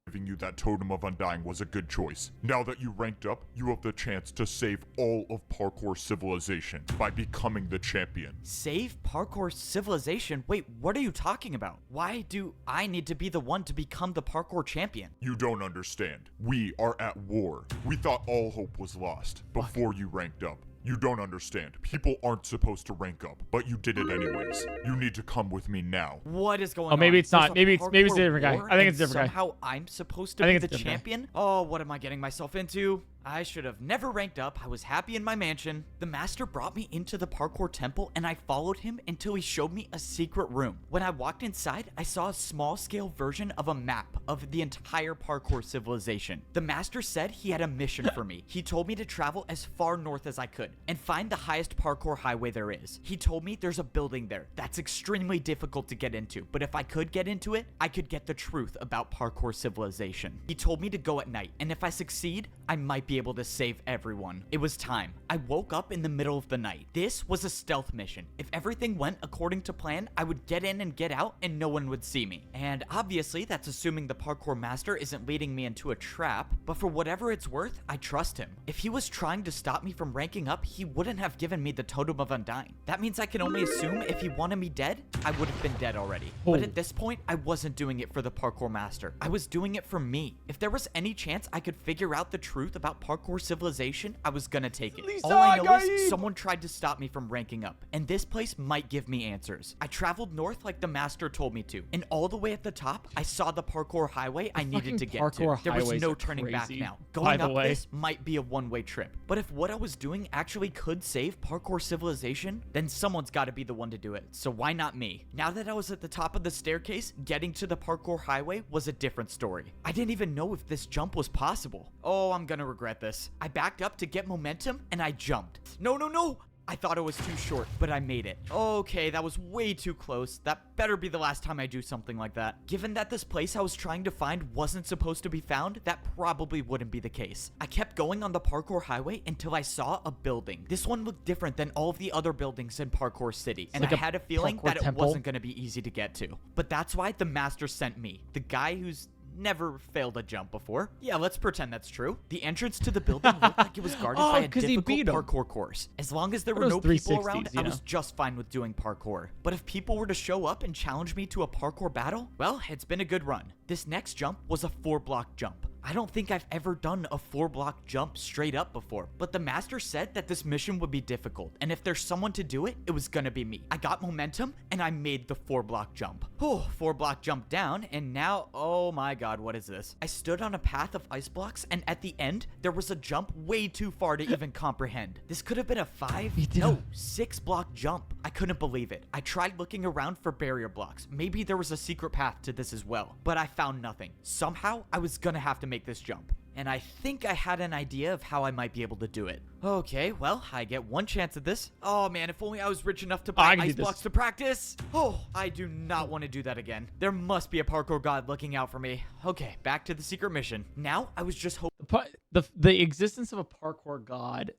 Giving you that Totem of Undying was a good choice. Now that you ranked up, you have the chance to save all of parkour civilization by becoming the champion. Save parkour civilization? Wait, what are you talking about? Why do I need to be the one to become the parkour champion? You don't understand. We are at war. We thought all hope was lost before you ranked up. You don't understand. People aren't supposed to rank up, but you did it anyways. You need to come with me now. What is going on? Oh, maybe it's not. Maybe it's a different guy. I think it's a different guy. Somehow I'm supposed to be the champion? Oh, what am I getting myself into? I should have never ranked up. I was happy in my mansion. The master brought me into the parkour temple, and I followed him until he showed me a secret room. When I walked inside, I saw a small-scale version of a map of the entire parkour civilization. The master said he had a mission for me. He told me to travel as far north as I could and find the highest parkour highway there is. He told me there's a building there that's extremely difficult to get into, but if I could get into it, I could get the truth about parkour civilization. He told me to go at night, and if I succeed, I might be able to save everyone. It was time. I woke up in the middle of the night. This was a stealth mission. If everything went according to plan, I would get in and get out and no one would see me. And obviously that's assuming the parkour master isn't leading me into a trap, but for whatever it's worth, I trust him. If he was trying to stop me from ranking up, he wouldn't have given me the Totem of Undying. That means I can only assume if he wanted me dead, I would have been dead already. But at this point, I wasn't doing it for the parkour master. I was doing it for me. If there was any chance I could figure out the truth about parkour civilization, I was gonna take it. All I know is someone tried to stop me from ranking up, and this place might give me answers. I traveled north like the master told me to, and all the way at the top, I saw the parkour highway I needed to get to. There was no turning back now. Going up this might be a one-way trip, but if what I was doing actually could save parkour civilization, then someone's gotta be the one to do it, so why not me? Now that I was at the top of the staircase, getting to the parkour highway was a different story. I didn't even know if this jump was possible. Oh, I'm gonna regret this. I backed up to get momentum, and I jumped. No, no, no! I thought it was too short, but I made it. Okay, that was way too close. That better be the last time I do something like that. Given that this place I was trying to find wasn't supposed to be found, that probably wouldn't be the case. I kept going on the parkour highway until I saw a building. This one looked different than all of the other buildings in Parkour City, and I had a feeling that it wasn't going to be easy to get to. But that's why the master sent me, the guy who's never failed a jump before. Yeah, let's pretend that's true. The entrance to the building looked like it was guarded by a difficult parkour course. As long as there were no people around, I was just fine with doing parkour. But if people were to show up and challenge me to a parkour battle, well, it's been a good run. This next jump was a 4-block jump. I don't think I've ever done a 4-block jump straight up before, but the master said that this mission would be difficult, and if there's someone to do it, it was gonna be me. I got momentum, and I made the 4-block jump. 4-block jump down, and now, oh my god, what is this? I stood on a path of ice blocks, and at the end, there was a jump way too far to even comprehend. This could have been a 6-block jump. I couldn't believe it. I tried looking around for barrier blocks. Maybe there was a secret path to this as well, but I found nothing. Somehow, I was gonna have to make this jump, and I think I had an idea of how I might be able to do it. Okay, well, I get one chance at this. Oh man, if only I was rich enough to buy ice blocks to practice. Oh, I do not want to do that again. There must be a parkour god looking out for me. Okay, back to the secret mission. Now, I was just hoping the existence of a parkour god,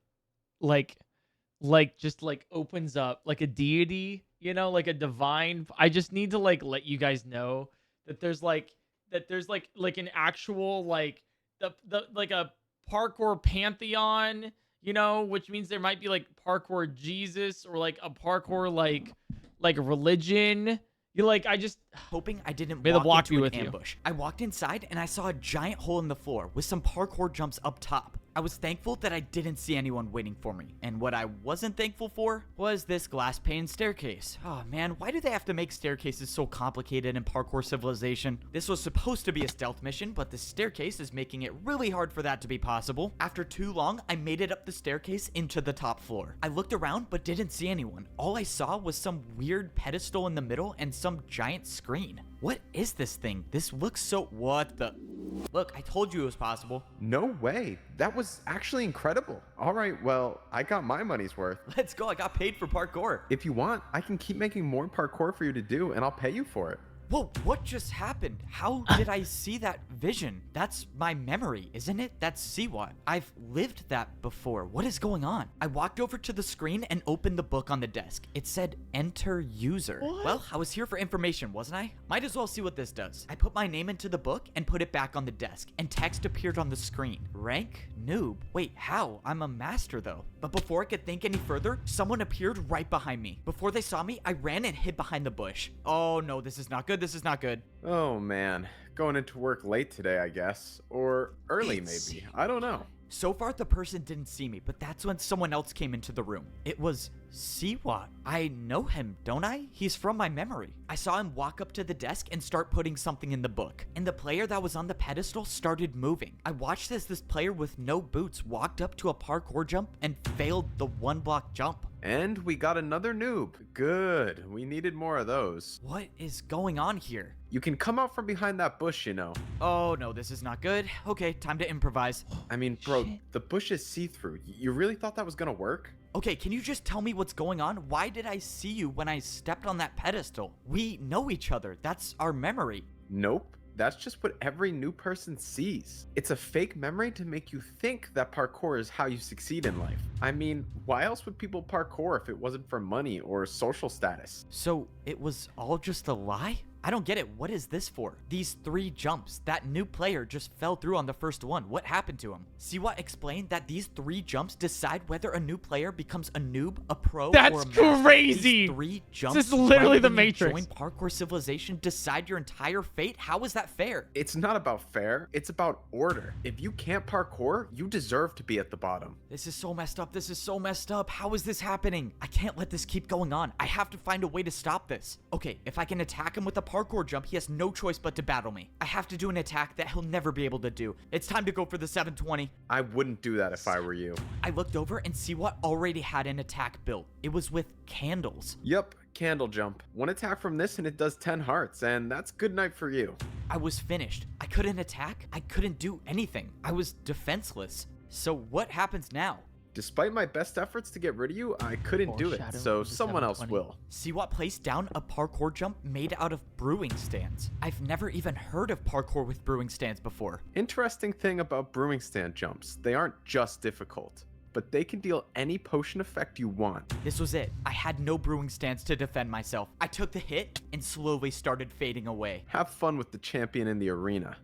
just opens up like a deity, you know, like a divine. I just need to let you guys know that there's an actual the a parkour pantheon, you know, which means there might be parkour Jesus or a parkour like religion, You're like, I just hoping I didn't may the walk block into be an with you. ambush. I walked inside and I saw a giant hole in the floor with some parkour jumps up top. I was thankful that I didn't see anyone waiting for me, and what I wasn't thankful for was this glass pane staircase. Oh man, why do they have to make staircases so complicated in Parkour Civilization? This was supposed to be a stealth mission, but the staircase is making it really hard for that to be possible. After too long, I made it up the staircase into the top floor. I looked around but didn't see anyone. All I saw was some weird pedestal in the middle and some giant screen. What is this thing? This looks so... What the... Look, I told you it was possible. No way. That was actually incredible. All right, well, I got my money's worth. Let's go. I got paid for parkour. If you want, I can keep making more parkour for you to do, and I'll pay you for it. Whoa, what just happened? How did I see that vision? That's my memory, isn't it? That's Siwat. I've lived that before. What is going on? I walked over to the screen and opened the book on the desk. It said, enter user. What? Well, I was here for information, wasn't I? Might as well see what this does. I put my name into the book and put it back on the desk, and text appeared on the screen. Rank? Noob. Wait, how? I'm a master, though. But before I could think any further, someone appeared right behind me. Before they saw me, I ran and hid behind the bush. Oh no, this is not good. This is not good. Oh man, going into work late today, I guess. Or early, maybe. I don't know. So far, the person didn't see me, but that's when someone else came into the room. It was Siwat. I know him, don't I? He's from my memory. I saw him walk up to the desk and start putting something in the book. And the player that was on the pedestal started moving. I watched as this player with no boots walked up to a parkour jump and failed the 1-block jump. And we got another noob. Good. We needed more of those. What is going on here? You can come out from behind that bush, you know. Oh no, this is not good. Okay, time to improvise. I mean, bro, the bush is see-through. You really thought that was gonna work? Okay, can you just tell me what's going on? Why did I see you when I stepped on that pedestal? We know each other. That's our memory. Nope. That's just what every new person sees. It's a fake memory to make you think that parkour is how you succeed in life. I mean, why else would people parkour if it wasn't for money or social status? So it was all just a lie? I don't get it. What is this for? These 3 jumps. That new player just fell through on the first one. What happened to him? Siwat explained that these 3 jumps decide whether a new player becomes a noob, a pro, or a master. Crazy. These 3 jumps. This is literally right the when you Matrix. join Parkour Civilization decide your entire fate. How is that fair? It's not about fair. It's about order. If you can't parkour, you deserve to be at the bottom. This is so messed up. This is so messed up. How is this happening? I can't let this keep going on. I have to find a way to stop this. Okay, if I can attack him with a parkour jump, he has no choice but to battle me. I have to do an attack that he'll never be able to do. It's time to go for the 720. I wouldn't do that if I were you. I looked over and Siwat already had an attack built. It was with candles. Yep, candle jump. One attack from this and it does 10 hearts, and that's good night for you. I was finished. I couldn't attack. I couldn't do anything. I was defenseless. So what happens now? Despite my best efforts to get rid of you, I couldn't do it, so someone else will. Siwat placed down a parkour jump made out of brewing stands. I've never even heard of parkour with brewing stands before. Interesting thing about brewing stand jumps, they aren't just difficult, but they can deal any potion effect you want. This was it. I had no brewing stands to defend myself. I took the hit and slowly started fading away. Have fun with the champion in the arena.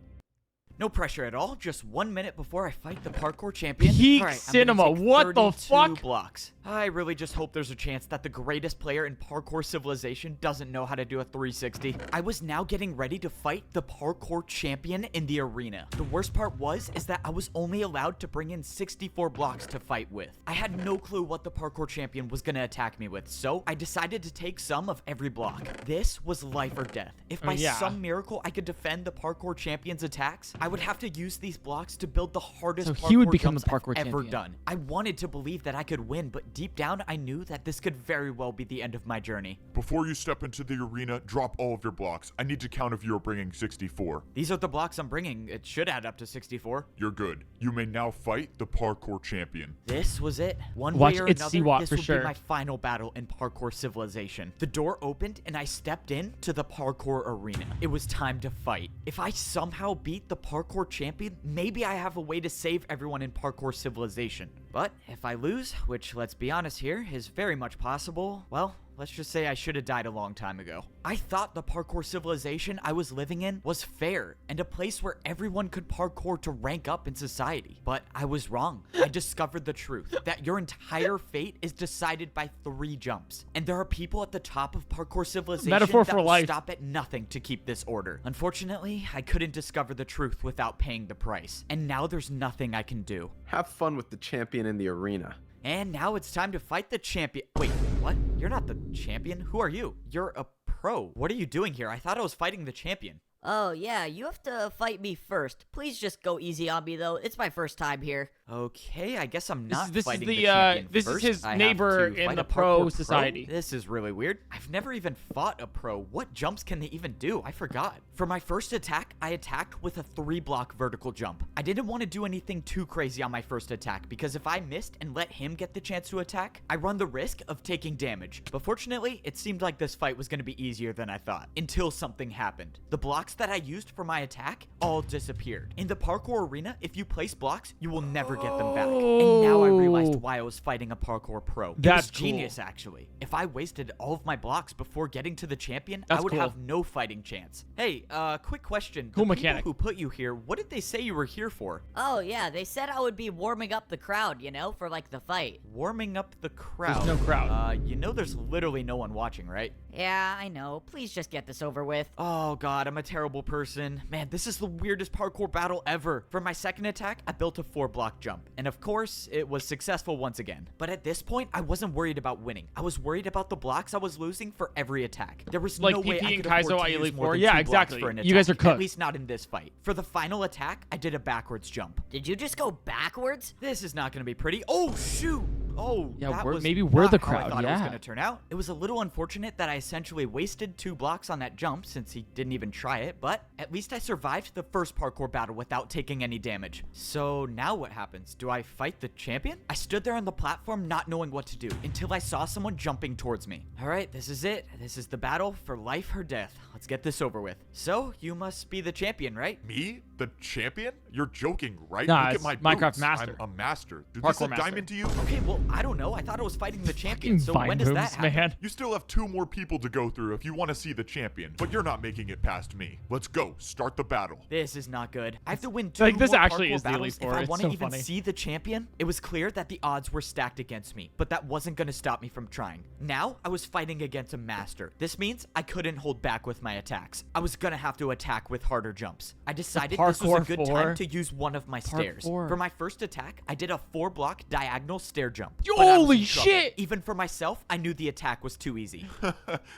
No pressure at all. Just 1 minute before I fight the parkour champion. Peak All right, cinema. I'm gonna take What the 32 fuck? blocks. I really just hope there's a chance that the greatest player in Parkour Civilization doesn't know how to do a 360. I was now getting ready to fight the parkour champion in the arena. The worst part is that I was only allowed to bring in 64 blocks to fight with. I had no clue what the parkour champion was gonna attack me with, so I decided to take some of every block. This was life or death. If by some miracle I could defend the parkour champion's attacks, I would have to use these blocks to build the hardest So parkour he would become the jumps parkour I've ever champion. done. I wanted to believe that I could win, but deep down I knew that this could very well be the end of my journey. Before you step into the arena, drop all of your blocks. I need to count if you are bringing 64. These are the blocks I'm bringing. It should add up to 64. You're good. You may now fight the parkour champion. This was it. One Watch way or it's another, Siwat this for would sure. be my final battle in Parkour Civilization. The door opened and I stepped in to the parkour arena. It was time to fight. If I somehow beat the parkour champion, maybe I have a way to save everyone in Parkour Civilization. But if I lose, which let's be honest here, is very much possible, well, let's just say I should have died a long time ago. I thought the parkour civilization I was living in was fair and a place where everyone could parkour to rank up in society. But I was wrong. I discovered the truth, that your entire fate is decided by 3 jumps. And there are people at the top of parkour civilization Metaphor that for will life. stop at nothing to keep this order. Unfortunately, I couldn't discover the truth without paying the price. And now there's nothing I can do. Have fun with the champion in the arena. And now it's time to fight the champion. Wait, what? You're not the champion? Who are you? You're a pro. What are you doing here? I thought I was fighting the champion. Oh, yeah, you have to fight me first. Please just go easy on me, though. It's my first time here. Okay, I guess I'm not This fighting is the champion this first. is his I have neighbor to in fight the a pro parkour society. This is really weird. I've never even fought a pro. What jumps can they even do? I forgot. For my first attack, I attacked with a 3-block vertical jump. I didn't want to do anything too crazy on my first attack because if I missed and let him get the chance to attack, I run the risk of taking damage. But fortunately, it seemed like this fight was going to be easier than I thought until something happened. The blocks that I used for my attack all disappeared. In the parkour arena, if you place blocks, you will never get them back. And now I realized why I was fighting a parkour pro. That's It was genius, actually. If I wasted all of my blocks before getting to the champion, I That's would cool. have no fighting chance. Hey, quick question. Cool The mechanic. people who put you here, what did they say you were here for? Oh, yeah, they said I would be warming up the crowd, you know, for, like, the fight. Warming up the crowd. There's no crowd. You know there's literally no one watching, right? Yeah, I know. Please just get this over with. Oh god, I'm a terrible person. Man, this is the weirdest parkour battle ever. For my second attack, I built a 4-block jump. And of course, it was successful once again. But at this point, I wasn't worried about winning. I was worried about the blocks I was losing for every attack. There was Like no way PP I and could kaizo afford to at use Elite more 4. than Yeah, 2 blocks exactly. for an You guys are attack, cooked. At least not in this fight. For the final attack, I did a backwards jump. Did you just go backwards? This is not going to be pretty. Oh, shoot! Oh, Yeah, that we're- was maybe we're not the how crowd, I thought it was yeah. going to turn out. It was a little unfortunate that I essentially wasted 2 blocks on that jump since he didn't even try it, but at least I survived the first parkour battle without taking any damage. So now what happens? Do I fight the champion? I stood there on the platform not knowing what to do until I saw someone jumping towards me. All right, this is it. This is the battle for life or death. Let's get this over with. So, you must be the champion, right? Me? The champion? You're joking, right? Nah, Look it's at my Minecraft boots. master. I'm a master. Did Parkour this look master. diamond to you? Okay, well, I don't know. I thought I was fighting the champion, so Vine when does that moves, happen? man. You still have 2 more people to go through if you want to see the champion, but you're not making it past me. Let's go. Start the battle. This is not good. I have to win 2 Like, this more actually parkour is the Elite battles if Four. I It's want to so even funny. see the champion. It was clear that the odds were stacked against me, but that wasn't going to stop me from trying. Now, I was fighting against a master. This means I couldn't hold back with my attacks. I was going to have to attack with harder jumps. I decided this was a Parkour good 4. time to use one of my stairs. Parkour. For my first attack, I did a 4-block diagonal stair jump. Yo, But I was in holy trouble. shit! Even for myself, I knew the attack was too easy.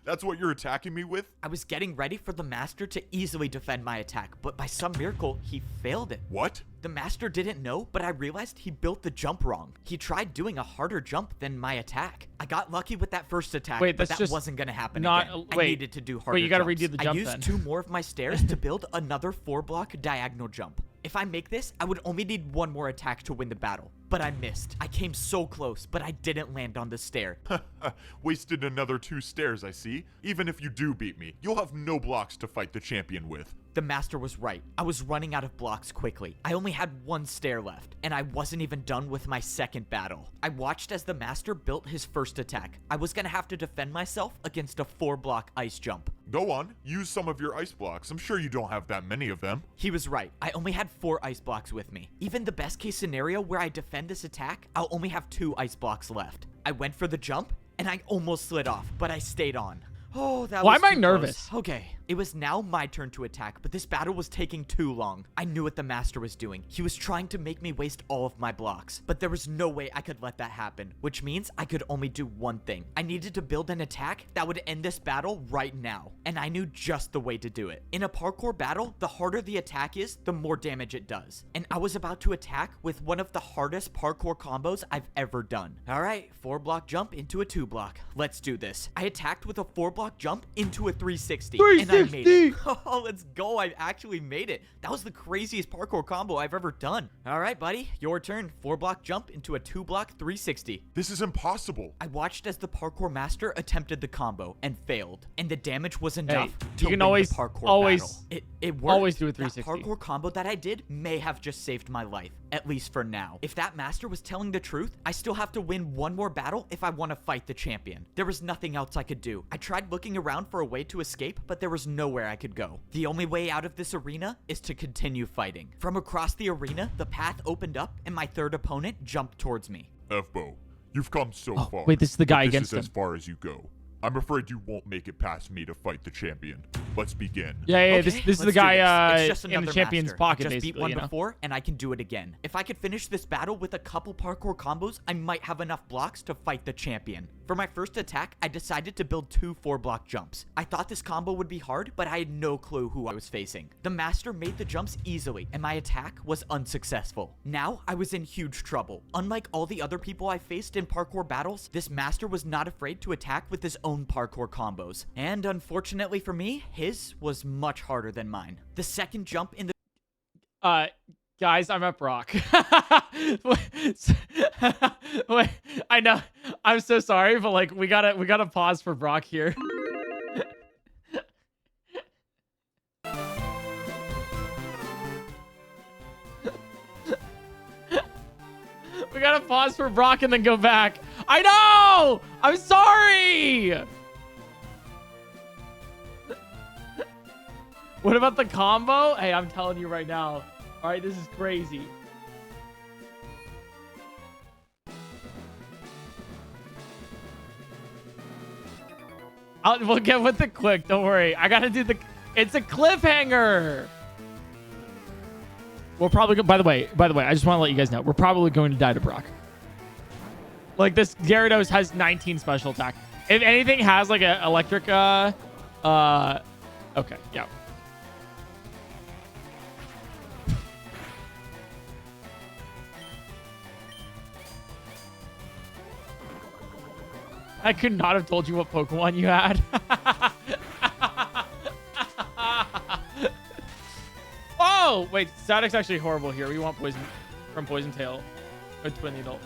That's what you're attacking me with? I was getting ready for the master to easily defend my attack, but by some miracle, he failed it. What? The master didn't know, but I realized he built the jump wrong. He tried doing a harder jump than my attack. I got lucky with that first attack, Wait, but that's that just wasn't going to happen not- again. wait. I needed to do harder Wait, you gotta jumps. redo the jump I used then. 2 more of my stairs to build another 4-block diagonal jump. If I make this, I would only need 1 more attack to win the battle. But I missed. I came so close, but I didn't land on the stair. Wasted another 2 stairs, I see. Even if you do beat me, you'll have no blocks to fight the champion with. The master was right. I was running out of blocks quickly. I only had 1 stair left, and I wasn't even done with my second battle. I watched as the master built his first attack. I was gonna have to defend myself against a 4-block ice jump. Go on, use some of your ice blocks. I'm sure you don't have that many of them. He was right. I only had 4 ice blocks with me. Even the best case scenario where I defend this attack, I'll only have 2 ice blocks left. I went for the jump, and I almost slid off, but I stayed on. Oh, that Why was am I too nervous? close. Okay, it was now my turn to attack, but this battle was taking too long. I knew what the master was doing. He was trying to make me waste all of my blocks, but there was no way I could let that happen, which means I could only do one thing. I needed to build an attack that would end this battle right now, and I knew just the way to do it. In a parkour battle, the harder the attack is, the more damage it does, and I was about to attack with one of the hardest parkour combos I've ever done. All right, 4-block jump into a 2-block. Let's do this. I attacked with a 4-block jump into a 360, and I I made it. Oh, let's go. I actually made it. That was the craziest parkour combo I've ever done. All right, buddy, your turn. 4-block jump into a 2-block 360. This is impossible. I watched as the parkour master attempted the combo and failed, and the damage was enough to you can win always, the parkour always, battle. It worked. always do a 360. That parkour combo that I did may have just saved my life, at least for now. If that master was telling the truth, I still have to win one more battle if I want to fight the champion. There was nothing else I could do. I tried looking around for a way to escape, but there was nowhere I could go. The only way out of this arena is to continue fighting. From across the arena, the path opened up and my third opponent jumped towards me. F-Bo, you've come so far. Wait, this is the guy but against this him. is as far as you go. I'm afraid you won't make it past me to fight the champion. Let's begin. Yeah, Okay, this is the let's guy do this. It's just in the another champion's master. pocket, I just basically, beat one you know? before, and I can do it again. If I could finish this battle with a couple parkour combos, I might have enough blocks to fight the champion. For my first attack, I decided to build 2 4-block jumps. I thought this combo would be hard, but I had no clue who I was facing. The master made the jumps easily, and my attack was unsuccessful. Now, I was in huge trouble. Unlike all the other people I faced in parkour battles, this master was not afraid to attack with his own parkour combos. And unfortunately for me, his was much harder than mine. The second jump in the Guys, I'm at Brock. Wait, I know. I'm so sorry, but like we gotta pause for Brock here. We gotta pause for Brock and then go back. I know! I'm sorry! What about the combo? Hey, I'm telling you right now. All right, this is crazy. We'll get with it quick. Don't worry. I gotta do the. It's a cliffhanger. We'll probably go. By the way, I just want to let you guys know we're probably going to die to Brock. Like this, Gyarados has 19 special attack. If anything has like a electric. Okay, yeah. I could not have told you what Pokemon you had. Oh, wait. Static's actually horrible here. We want Poison from Poison Tail or Twin Needle.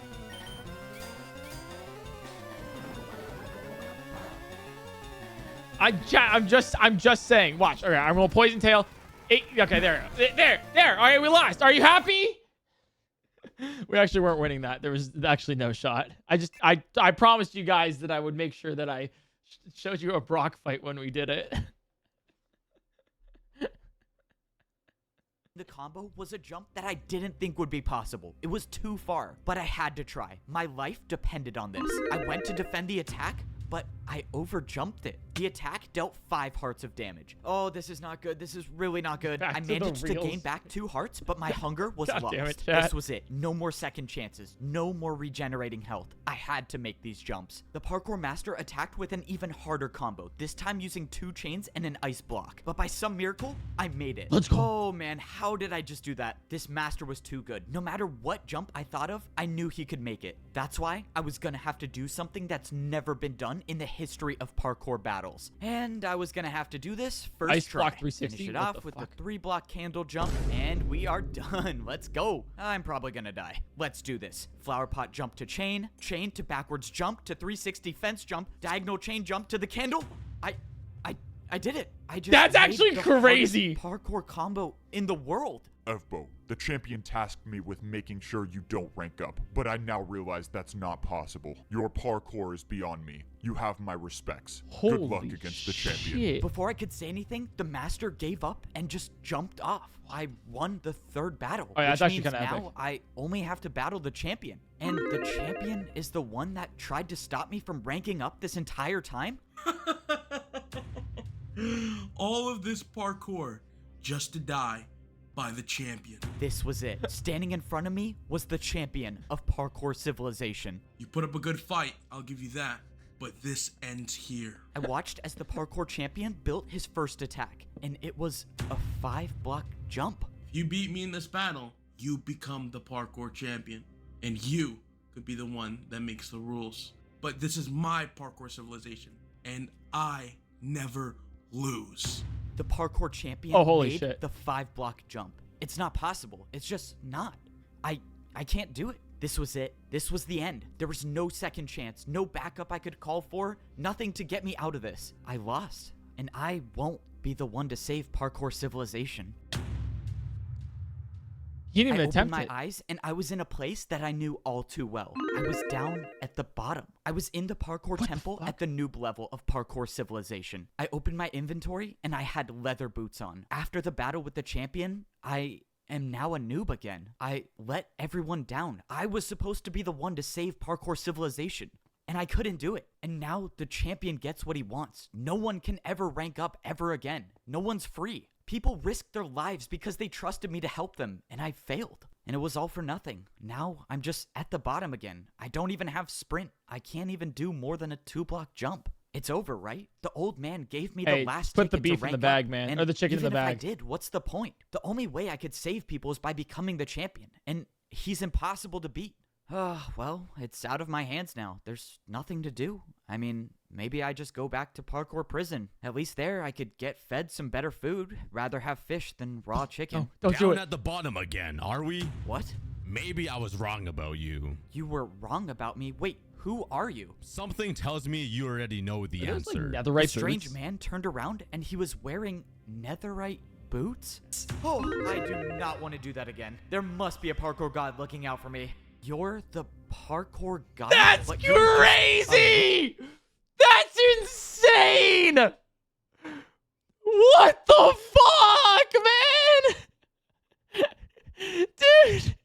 I'm just saying. Watch. Okay, I'm gonna Poison Tail. Okay, there. All right, we lost. Are you happy? We actually weren't winning that. There was actually no shot. I promised you guys that I would make sure that I showed you a Brock fight when we did it. The combo was a jump that I didn't think would be possible. It was too far, but I had to try. My life depended on this. I went to defend the attack, but I overjumped it. The attack dealt 5 hearts of damage. Oh, this is not good. This is really not good. I managed to gain back 2 hearts, but my hunger was God lost. damn it, chat. This was it. No more second chances. No more regenerating health. I had to make these jumps. The parkour master attacked with an even harder combo, this time using 2 chains and an ice block. But by some miracle, I made it. Let's go. Oh man, how did I just do that? This master was too good. No matter what jump I thought of, I knew he could make it. That's why I was gonna have to do something that's never been done in the history of parkour battles. And I was gonna have to do this first Ice try. block 360? Finish it What off the with fuck? the 3-block candle jump, and we are done. Let's go. I'm probably gonna die. Let's do this. Flower pot jump to chain to backwards jump to 360 fence jump, diagonal chain jump to the candle. I did it. That's made actually the crazy. hardest parkour combo in the world. F-Bo, the champion tasked me with making sure you don't rank up, but I now realize that's not possible. Your parkour is beyond me. You have my respects. Good luck Holy against the champion. shit. Before I could say anything, the master gave up and just jumped off. I won the 3rd battle, Oh, yeah, which that's actually means kinda now epic. I only have to battle the champion. And the champion is the one that tried to stop me from ranking up this entire time? All of this parkour just to die by the champion. This was it. Standing in front of me was the champion of parkour civilization. You put up a good fight, I'll give you that. But this ends here. I watched as the parkour champion built his first attack, and it was a 5-block jump. If you beat me in this battle, you become the parkour champion. And you could be the one that makes the rules. But this is my parkour civilization, and I never lose. The parkour champion holy made shit. the 5-block jump. It's not possible. It's just not. I can't do it. This was it. This was the end. There was no second chance, no backup I could call for, nothing to get me out of this. I lost, and I won't be the one to save parkour civilization. You didn't even I attempt opened it. my eyes, and I was in a place that I knew all too well. I was down at the bottom. I was in the parkour temple at the noob level of parkour civilization. I opened my inventory, and I had leather boots on. After the battle with the champion, I am now a noob again. I let everyone down. I was supposed to be the one to save parkour civilization, and I couldn't do it. And now the champion gets what he wants. No one can ever rank up ever again. No one's free. People risked their lives because they trusted me to help them, and I failed. And it was all for nothing. Now I'm just at the bottom again. I don't even have sprint. I can't even do more than a 2-block jump. It's over, right? The old man gave me the last put the ticket beef to in the rank bag, up, man. and Or the chicken in the even if I bag. did, what's the point? The only way I could save people is by becoming the champion, and he's impossible to beat. Well, it's out of my hands now. There's nothing to do. I mean, maybe I just go back to parkour prison. At least there I could get fed some better food. Rather have fish than raw chicken. Don't do Down it. at the bottom again, are we? What? Maybe I was wrong about you. You were wrong about me? Wait, who are you? Something tells me you already know the Are those, like, answer. netherite A strange boots? man turned around and he was wearing netherite boots? Oh, I do not want to do that again. There must be a parkour god looking out for me. You're the parkour god? That's but you're just crazy! That's insane! What the fuck, man? Dude,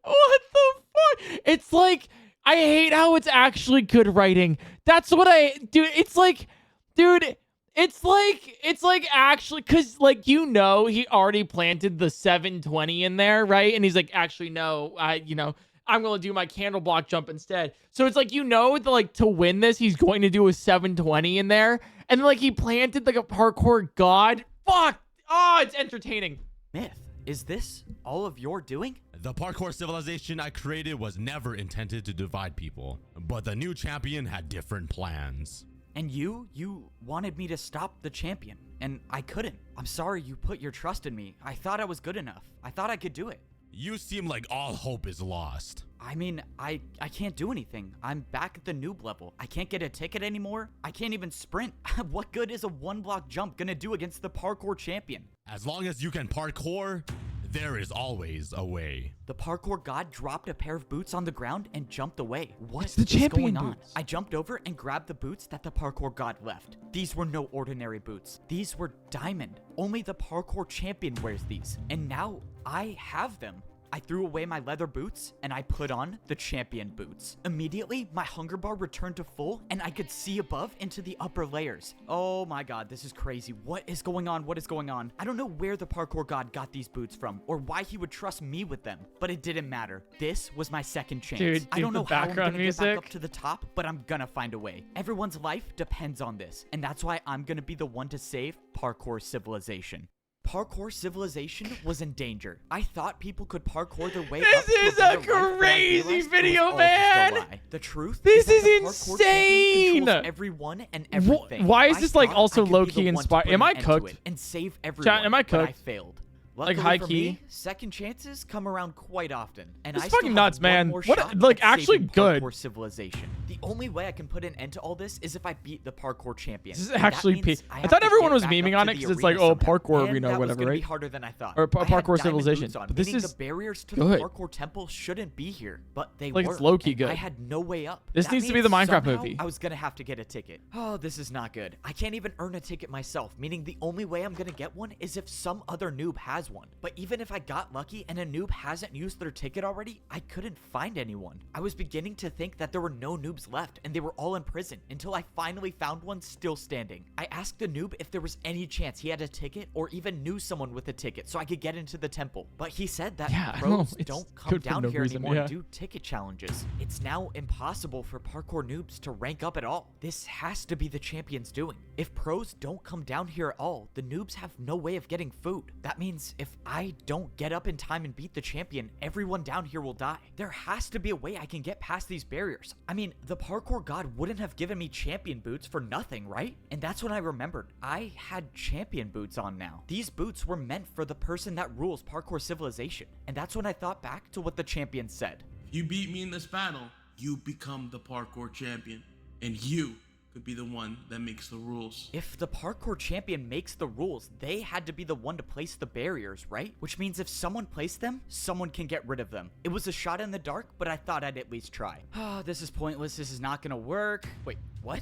what the fuck? It's like, I hate how it's actually good writing. That's what dude, it's like, dude, it's like actually, cause like, you know, he already planted the 720 in there, right? And he's like, actually, no, I'm going to do my candle block jump instead. So it's like, you know, to win this, he's going to do a 720 in there. And then, like, he planted like a parkour god. Fuck. Oh, it's entertaining. myth. Is this all of your doing? The parkour civilization I created was never intended to divide people, but the new champion had different plans. And you wanted me to stop the champion, and I couldn't. I'm sorry you put your trust in me. I thought I was good enough. I thought I could do it. You seem like all hope is lost. I mean, I can't do anything. I'm back at the noob level. I can't get a ticket anymore. I can't even sprint. What good is a 1-block jump gonna do against the parkour champion? As long as you can parkour, there is always a way. The parkour god dropped a pair of boots on the ground and jumped away. What It's the is champion going on? boots. I jumped over and grabbed the boots that the parkour god left. These were no ordinary boots. These were diamond. Only the parkour champion wears these. And now I have them. I threw away my leather boots and I put on the champion boots. Immediately, my hunger bar returned to full and I could see above into the upper layers. Oh my god, this is crazy. What is going on? What is going on? I don't know where the parkour god got these boots from or why he would trust me with them, but it didn't matter. This was my second chance. Dude, I don't know the how I'm background gonna get back music. up to the top, but I'm gonna find a way. Everyone's life depends on this, and that's why I'm gonna be the one to save parkour civilization. Parkour civilization was in danger. I thought people could parkour their way This up to is better a life, but I crazy realized it video, was all just a man. lie. The truth This is is that the parkour champion insane. controls everyone and everything. Why is I this, like, thought also I could be low-key the one to inspired? put Am an I end to cooked? it and save everyone. Chat, am I but I cooked? failed. Like, Luckily for high-key? me, second chances come around quite often, and This I is still fucking have nuts, one man. more What- shot like, at actually saving good. Parkour civilization. The only way I can put an end to all this is if I beat the parkour champion. This is And that actually means peak. I I have thought to everyone get was back memeing up on to it the because it's like, arena oh, somehow. parkour And arena that or was whatever, gonna be right? harder than I thought. Or I had parkour diamond civilization. boots on, But this meaning is the barriers to good. the parkour temple shouldn't be here, but they Like, were. it's low-key and good. I had no way up. This That needs to be the means Minecraft somehow movie. I was gonna have to get a ticket. Oh, this is not good. I can't even earn a ticket myself, meaning the only way I'm gonna get one is if some other noob has one. But even if I got lucky and a noob hasn't used their ticket already, I couldn't find anyone. I was beginning to think that there were no noobs left and they were all in prison until I finally found one still standing. I asked the noob if there was any chance he had a ticket or even knew someone with a ticket so I could get into the temple. But he said that Yeah, I pros know, it's don't come good for down no here reason, anymore yeah. and do ticket challenges. It's now impossible for parkour noobs to rank up at all. This has to be the champion's doing. If pros don't come down here at all, the noobs have no way of getting food. That means means if I don't get up in time and beat the champion, everyone down here will die. There has to be a way I can get past these barriers. I mean, the parkour god wouldn't have given me champion boots for nothing, right? And that's when I remembered I had champion boots on now. These boots were meant for the person that rules parkour civilization. And that's when I thought back to what the champion said. If you beat me in this battle, you become the parkour champion. And you could be the one that makes the rules. If the parkour champion makes the rules, they had to be the one to place the barriers, right? Which means if someone placed them, someone can get rid of them. It was a shot in the dark, but I thought I'd at least try. Oh, this is pointless. This is not gonna work. Wait, what?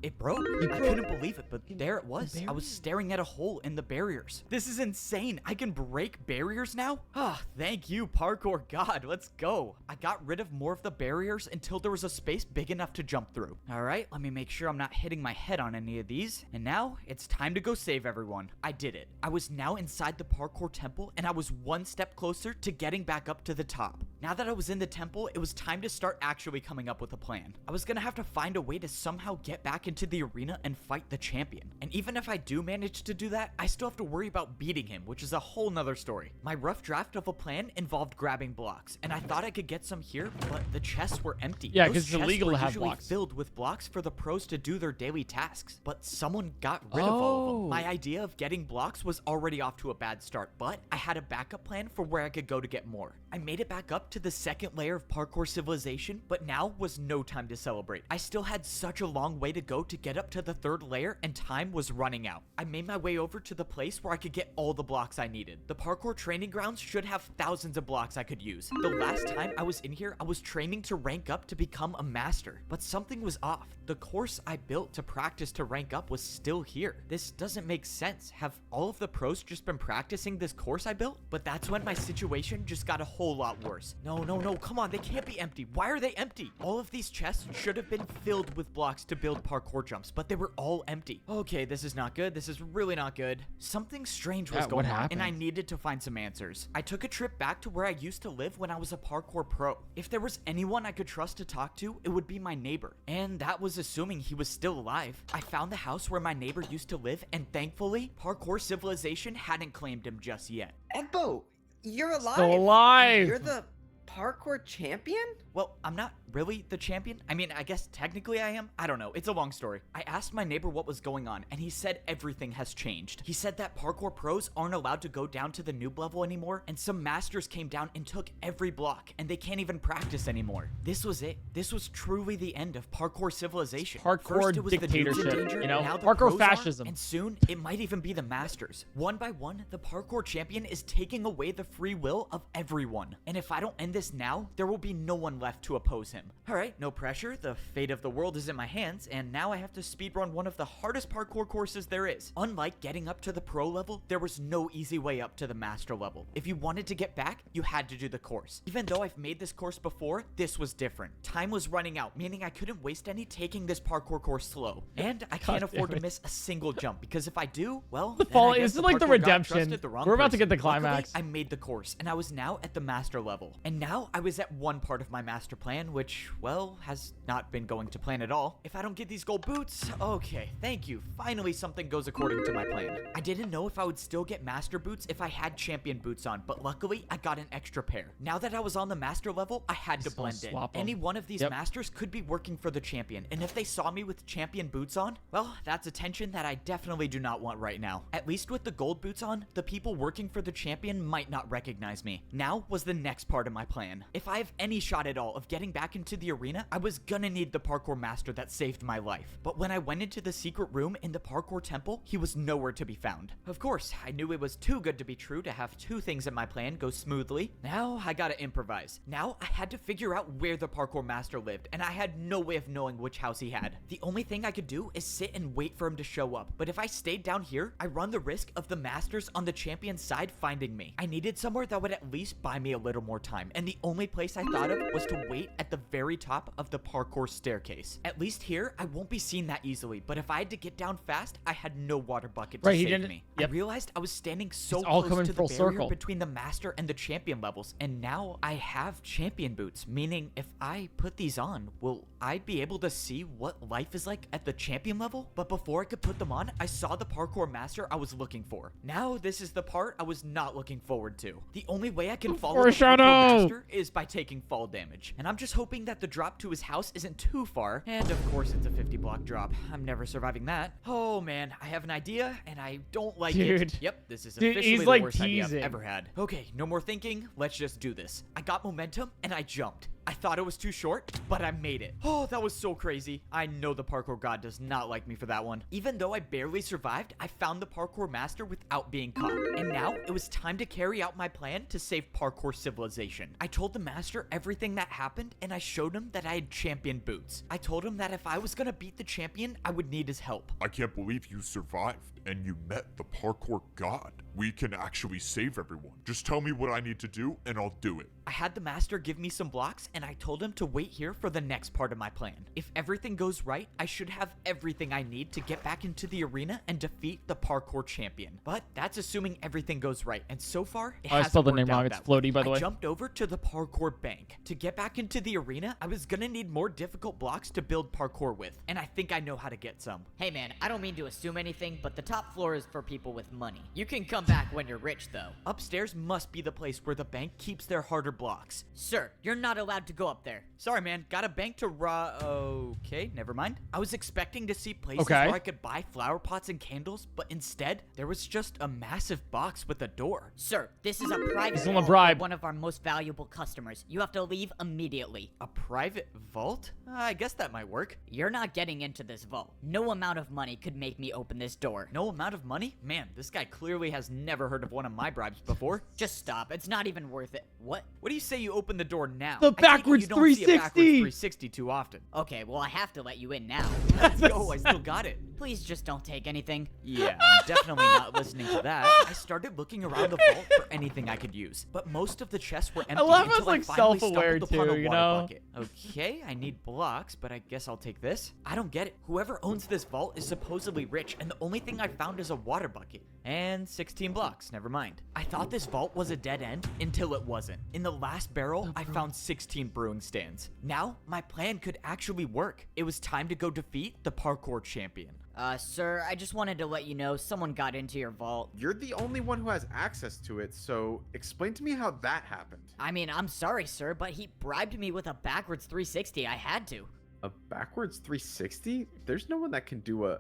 It broke. I couldn't believe it, but there it was. I was staring at a hole in the barriers. This is insane. I can break barriers now? Ah, thank you, parkour god. Let's go. I got rid of more of the barriers until there was a space big enough to jump through. All right, let me make sure I'm not hitting my head on any of these. And now it's time to go save everyone. I did it. I was now inside the parkour temple, and I was one step closer to getting back up to the top. Now that I was in the temple, it was time to start actually coming up with a plan. I was gonna have to find a way to somehow get back into the arena and fight the champion. And even if I do manage to do that, I still have to worry about beating him, which is a whole nother story. My rough draft of a plan involved grabbing blocks, and I thought I could get some here, but the chests were empty. Yeah, because it's illegal to have usually blocks. Filled with blocks for the pros to do their daily tasks, but someone got rid of all of them. My idea of getting blocks was already off to a bad start, but I had a backup plan for where I could go to get more. I made it back up to the second layer of parkour civilization, but now was no time to celebrate. I still had such a long way to go to get up to the third layer, and time was running out. I made my way over to the place where I could get all the blocks I needed. The parkour training grounds should have thousands of blocks I could use. The last time I was in here, I was training to rank up to become a master, but something was off. The course I built to practice to rank up was still here. This doesn't make sense. Have all of the pros just been practicing this course I built? But that's when my situation just got a whole lot worse. No, come on, they can't be empty. Why are they empty? All of these chests should have been filled with blocks to build parkour jumps, but they were all empty. Okay, this is not good. This is really not good. Something strange was going on, and I needed to find some answers. I took a trip back to where I used to live when I was a parkour pro. If there was anyone I could trust to talk to, it would be my neighbor. And that was assuming he was still alive. I found the house where my neighbor used to live, and thankfully, parkour civilization hadn't claimed him just yet. Egbo, you're alive. Still alive. You're the parkour champion? Well, I'm not really the champion. I mean, I guess technically I am. I don't know. It's a long story. I asked my neighbor what was going on, and he said everything has changed. He said that parkour pros aren't allowed to go down to the noob level anymore, and some masters came down and took every block, and they can't even practice anymore. This was it. This was truly the end of parkour civilization. Parkour First, it was dictatorship, the noobs in danger, you know? now the Parkour pros fascism. are, and soon it might even be the masters. One by one, the parkour champion is taking away the free will of everyone. And if I don't end this now, there will be no one left to oppose him. All right, no pressure. The fate of the world is in my hands, and now I have to speedrun one of the hardest parkour courses there is. Unlike getting up to the pro level, there was no easy way up to the master level. If you wanted to get back, you had to do the course. Even though I've made this course before, this was different. Time was running out, meaning I couldn't waste any taking this parkour course slow. And I can't afford to miss a single jump, because if I do, well, The then fall I guess is like the parkour god redemption. trusted the wrong We're about to person. get the climax. Luckily, I made the course, and I was now at the master level. And now I was at one part of my master plan, which, well, has not been going to plan at all. If I don't get these gold boots, okay, thank you. Finally, something goes according to my plan. I didn't know if I would still get master boots if I had champion boots on, but luckily, I got an extra pair. Now that I was on the master level, I had to blend in. Any one of these masters could be working for the champion, and if they saw me with champion boots on, well, that's attention that I definitely do not want right now. At least with the gold boots on, the people working for the champion might not recognize me. Now was the next part of my plan. If I have any shot at all of getting back into the arena, I was gonna need the parkour master that saved my life. But when I went into the secret room in the parkour temple, he was nowhere to be found. Of course, I knew it was too good to be true to have two things in my plan go smoothly. Now I gotta improvise. Now I had to figure out where the parkour master lived, and I had no way of knowing which house he had. The only thing I could do is sit and wait for him to show up. But if I stayed down here, I run the risk of the masters on the champion's side finding me. I needed somewhere that would at least buy me a little more time, and and the only place I thought of was to wait at the very top of the parkour staircase. At least here, I won't be seen that easily, but if I had to get down fast, I had no water bucket to save me. I realized I was standing so close to the barrier between the master and the champion levels, and now I have champion boots, meaning if I put these on, will I be able to see what life is like at the champion level? But before I could put them on, I saw the parkour master I was looking for. Now this is the part I was not looking forward to. The only way I can follow the parkour master is by taking fall damage, and I'm just hoping that the drop to his house isn't too far, and of course it's a 50 block drop. I'm never surviving that. Oh man, I have an idea, and I don't like it. Yep, this is officially the worst idea I've ever had. Okay, no more thinking, let's just do this. I got momentum, and I jumped. I thought it was too short, but I made it. Oh, that was so crazy. I know the parkour god does not like me for that one. Even though I barely survived, I found the parkour master without being caught. And now it was time to carry out my plan to save parkour civilization. I told the master everything that happened, and I showed him that I had champion boots. I told him that if I was gonna beat the champion, I would need his help. I can't believe you survived and you met the parkour god. We can actually save everyone. Just tell me what I need to do and I'll do it. I had the master give me some blocks, and I told him to wait here for the next part of my plan. If everything goes right, I should have everything I need to get back into the arena and defeat the parkour champion. But that's assuming everything goes right, and so far, it hasn't spelled the name worked out wrong. It's that way. floaty, by the way. I jumped over to the parkour bank. To get back into the arena, I was gonna need more difficult blocks to build parkour with, and I think I know how to get some. Hey man, I don't mean to assume anything, but the top floor is for people with money. You can come back when you're rich, though. Upstairs must be the place where the bank keeps their harder blocks. Sir, you're not allowed to go up there. Sorry, man. Got a bank to Okay, never mind. I was expecting to see places where I could buy flower pots and candles, but instead, there was just a massive box with a door. Sir, this is a private vault for one of our most valuable customers. You have to leave immediately. A private vault? I guess that might work. You're not getting into this vault. No amount of money could make me open this door. No amount of money? Man, this guy clearly has never heard of one of my bribes before. Just stop. It's not even worth it. What? What do you say you open the door now? The backwards 360! See a backwards 360 too often. Okay, well, I have to let you in now. Let's go. I still got it. Please just don't take anything. Yeah, I'm definitely not listening to that. I started looking around the vault for anything I could use, but most of the chests were empty. I love until us like finally self-aware stumbled upon too, a you water know? bucket. Okay, I need blocks, but I guess I'll take this. I don't get it. Whoever owns this vault is supposedly rich, and the only thing I found is a water bucket. And 16 blocks, never mind. I thought this vault was a dead end until it wasn't. In the last barrel, I found 16 brewing stands. Now, my plan could actually work. It was time to go defeat the parkour champion. Sir, I just wanted to let you know someone got into your vault. You're the only one who has access to it, so explain to me how that happened. I mean, I'm sorry, sir, but he bribed me with a backwards 360. I had to. A backwards 360? There's no one that can do a...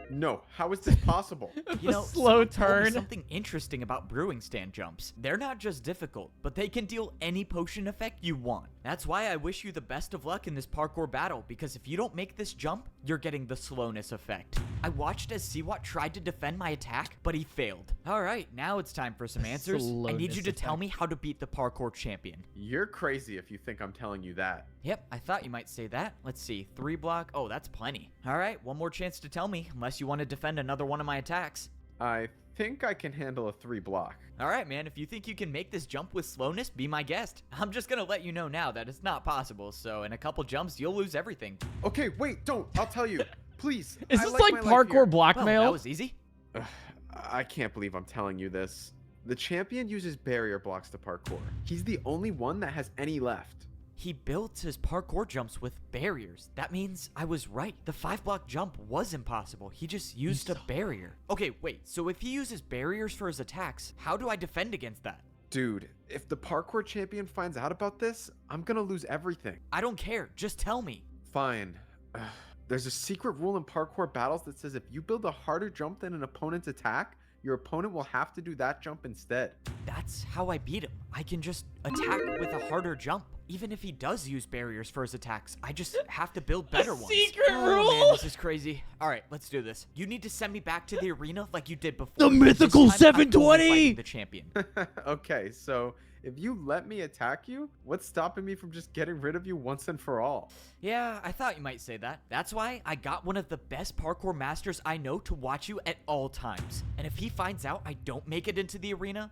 No, how is this possible? You know, slow someone told me turn. something interesting about brewing stand jumps. They're not just difficult, but they can deal any potion effect you want. That's why I wish you the best of luck in this parkour battle, because if you don't make this jump, you're getting the slowness effect. I watched as Siwat tried to defend my attack, but he failed. All right, now it's time for some answers. I need you to tell me how to beat the parkour champion. You're crazy if you think I'm telling you that. Yep, I thought you might say that. Let's see, 3 block. Oh, that's plenty. All right, one more chance to tell me, unless you want to defend another one of my attacks. I think I can handle a 3 block. All right, man, if you think you can make this jump with slowness, be my guest. I'm just gonna let you know now that it's not possible, so in a couple jumps, you'll lose everything. Okay, wait, don't. I'll tell you. Please. Is this like parkour blackmail? Well, that was easy. I can't believe I'm telling you this. The champion uses barrier blocks to parkour. He's the only one that has any left. He built his parkour jumps with barriers. That means I was right. The 5-block jump was impossible. He just used a barrier. Okay, wait. So if he uses barriers for his attacks, how do I defend against that? Dude, if the parkour champion finds out about this, I'm gonna lose everything. I don't care. Just tell me. Fine. There's a secret rule in parkour battles that says if you build a harder jump than an opponent's attack, your opponent will have to do that jump instead. That's how I beat him. I can just attack with a harder jump. Even if he does use barriers for his attacks, I just have to build better ones. Secret rule? Man, this is crazy. All right, let's do this. You need to send me back to the arena like you did before. The mythical This time, I'm only 720! fighting the champion. Okay, so if you let me attack you, what's stopping me from just getting rid of you once and for all? Yeah, I thought you might say that. That's why I got one of the best parkour masters I know to watch you at all times. And if he finds out I don't make it into the arena,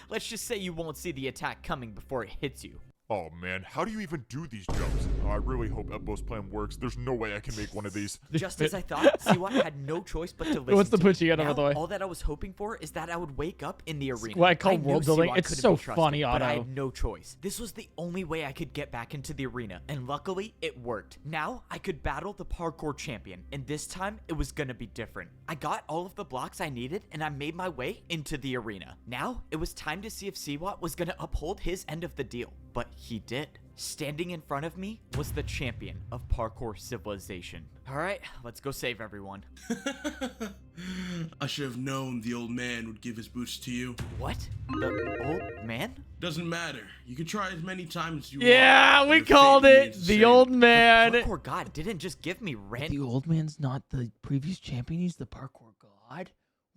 let's just say you won't see the attack coming before it hits you. Oh man, how do you even do these jumps? I really hope Ebbo's plan works. There's no way I can make one of these. Just as I thought, Siwa had no choice but to listen. What's the to punch me. you got, Now, by the way? all that I was hoping for is that I would wake up in the arena. What I call knew world building. Siwa It's couldn't so be trusted, funny, but I Otto. had no choice. This was the only way I could get back into the arena, and luckily, it worked. Now, I could battle the parkour champion, and this time, it was gonna be different. I got all of the blocks I needed, and I made my way into the arena. Now, it was time to see if Siwa was gonna uphold his end of the deal, but he did. Standing in front of me was the champion of parkour civilization. All right, let's go save everyone. I should have known the old man would give his boots to you. What? The old man? Doesn't matter. You can try as many times as you Yeah, want. we Your called fate it. remains The same. old man. The parkour god didn't just give me The old man's not the previous champion. He's the parkour god.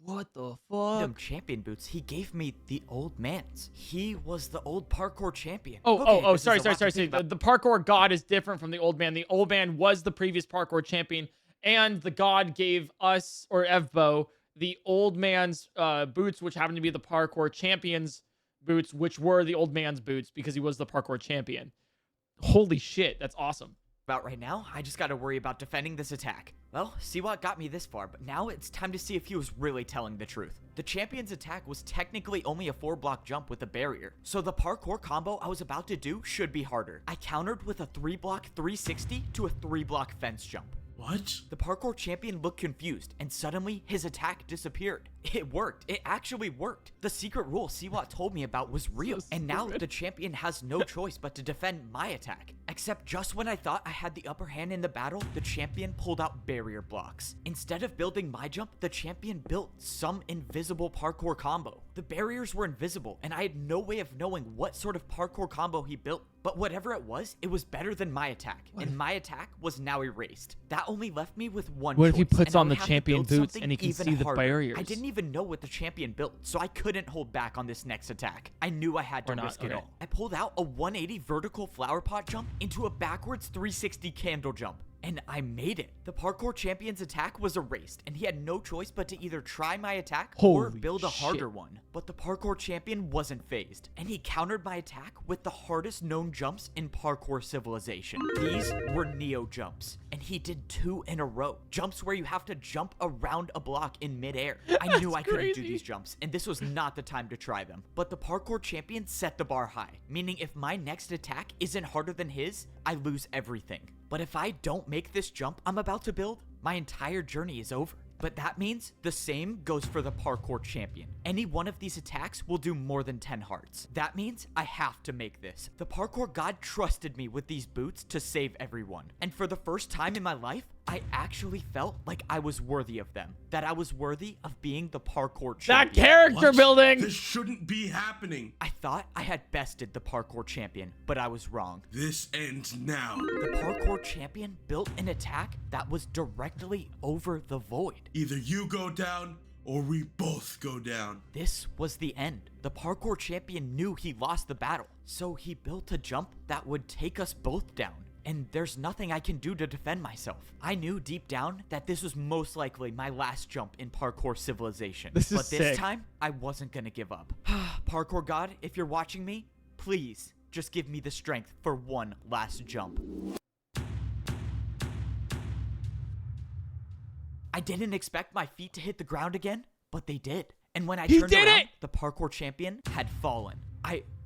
What the random fuck? champion boots. He gave me the old man's. He was the old parkour champion. Oh, Okay, this is sorry. a lot to think about. The parkour god is different from the old man. The old man was the previous parkour champion, and the god gave us, or Evbo, the old man's boots, which happened to be the parkour champion's boots, which were the old man's boots because he was the parkour champion. Holy shit, that's awesome. About right now, I just gotta worry about defending this attack. Well, see what got me this far, but now it's time to see if he was really telling the truth. The champion's attack was technically only a 4-block jump with a barrier, so the parkour combo I was about to do should be harder. I countered with a 3-block 360 to a 3-block fence jump. What? The parkour champion looked confused, and suddenly his attack disappeared. It worked. It actually worked. The secret rule Siwat told me about was real, and now the champion has no choice but to defend my attack. Except just when I thought I had the upper hand in the battle, the champion pulled out barrier blocks. Instead of building my jump, the champion built some invisible parkour combo. The barriers were invisible, and I had no way of knowing what sort of parkour combo he built. But whatever it was better than my attack, and my attack was now erased. That only left me with one choice. What if he puts and I on would the have to champion build boots something and he can even see the harder. barriers? I didn't even know what the champion built, so I couldn't hold back on this next attack. I knew I had to Or not, risk it okay. all. I pulled out a 180 vertical flower pot jump into a backwards 360 candle jump. And I made it. The parkour champion's attack was erased, and he had no choice but to either try my attack or Holy build a shit. harder one. But the parkour champion wasn't phased, and he countered my attack with the hardest known jumps in parkour civilization. These were Neo jumps, and he did 2 in a row. Jumps where you have to jump around a block in midair. I knew I couldn't do these jumps, and this was not the time to try them. But the parkour champion set the bar high, meaning if my next attack isn't harder than his, I lose everything. But if I don't make this jump I'm about to build, my entire journey is over. But that means the same goes for the parkour champion. Any one of these attacks will do more than 10 hearts. That means I have to make this. The parkour god trusted me with these boots to save everyone. And for the first time in my life, I actually felt like I was worthy of them. That I was worthy of being the parkour champion. That character What? building! This shouldn't be happening. I thought I had bested the parkour champion, but I was wrong. This ends now. The parkour champion built an attack that was directly over the void. Either you go down or we both go down. This was the end. The parkour champion knew he lost the battle, so he built a jump that would take us both down. And there's nothing I can do to defend myself. I knew deep down that this was most likely my last jump in parkour civilization. This is but this sick. time, I wasn't gonna give up. Parkour god, if you're watching me, please just give me the strength for one last jump. I didn't expect my feet to hit the ground again, but they did. And when I turned around, the parkour champion had fallen.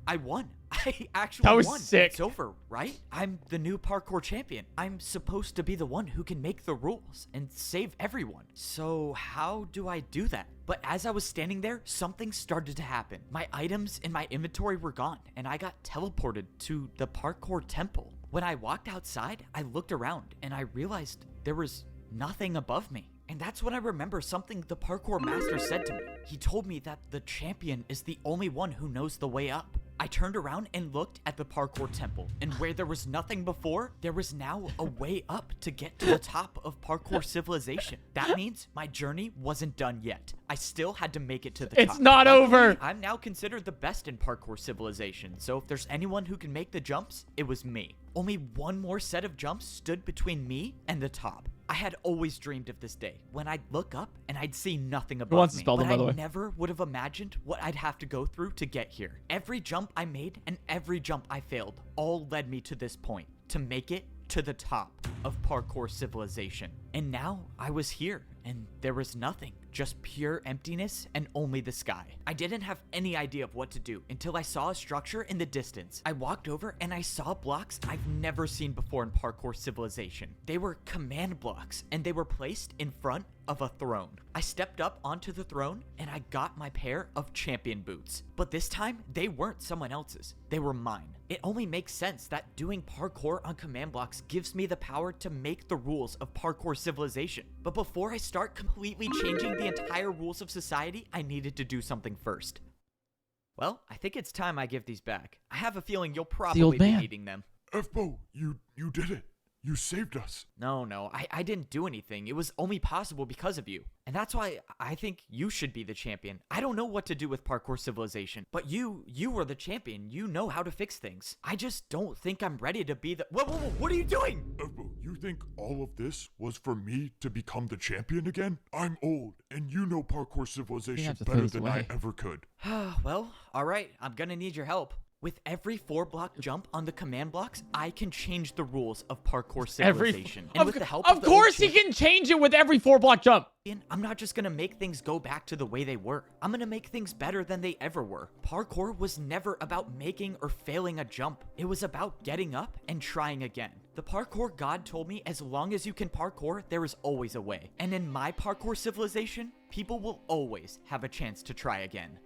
I won. I actually That was won. sick. It's over, right? I'm the new parkour champion. I'm supposed to be the one who can make the rules and save everyone. So how do I do that? But as I was standing there, something started to happen. My items in my inventory were gone, and I got teleported to the parkour temple. When I walked outside, I looked around, and I realized there was nothing above me. And that's when I remember something the parkour master said to me. He told me that the champion is the only one who knows the way up. I turned around and looked at the parkour temple, and where there was nothing before, there was now a way up to get to the top of parkour civilization. That means my journey wasn't done yet. I still had to make it to the top. It's not over. I'm now considered the best in parkour civilization, so if there's anyone who can make the jumps, it was me. Only one more set of jumps stood between me and the top. I had always dreamed of this day when I'd look up and I'd see nothing above me, but I never would have imagined what I'd have to go through to get here. Every jump I made and every jump I failed all led me to this point, to make it to the top of parkour civilization. And now I was here and there was nothing, just pure emptiness and only the sky. I didn't have any idea of what to do until I saw a structure in the distance. I walked over and I saw blocks I've never seen before in parkour civilization. They were command blocks and they were placed in front of a throne. I stepped up onto the throne and I got my pair of champion boots. But this time, they weren't someone else's. They were mine. It only makes sense that doing parkour on command blocks gives me the power to make the rules of parkour civilization. But before I start completely changing the entire rules of society, I needed to do something first. Well, I think it's time I give these back. I have a feeling you'll probably be needing them. F-Bo, you did it. You saved us. No, I didn't do anything. It was only possible because of you. And that's why I think you should be the champion. I don't know what to do with parkour civilization, but you were the champion. You know how to fix things. I just don't think I'm ready to be the— Whoa, what are you doing? F-Bo, you think all of this was for me to become the champion again? I'm old, and you know parkour civilization better than I ever could. Well, all right. I'm gonna need your help. With every 4-block jump on the command blocks, I can change the rules of parkour civilization. And with the help of course he can change it with every 4-block jump. I'm not just gonna make things go back to the way they were. I'm gonna make things better than they ever were. Parkour was never about making or failing a jump. It was about getting up and trying again. The parkour god told me as long as you can parkour, there is always a way. And in my parkour civilization, people will always have a chance to try again.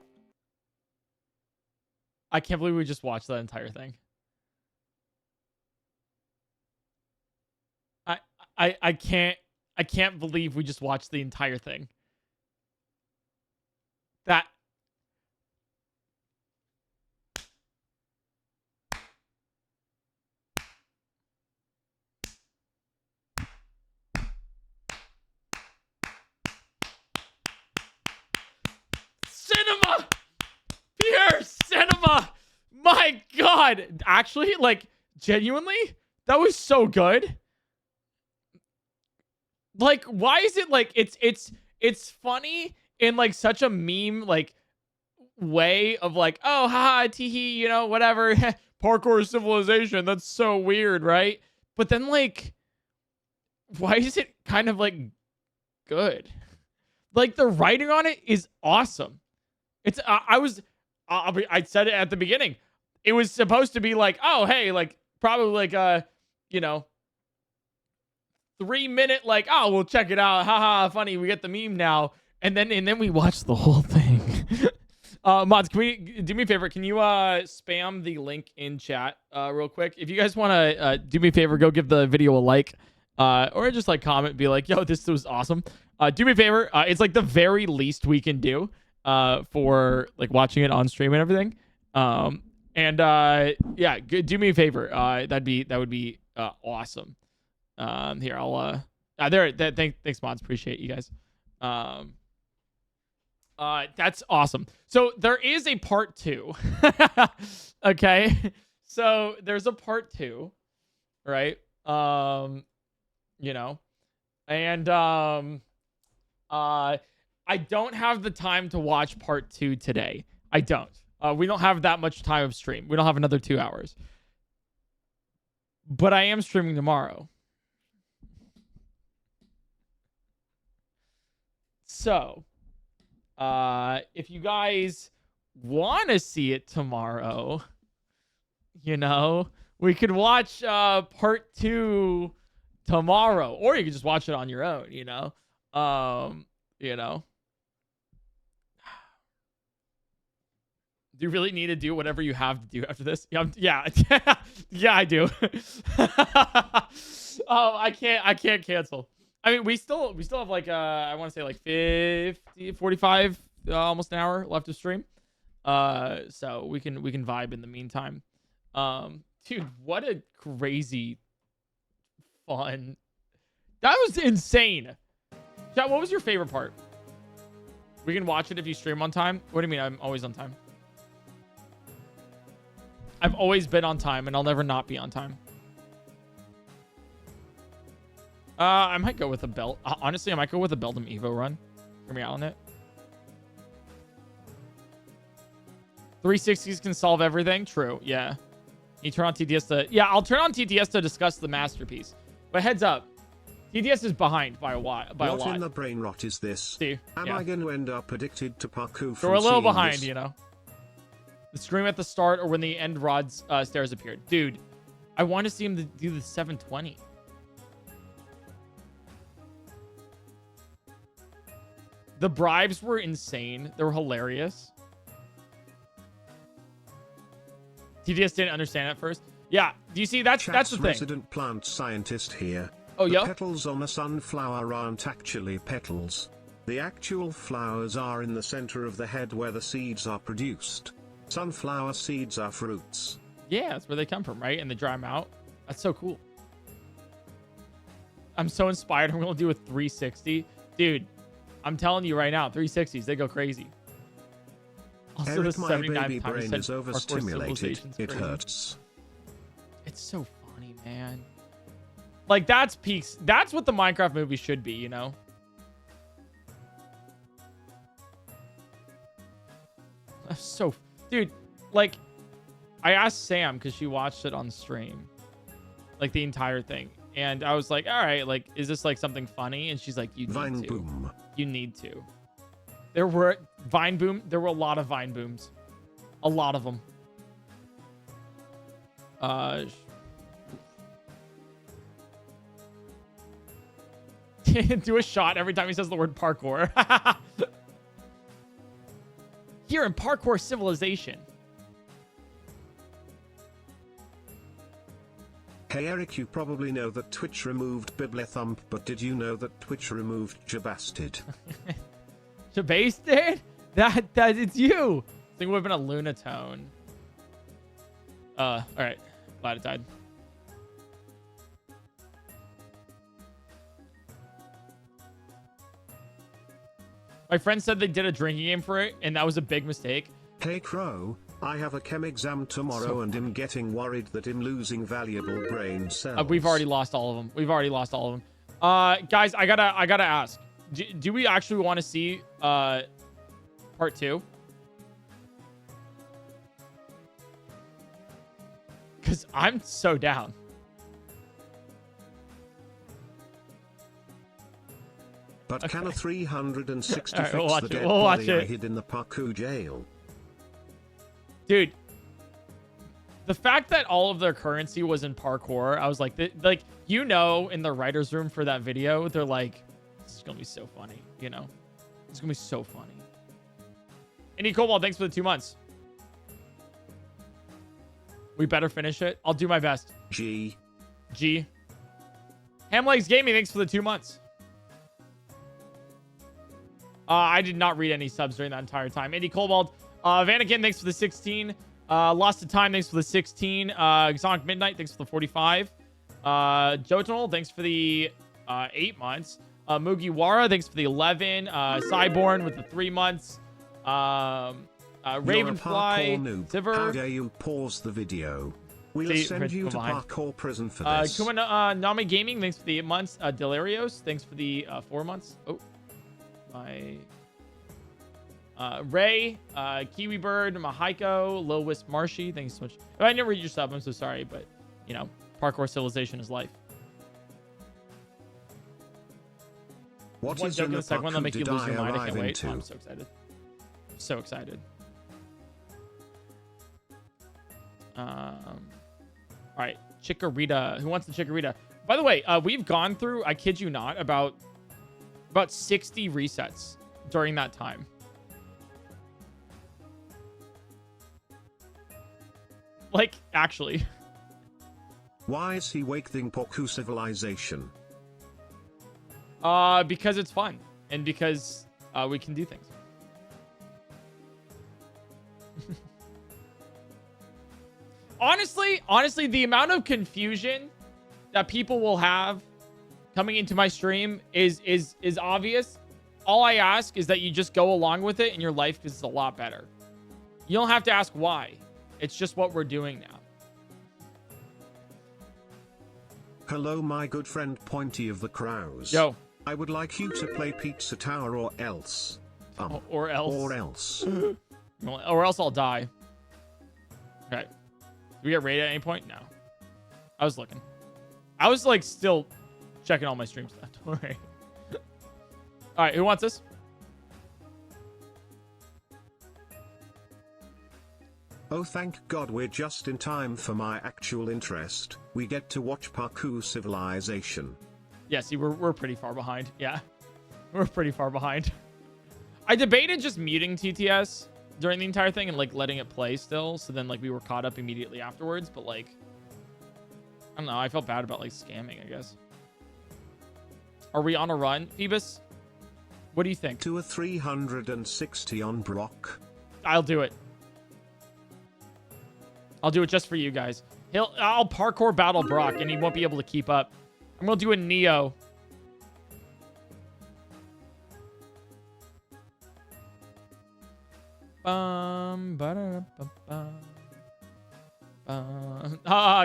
I can't believe we just watched that entire thing. I can't believe we just watched the entire thing. That cinema! Pure cinema! My God! Actually, like, genuinely, that was so good. Like, why is it like it's funny in like such a meme like way of like, oh haha teehee, you know, whatever. Parkour civilization, that's so weird, right? But then like, why is it kind of like good? Like the writing on it is awesome. It's I said it at the beginning. It was supposed to be like, oh hey, like probably like you know, 3-minute like, oh we'll check it out, haha funny, we get the meme now, and then we watch the whole thing. Mods, can we do me a favor? Can you spam the link in chat real quick? If you guys want to do me a favor, go give the video a like, or just like comment, be like, yo, this was awesome. Do me a favor. It's like the very least we can do for like watching it on stream and everything. Yeah, do me a favor. That would be awesome. Here, I'll thanks mods, appreciate you guys. That's awesome. So there is a part 2. Okay. So there's a part 2, right? You know, and I don't have the time to watch part 2 today. I don't. We don't have that much time of stream. We don't have another 2 hours. But I am streaming tomorrow. So, if you guys want to see it tomorrow, you know, we could watch part 2 tomorrow, or you could just watch it on your own, you know. You know. Do you really need to do whatever you have to do after this? Yeah, yeah, I do. Oh, I can't cancel. I mean, we still have like I want to say like 50, 45, almost an hour left to stream. So we can vibe in the meantime. Dude, what a crazy fun. That was insane. Chat, what was your favorite part? We can watch it if you stream on time. What do you mean? I'm always on time. I've always been on time, and I'll never not be on time. I might go with a belt. Honestly, I might go with a Beldum Evo run. Hear me out on it. 360s can solve everything. True. Yeah. You turn on TTS to... Yeah, I'll turn on TTS to discuss the masterpiece. But heads up. TTS is behind by a lot. What in the brain rot is this? See? Am I going to end up addicted to parkour? So we're a little behind, you know. The scream at the start or when the end rod's stairs appeared. Dude, I want to see him do the 720. The bribes were insane. They were hilarious. TTS didn't understand at first. Yeah, do you see? That's the thing. Resident plant scientist here. Oh, yeah? The petals on a sunflower aren't actually petals. The actual flowers are in the center of the head where the seeds are produced. Sunflower seeds are fruits. Yeah, that's where they come from, right? And they dry them out. That's so cool. I'm so inspired. I'm going to do a 360. Dude, I'm telling you right now, 360s, they go crazy. Also, Eric, the my 79th baby time brain is overstimulated. It hurts. It's so funny, man. Like, that's peaks. That's what the Minecraft movie should be, you know? That's so... Dude, like, I asked Sam because she watched it on stream. Like, the entire thing. And I was like, all right, like, is this, like, something funny? And she's like, you need Vine to. boom. You need to. There were... Vine boom. There were a lot of Vine booms. A lot of them. Do a shot every time he says the word parkour. Here in Parkour Civilization. Hey Eric, you probably know that Twitch removed Biblethump, but did you know that Twitch removed Jabasted? Jabasted? That it's you. I think it would have been a Lunatone. Alright. Glad it died. My friend said they did a drinking game for it, and that was a big mistake. Hey Crow, I have a chem exam tomorrow and I'm getting worried that I'm losing valuable brain cells. We've already lost all of them. Guys, I gotta ask. Do we actually want to see part 2? Because I'm so down. But okay. Can a 360 right, fix the dead body I hid in the Parkour jail? Dude, the fact that all of their currency was in parkour, I was like, you know, in the writer's room for that video, they're like, this is going to be so funny, you know? It's going to be so funny. Any Cobalt, thanks for the 2 months. We better finish it. I'll do my best. G. Hamlegs Gaming, thanks for the 2 months. I did not read any subs during that entire time. Andy Cobalt, Vanakin, thanks for the 16. Lost to Time, thanks for the 16. Exonic Midnight, thanks for the 45. Jotonal, thanks for the 8 months. Mugiwara, thanks for the 11. Cyborn with the 3 months. Ravenfly, Siver. How dare you pause the video? We'll send you to parkour prison for this. Nami Gaming, thanks for the 8 months. Delirios, thanks for the 4 months. Oh. Ray, Kiwi Bird, Mahaiko, Lil Wisp Marshy, thanks so much. If I didn't read your sub, I'm so sorry, but you know, Parkour Civilization is life. What is in the second one that make you lose your mind? I can't wait. Oh, I'm so excited. So excited. All right, Chikorita. Who wants the Chikorita? By the way, we've gone through, I kid you not, about 60 resets during that time. Like, actually. Why is he waking Parkour Civilization? Because it's fun. And because we can do things. Honestly, the amount of confusion that people will have coming into my stream is obvious. All I ask is that you just go along with it and your life is a lot better. You don't have to ask why. It's just what we're doing now. Hello, my good friend Pointy of the Crows. Yo. I would like you to play Pizza Tower or else. Or else. Or else. Or else I'll die. Okay. Did we get raided at any point? No. I was looking. I was like still checking all my stream stuff. Don't worry. All right, who wants this? Oh, thank God we're just in time for my actual interest. We get to watch Parkour Civilization. Yeah, see, we're pretty far behind. Yeah, we're pretty far behind. I debated just muting TTS during the entire thing and like letting it play still, so then like we were caught up immediately afterwards. But like, I don't know. I felt bad about like scamming, I guess. Are we on a run, Phoebus? What do you think? To a 360 on Brock. I'll do it. I'll do it just for you guys. I'll parkour battle Brock, and he won't be able to keep up. I'm gonna do a Neo. Gaga,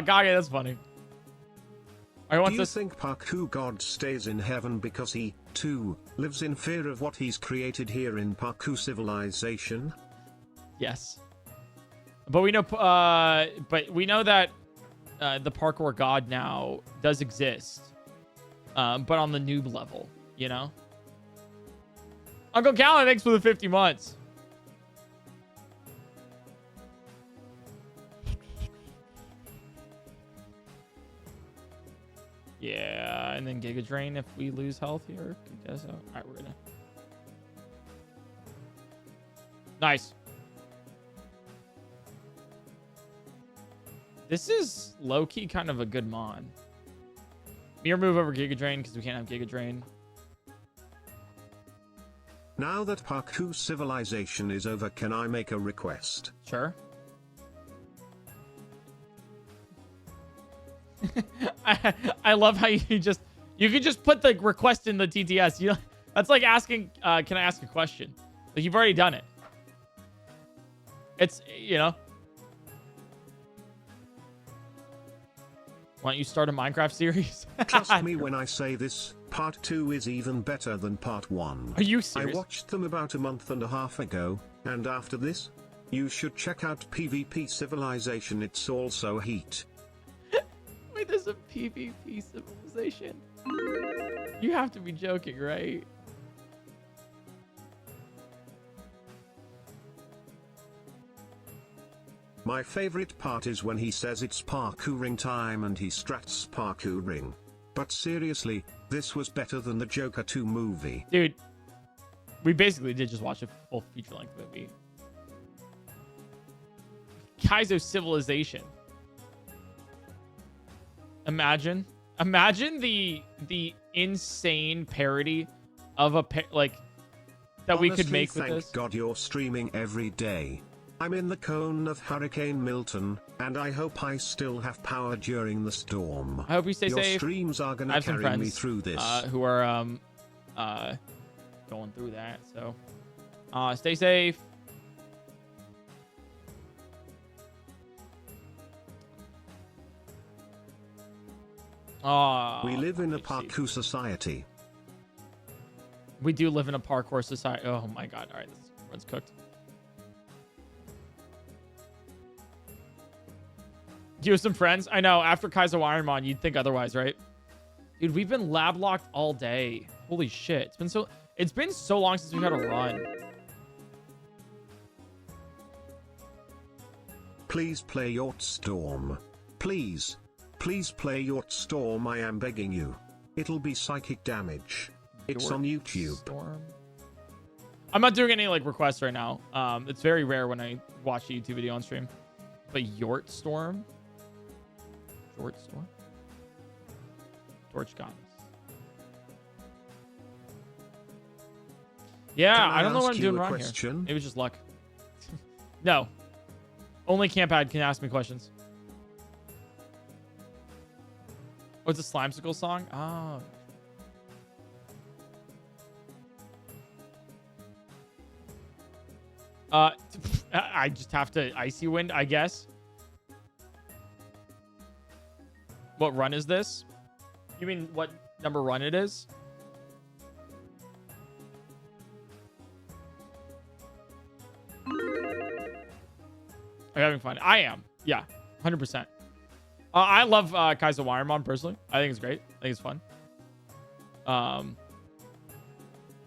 that's funny. Do you think Parkour God stays in heaven because he, too, lives in fear of what he's created here in Parkour Civilization? Yes. But we know that the Parkour God now does exist. But on the noob level, you know? Uncle Callan, thanks for the 50 months. Yeah, and then Giga Drain if we lose health here. I guess so. All right, we're gonna. Nice. This is low-key kind of a good mon. Mirror move over Giga Drain because we can't have Giga Drain. Now that Parkour Civilization is over, can I make a request? Sure. I love how you could just put the request in the TTS. You know, that's like asking, can I ask a question? Like you've already done it. It's, you know. Why don't you start a Minecraft series? Trust me when I say this, part 2 is even better than part 1. Are you serious? I watched them about a month and a half ago, and after this, you should check out PvP Civilization. It's also heat. Wait, there's a PvP Civilization? You have to be joking, right? My favorite part is when he says it's parkouring time and he strats parkouring. But seriously, this was better than the Joker 2 movie. Dude, we basically did just watch a full feature-length movie. Kaizo Civilization. Imagine the insane parody of a like that Honestly, we could make with this. Thank God you're streaming every day. I'm in the cone of Hurricane Milton, and I hope I still have power during the storm. I hope you stay Your safe. Your streams are gonna carry me through this. Who are going through that. So, stay safe. We live in a parkour society. We do live in a parkour society. Oh my god! All right, this one's cooked. Do you have some friends? I know. After Kaizo Ironmon, you'd think otherwise, right? Dude, we've been lab locked all day. Holy shit! It's been so long since we've had a run. Please play Yacht Storm. Please. Please play Yacht Storm, I am begging you. It'll be psychic damage. It's on YouTube. Storm. I'm not doing any like requests right now. It's very rare when I watch a YouTube video on stream. But Yort Storm? Yort Storm? Torch Goddess. Yeah, I don't know what I'm doing wrong here. It was just luck. No. Only Campad can ask me questions. Oh, it's a Slimesicle song? Oh. I just have to Icy Wind, I guess. What run is this? You mean what number run it is? Are you having fun? I am. Yeah, 100%. I love kaizo Ironmon personally. I think it's great. I think it's fun.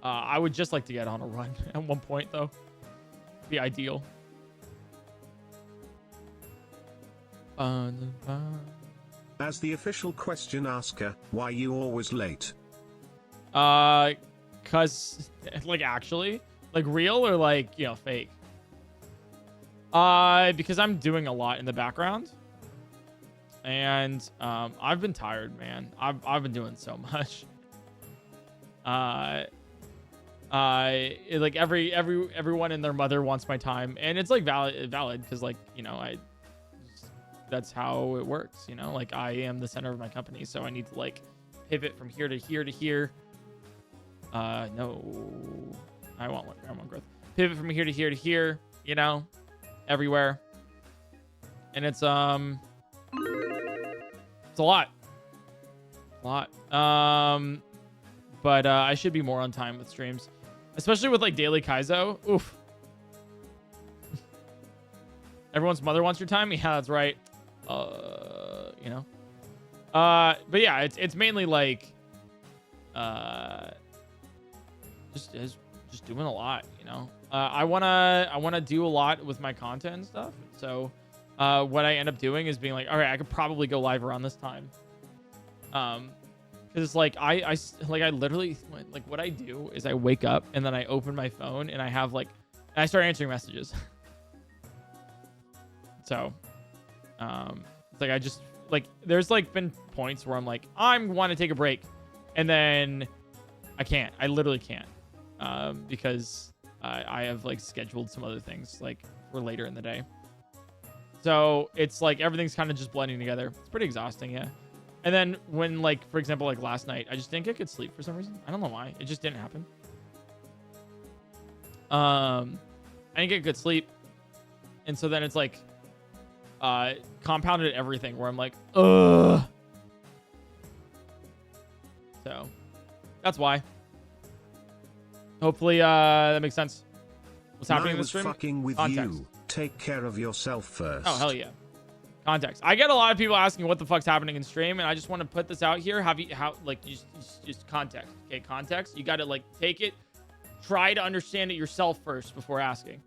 I would just like to get on a run at one point, though. Be ideal. As the official question asker, why you always late? Cause like actually, like real or like, you know, fake? Because I'm doing a lot in the background. And I've been tired, man. I've been doing so much. Like everyone and their mother wants my time, and it's like valid because like, you know, that's how it works, you know, like I am the center of my company, so I need to like pivot from here to here to here. No, I want growth. Pivot from here to here to here, you know, everywhere, and it's a lot. But I should be more on time with streams, especially with like daily kaizo. Oof. Everyone's mother wants your time. Yeah, that's right. You know. But yeah, it's mainly like just doing a lot, you know. I wanna do a lot with my content and stuff. So what I end up doing is being like, all right, I could probably go live around this time. Because it's like I literally, like, what I do is I wake up and then I open my phone and I have like, and I start answering messages. So it's like I just like, there's like been points where I'm like, I want to take a break, and then I can't. I literally can't, because I have like scheduled some other things like for later in the day. So it's like everything's kind of just blending together. It's pretty exhausting, yeah. And then when, like, for example, like last night, I just didn't get good sleep for some reason. I don't know why. It just didn't happen. I didn't get good sleep. And so then it's like compounded everything where I'm like, ugh. So that's why. Hopefully that makes sense. What's happening in the stream? Fucking with Context. you. Take care of yourself first. Oh, hell yeah. Context. I get a lot of people asking what the fuck's happening in stream, and I just want to put this out here. Just context. Okay, context. You got to like take it, try to understand it yourself first before asking.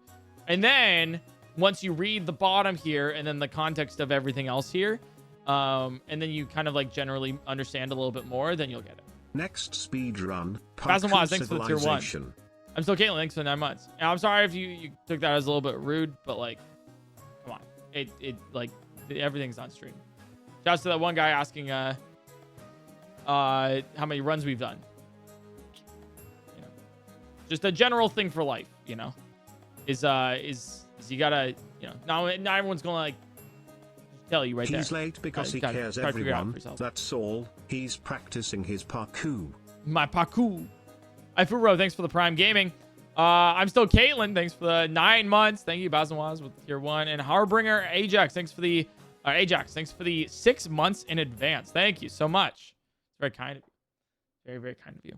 And then once you read the bottom here and then the context of everything else here, and then you kind of like generally understand a little bit more, then you'll get it. Next speed run. Parkour thanks for the tier 1. I'm still Caitlin, thanks for 9 months. And I'm sorry if you took that as a little bit rude, but like, come on. It like, everything's on stream. Shouts to that one guy asking how many runs we've done. You know, just a general thing for life, you know, is you gotta, you know, not everyone's gonna like tell you right there. He's late because he cares everyone. That's all. He's practicing his parkour. My parkour. Ifuro, thanks for the Prime Gaming. I'm still Caitlin. Thanks for the 9 months. Thank you, Bazenwaz, with tier 1. And Harbringer Ajax, thanks for the 6 months in advance. Thank you so much. It's very kind of you. Very, very kind of you.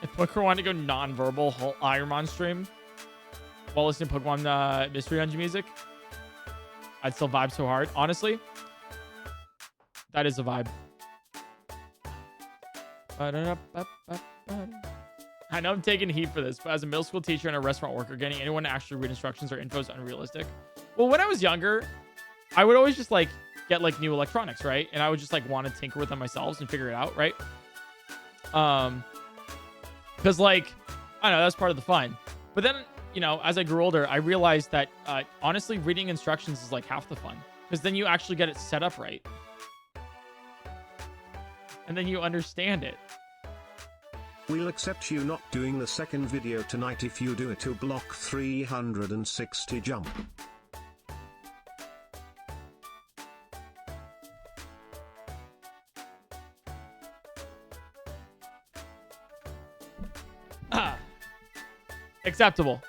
If PointCrow wanted to go non-verbal whole Ironmon stream while listening to Pokemon Mystery Dungeon music, I'd still vibe so hard. Honestly, that is a vibe. I know I'm taking heat for this, but as a middle school teacher and a restaurant worker, getting anyone to actually read instructions or info is unrealistic. Well, when I was younger, I would always just like get like new electronics, right? And I would just like want to tinker with them myself and figure it out, right? Because like, I don't know, that's part of the fun. But then, you know, as I grew older, I realized that honestly, reading instructions is like half the fun, because then you actually get it set up right. And then you understand it. We'll accept you not doing the second video tonight if you do it to block 360 jump. Acceptable.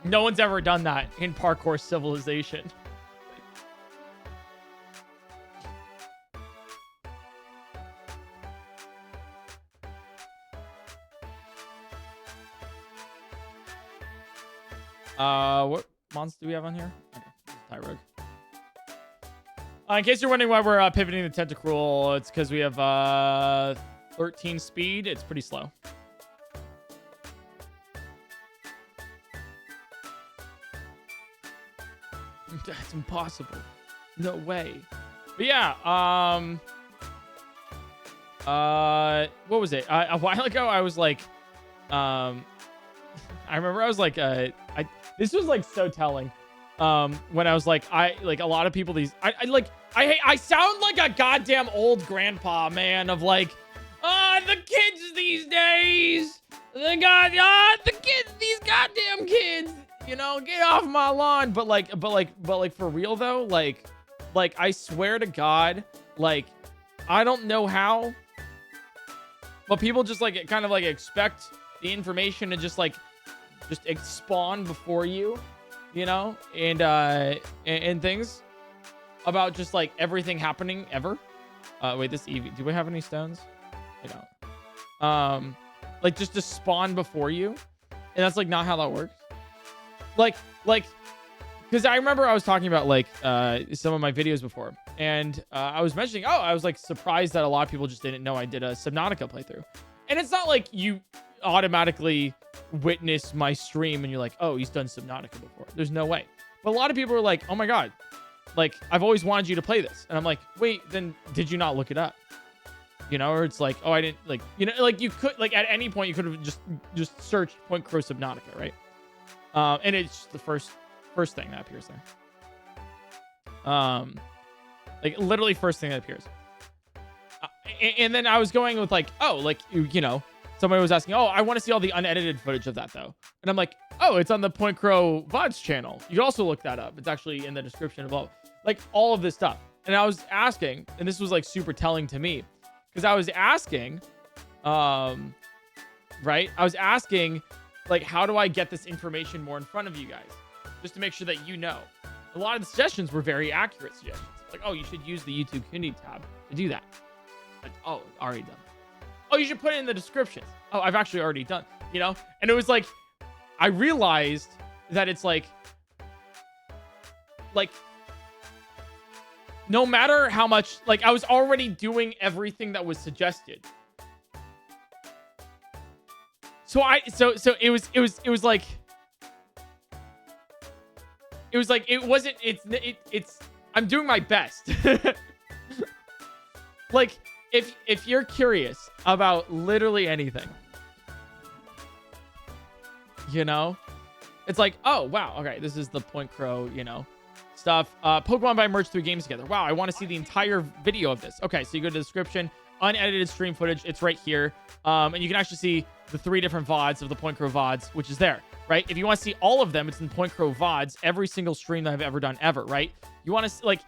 No one's ever done that in Parkour Civilization. What monster do we have on here? Okay, Tyrogue. In case you're wondering why we're pivoting the Tentacruel, it's because we have 13 speed. It's pretty slow. That's impossible. No way. But yeah, what was it? A while ago, I was like, I remember I was like, this was like so telling. When I was like, a lot of people, I sound like a goddamn old grandpa, man, of like, the kids these days, these goddamn kids, you know, get off my lawn. But like for real though, like I swear to God, like, I don't know how, but people just like kind of like expect the information to just spawn before you, you know, and things about just like everything happening ever. Wait, this Eevee, do we have any stones? I don't. Like just to spawn before you, and that's like not how that works. Like, because I remember I was talking about like some of my videos before, and I was mentioning, I was like surprised that a lot of people just didn't know I did a Subnautica playthrough, and it's not like you automatically witness my stream and you're like, oh, he's done Subnautica before. There's no way. But a lot of people are like, oh my God, like I've always wanted you to play this, and I'm like, wait, then did you not look it up? You know, or it's like, oh, I didn't, like, you know, like you could, like at any point you could have just searched PointCrow Subnautica, right? And it's the first thing that appears there. Like literally first thing that appears. And then I was going with like, oh, like, you know, somebody was asking, oh, I want to see all the unedited footage of that though. And I'm like, oh, it's on the PointCrow VODs channel. You can also look that up. It's actually in the description of all of this stuff. And I was asking, and this was like super telling to me, because I was asking, right? I was asking, like, how do I get this information more in front of you guys? Just to make sure that you know. A lot of the suggestions were very accurate suggestions. Like, oh, you should use the YouTube community tab to do that. Like, oh, already done. Oh, you should put it in the description. Oh, I've actually already done, you know? And it was like, I realized that it's like, no matter how much, like, I was already doing everything that was suggested. So it was like, I'm doing my best. Like, if you're curious about literally anything, you know, it's like, oh, wow. Okay. This is the PointCrow, you know, stuff. Pokemon by merged 3 games together. Wow. I want to see the entire video of this. Okay. So you go to the description, unedited stream footage. It's right here. And you can actually see the 3 different VODs of the PointCrow VODs, which is there, right? If you want to see all of them, it's in PointCrow VODs, every single stream that I've ever done ever, right? You want to,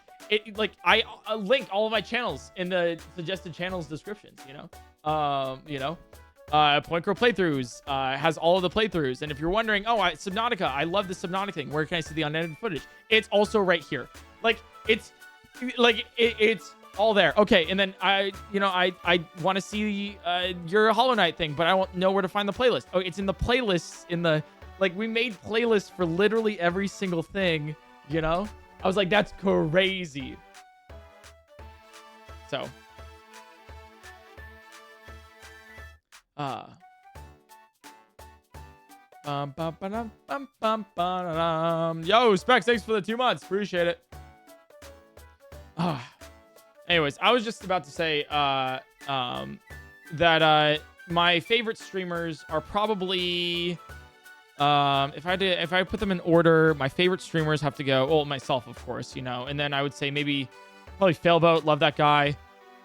I link all of my channels in the suggested channels descriptions, you know? PointCrow playthroughs has all of the playthroughs. And if you're wondering, oh, Subnautica, I love the Subnautica thing. Where can I see the unedited footage? It's also right here. It's all there. Okay, and then I want to see your Hollow Knight thing, but I won't know where to find the playlist. Oh, it's in the playlists in the, like, we made playlists for literally every single thing, you know? I was like, that's crazy. So. Yo, Specs, thanks for the 2 months. Appreciate it. Anyways, I was just about to say that my favorite streamers are probably If I put them in order, my favorite streamers have to go. Well, myself, of course, you know. And then I would say maybe probably Failboat, love that guy.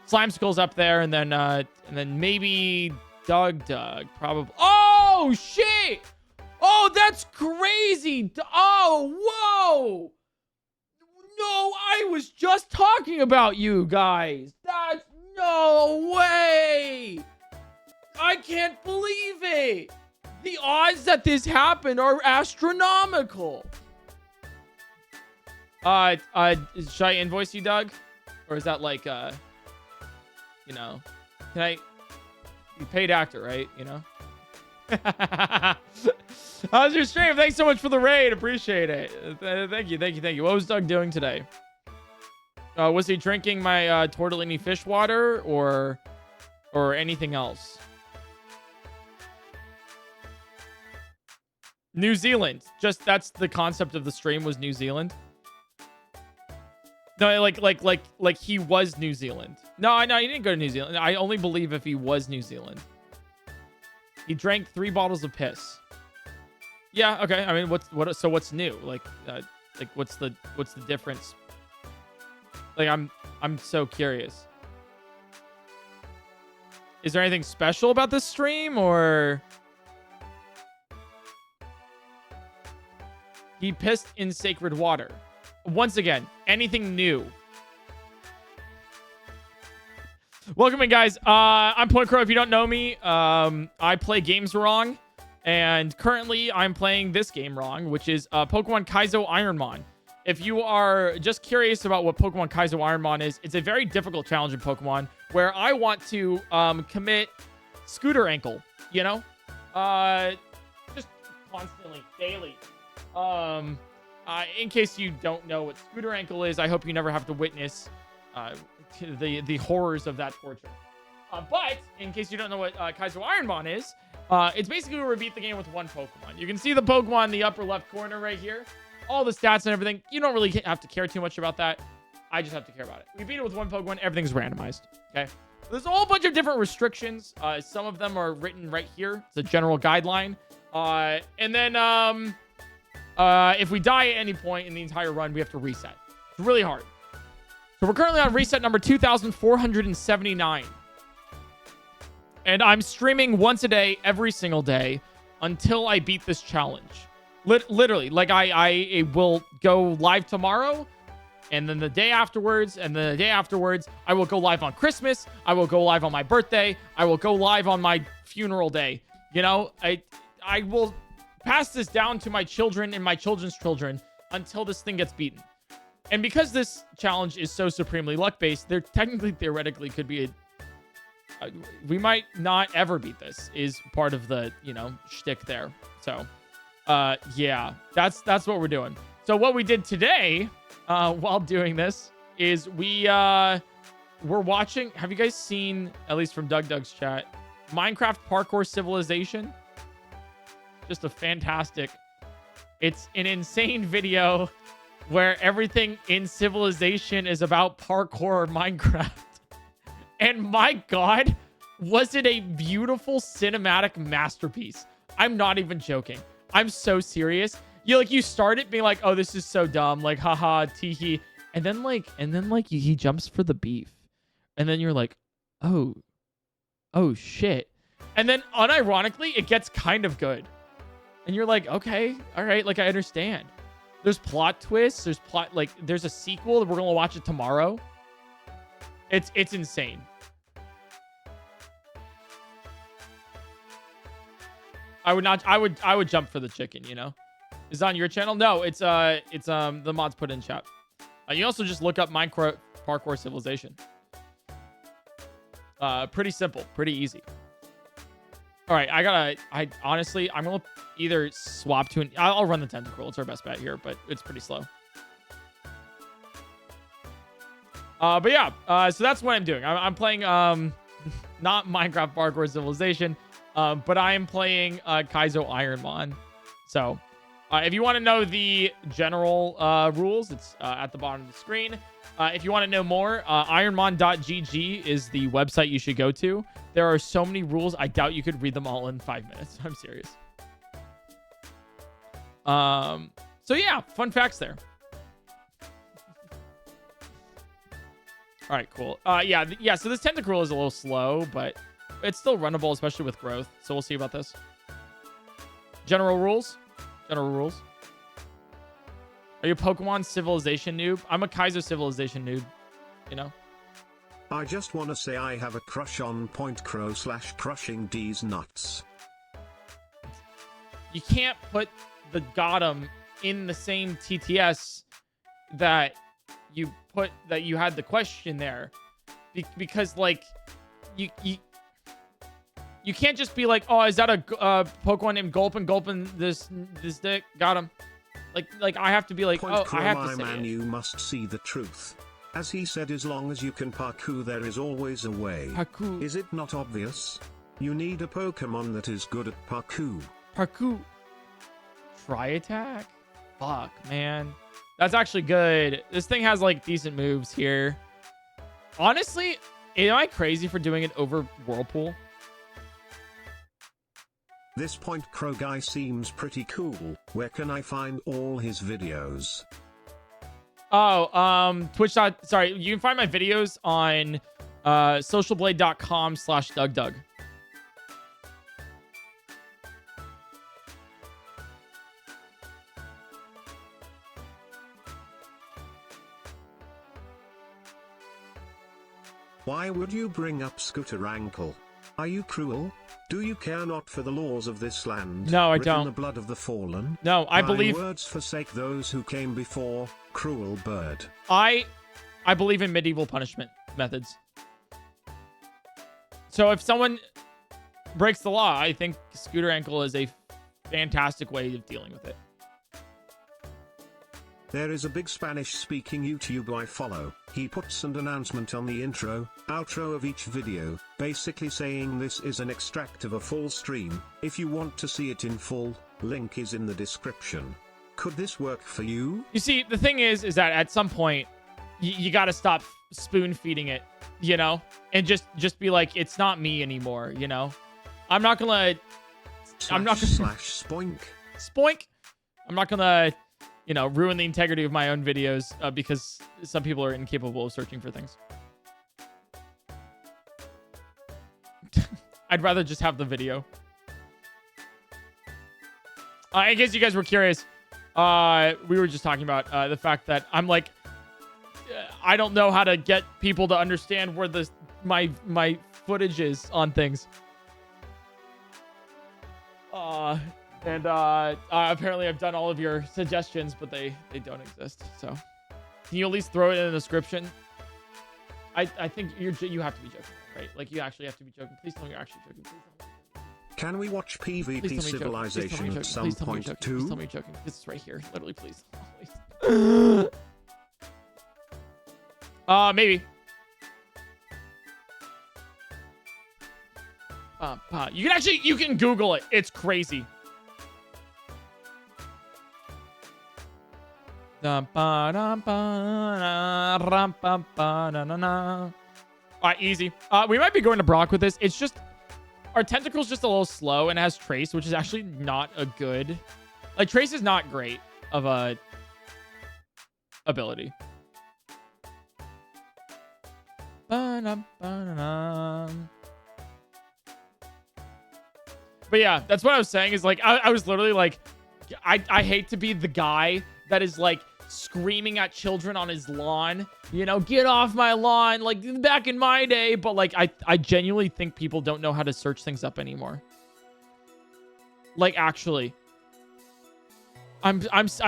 Slimeskull's up there, and then maybe Doug, probably. Oh shit! Oh, that's crazy! Oh, whoa! No, I was just talking about you guys. That's no way! I can't believe it! The odds that this happened are astronomical. Should I invoice you, Doug? Or is that like, you know, you paid actor, right? You know? How's your stream? Thanks so much for the raid. Appreciate it. Thank you. What was Doug doing today? Was he drinking my tortellini fish water or anything else? New Zealand. Just that's the concept of the stream was New Zealand. No, like he was New Zealand. No, he didn't go to New Zealand. I only believe if he was New Zealand. He drank 3 bottles of piss. Yeah, okay. I mean, what's new? Like what's the difference? Like I'm so curious. Is there anything special about this stream or he pissed in sacred water? Once again, anything new? Welcome in, guys. I'm PointCrow. If you don't know me, I play games wrong. And currently, I'm playing this game wrong, which is Pokemon Kaizo Ironmon. If you are just curious about what Pokemon Kaizo Ironmon is, it's a very difficult challenge in Pokemon where I want to commit scooter ankle, you know? Just constantly, daily. In case you don't know what scooter ankle is, I hope you never have to witness the horrors of that torture. But in case you don't know what Kaizo Ironmon is, it's basically where we beat the game with one Pokemon. You can see the Pokemon in the upper left corner right here. All the stats and everything. You don't really have to care too much about that. I just have to care about it. We beat it with one Pokemon. Everything's randomized. Okay. There's a whole bunch of different restrictions. Some of them are written right here. It's a general guideline. And then if we die at any point in the entire run, we have to reset. It's really hard. So we're currently on reset number 2,479. And I'm streaming once a day, every single day, until I beat this challenge. Literally, like I will go live tomorrow, and then the day afterwards, and then the day afterwards, I will go live on Christmas. I will go live on my birthday. I will go live on my funeral day. You know, I will pass this down to my children and my children's children until this thing gets beaten. And because this challenge is so supremely luck-based, there technically, theoretically, could be we might not ever beat this, is part of the, you know, shtick there. So, yeah, that's what we're doing. So what we did today, while doing this, is we're watching. Have you guys seen, at least from Doug's chat, Minecraft Parkour Civilization? Just a fantastic. It's an insane video where everything in Civilization is about parkour or Minecraft. And my God, was it a beautiful cinematic masterpiece? I'm not even joking. I'm so serious. You start it being like, oh, this is so dumb. Like, haha, teehee. And then he jumps for the beef. And then you're like, oh shit. And then unironically, it gets kind of good. And you're like, okay, all right. Like, I understand. There's plot twists. There's a sequel. We're going to watch it tomorrow. It's insane. I would jump for the chicken, you know? Is it on your channel? No, it's the mods put in chat. You also just look up Minecraft Parkour Civilization. Pretty simple, pretty easy. All right, honestly, I'm gonna either swap to I'll run the tentacle. It's our best bet here, but it's pretty slow. But yeah, so that's what I'm doing. I'm playing not Minecraft Parkour Civilization, but I am playing Kaizo Ironmon. So if you want to know the general rules, it's at the bottom of the screen. If you want to know more, ironmon.gg is the website you should go to. There are so many rules, I doubt you could read them all in 5 minutes. I'm serious. So yeah, fun facts there. All right, cool. Yeah. So this Tentacruel is a little slow, but it's still runnable, especially with growth. So we'll see about this. General rules. Are you a Pokemon Civilization noob? I'm a Kaizo Civilization noob. You know. I just wanna say I have a crush on PointCrow / crushing D's nuts. You can't put the Gotham in the same TTS that you had the question there, because like you can't just be like, oh, is that a Pokemon named Gulpin this dick? Got him. Like I have to be like, oh, I have to say man, it. you must see the truth. As he said, as long as you can parkour, there is always a way. Parkour. Is it not obvious? You need a Pokemon that is good at parkour. Parkour. Try attack? Fuck, man. That's actually good. This thing has like decent moves here. Honestly, am I crazy for doing it over Whirlpool? This PointCrow guy seems pretty cool. Where can I find all his videos? Oh, sorry, you can find my videos on socialblade.com/DougDoug. Why would you bring up Scooter Ankle? Are you cruel? Do you care not for the laws of this land? No, I written don't. The blood of the fallen? No, I believe. My words forsake those who came before. Cruel bird. I believe in medieval punishment methods. So if someone breaks the law, I think Scooter Ankle is a fantastic way of dealing with it. There is a big Spanish-speaking YouTube I follow. He puts an announcement on the intro, outro of each video, basically saying this is an extract of a full stream. If you want to see it in full, link is in the description. Could this work for you? You see, the thing is that at some point, you got to stop spoon feeding it, you know, and just be like, it's not me anymore, you know. I'm not gonna. Spoink. Spoink. I'm not gonna, you know, ruin the integrity of my own videos because some people are incapable of searching for things. I'd rather just have the video. I guess you guys were curious. We were just talking about the fact that I'm like, I don't know how to get people to understand where my footage is on things. And apparently I've done all of your suggestions, but they don't exist. So can you at least throw it in the description? I think you have to be joking, right? Like you actually have to be joking. Please tell me you're actually joking. Please tell me. Can we watch PvP Civilization at some point too? Please tell me you're joking. This is right here. Literally, please. Maybe. You can Google it. It's crazy. All right, easy. We might be going to Brock with this. It's just our Tentacruel's just a little slow and has Trace, which is actually not a good. Like Trace is not great of a ability. But yeah, that's what I was saying is like, I was literally like, I hate to be the guy that is like screaming at children on his lawn, you know, get off my lawn, like back in my day. But like, I genuinely think people don't know how to search things up anymore. Like actually, I'm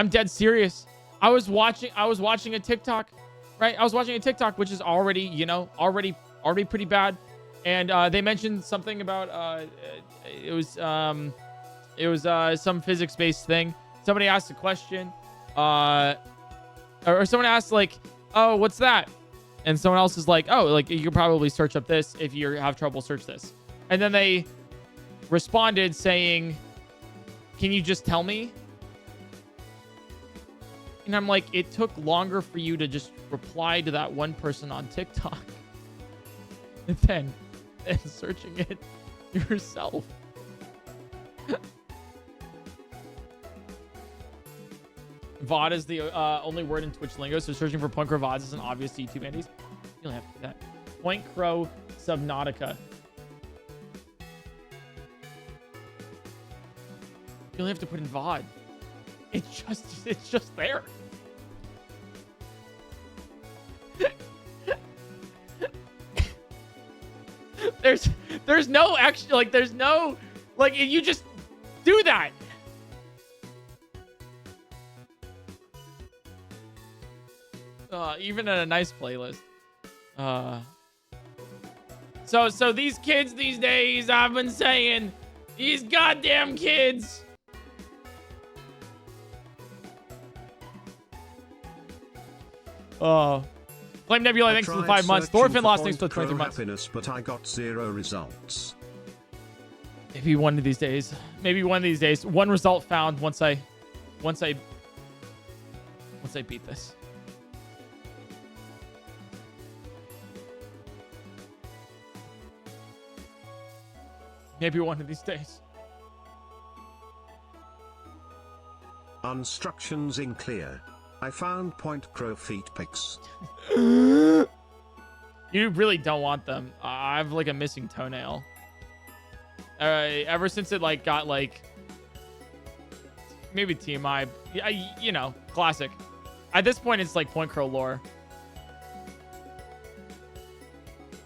dead serious. I was watching a TikTok, right? I was watching a TikTok, which is already, you know, already pretty bad. And they mentioned something about it was some physics-based thing. Somebody asked a question, or someone asked like, "Oh, what's that?" And someone else is like, "Oh, like you could probably search up this if you have trouble. Search this." And then they responded saying, "Can you just tell me?" And I'm like, it took longer for you to just reply to that one person on TikTok than searching it yourself. VOD is the only word in Twitch lingo, so searching for PointCrow VODs isn't obvious to YouTube Andes. You don't have to do that. PointCrow Subnautica. You only have to put in VOD. It's just there. There's no actually, like, there's no, like, you just do that. Even in a nice playlist. So these kids these days, I've been saying, these goddamn kids. Flame Nebula, thanks for the 5 months. Thorfinn lost, thanks for the 23 months. Happiness, but I got 0 results. Maybe one of these days. Maybe one of these days. One result found once I beat this. Maybe one of these days. Instructions in clear. I found PointCrow feet pics. You really don't want them. I have like a missing toenail. Ever since it like got like maybe TMI, you know, classic. At this point, it's like PointCrow lore.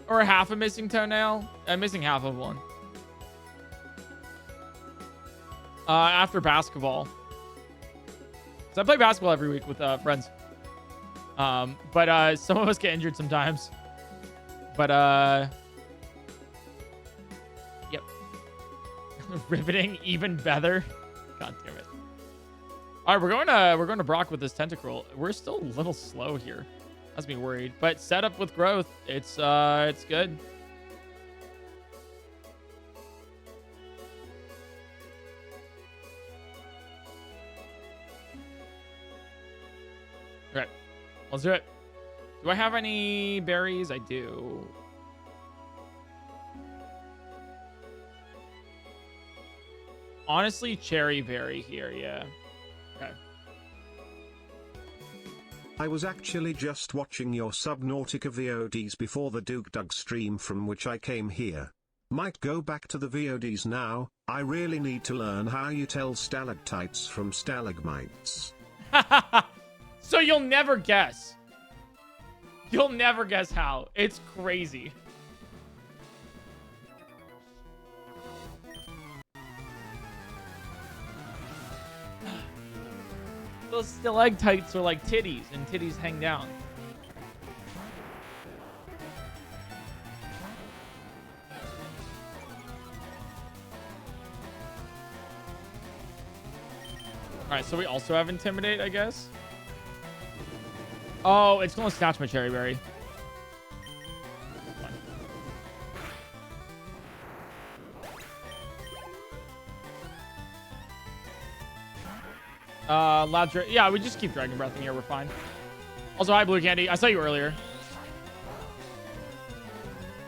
Or half a missing toenail. I'm missing half of one. After basketball. So I play basketball every week with friends. But some of us get injured sometimes. But yep. Riveting, even better. God damn it. All right, we're going to Brock with this tentacle. We're still a little slow here. Has me worried. But setup with growth, it's good. All right, let's do it. Do I have any berries? I do. Honestly, cherry berry here, yeah. Okay. I was actually just watching your Subnautica VODs before the Duke Dug stream from which I came here. Might go back to the VODs now. I really need to learn how you tell stalactites from stalagmites. So you'll never guess. You'll never guess how. It's crazy. Those stalactites are like titties, and titties hang down. Alright, so we also have Intimidate, I guess. Oh, it's going to snatch my cherry berry. Yeah, we just keep Dragon Breath in here. We're fine. Also, hi, Blue Candy. I saw you earlier.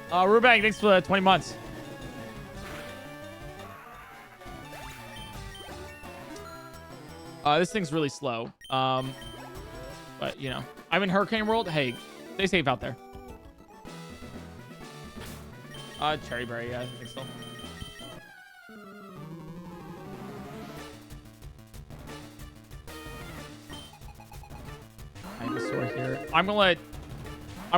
Rubang, thanks for the 20 months. This thing's really slow. But, you know, I'm in Hurricane World. Hey, stay safe out there. Cherry berry, yeah, I think so. Ivysaur here. I'm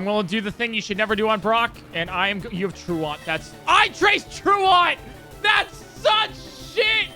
gonna do the thing you should never do on Brock, and you have Truant. I traced Truant! That's such shit!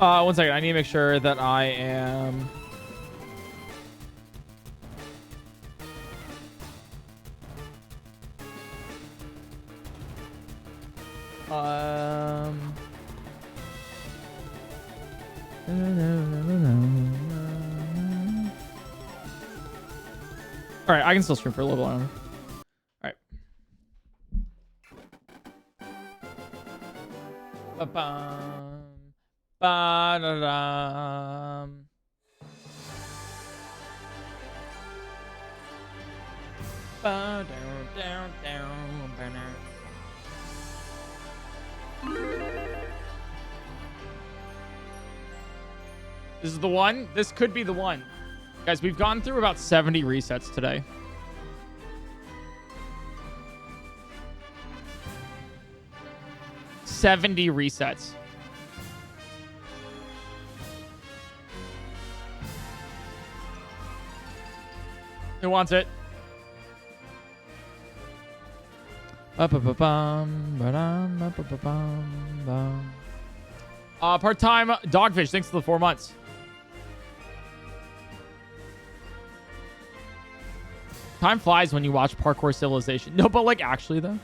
One second. I need to make sure that I am... All right, I can still stream for a little longer. All right. Ba-bum, ba-da-dum. Ba-down, ba-down. This is the one. This could be the one. Guys, we've gone through about 70 resets today. $70 resets. Who wants it? Part-time Dogfish, thanks for the 4 months. Time flies when you watch Parkour Civilization. No, but like actually though.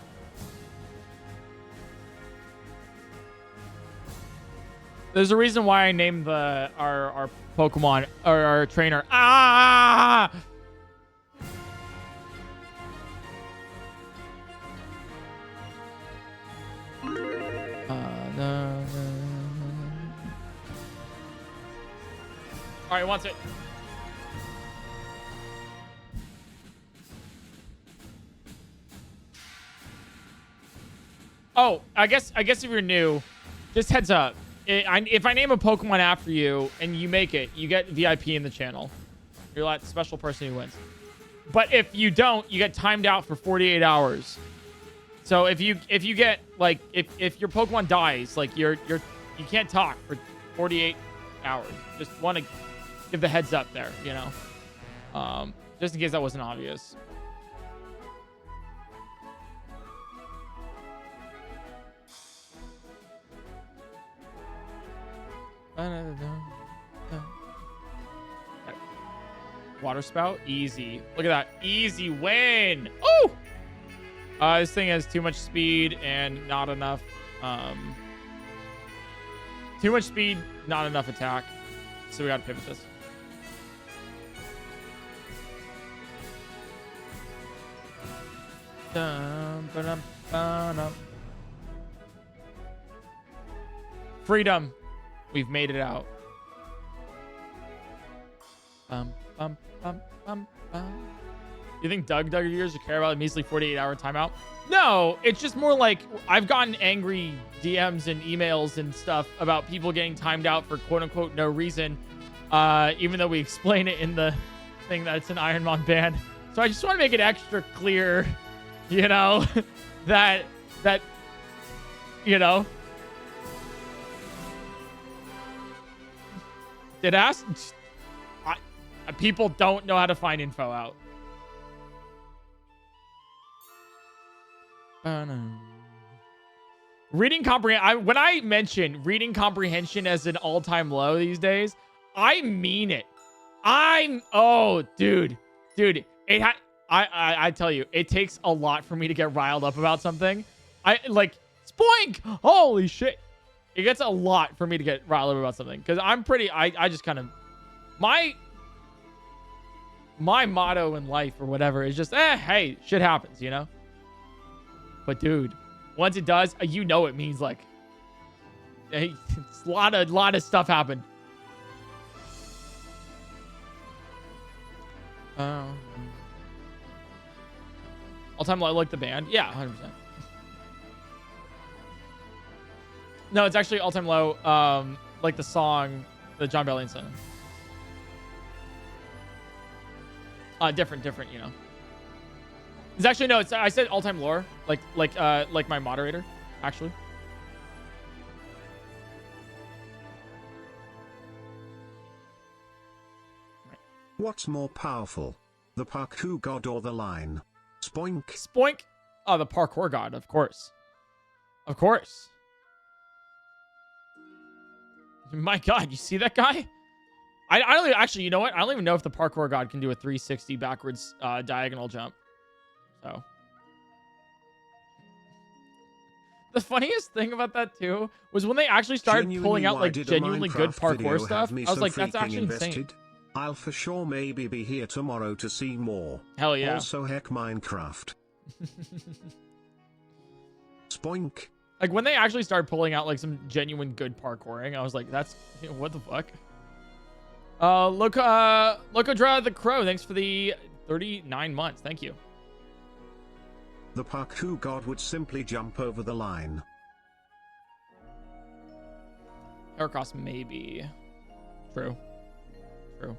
There's a reason why I named our Pokemon or our trainer. Ah! All right, wants it. Oh, I guess if you're new, just heads up. If I name a Pokemon after you and you make it, you get VIP in the channel. You're like the special person who wins. But if you don't, you get timed out for 48 hours. So if you get like if your Pokemon dies, like you can't talk for 48 hours. Just want to give the heads up there, you know. Just in case that wasn't obvious. Water spout, easy. Look at that, easy win. Oh, this thing has too much speed and not enough. Too much speed, not enough attack. So we got to pivot this. Freedom. We've made it out. You think Doug years would care about a measly 48-hour timeout? No, it's just more like I've gotten angry DMs and emails and stuff about people getting timed out for quote-unquote no reason, even though we explain it in the thing that it's an Ironmon ban. So I just want to make it extra clear, you know, that you know. Did ask? People don't know how to find info out. Reading comprehension. When I mention reading comprehension as an all-time low these days, I mean it. Oh, dude. I tell you, it takes a lot for me to get riled up about something. I like spoink. Holy shit. It gets a lot for me to get riled up about something because I'm pretty. I just kind of my motto in life or whatever is just hey, shit happens, you know. But dude, once it does, you know it means like hey, it's a lot of stuff happened. All time low like the band, yeah, 100%. No, it's actually all time low. Like the song, the John Bellion song. Different, you know. It's actually no. It's I said all time lore, like my moderator, actually. What's more powerful, the Parkour god or the line? Spoink. Spoink. Oh, the Parkour god, of course. Of course. My God, you see that guy? I don't even, actually, you know what? I don't even know if the Parkour god can do a 360 backwards diagonal jump. So The funniest thing about that too was when they actually started pulling out like genuinely good parkour stuff. I was like, that's actually insane. I'll for sure maybe be here tomorrow to see more. Hell yeah. Also heck Minecraft. Spoink. Like when they actually started pulling out like some genuine good parkouring, I was like, that's what the fuck. Locodra the Crow, thanks for the 39 months. Thank you. The parkour god would simply jump over the line. Aircross maybe. True. True.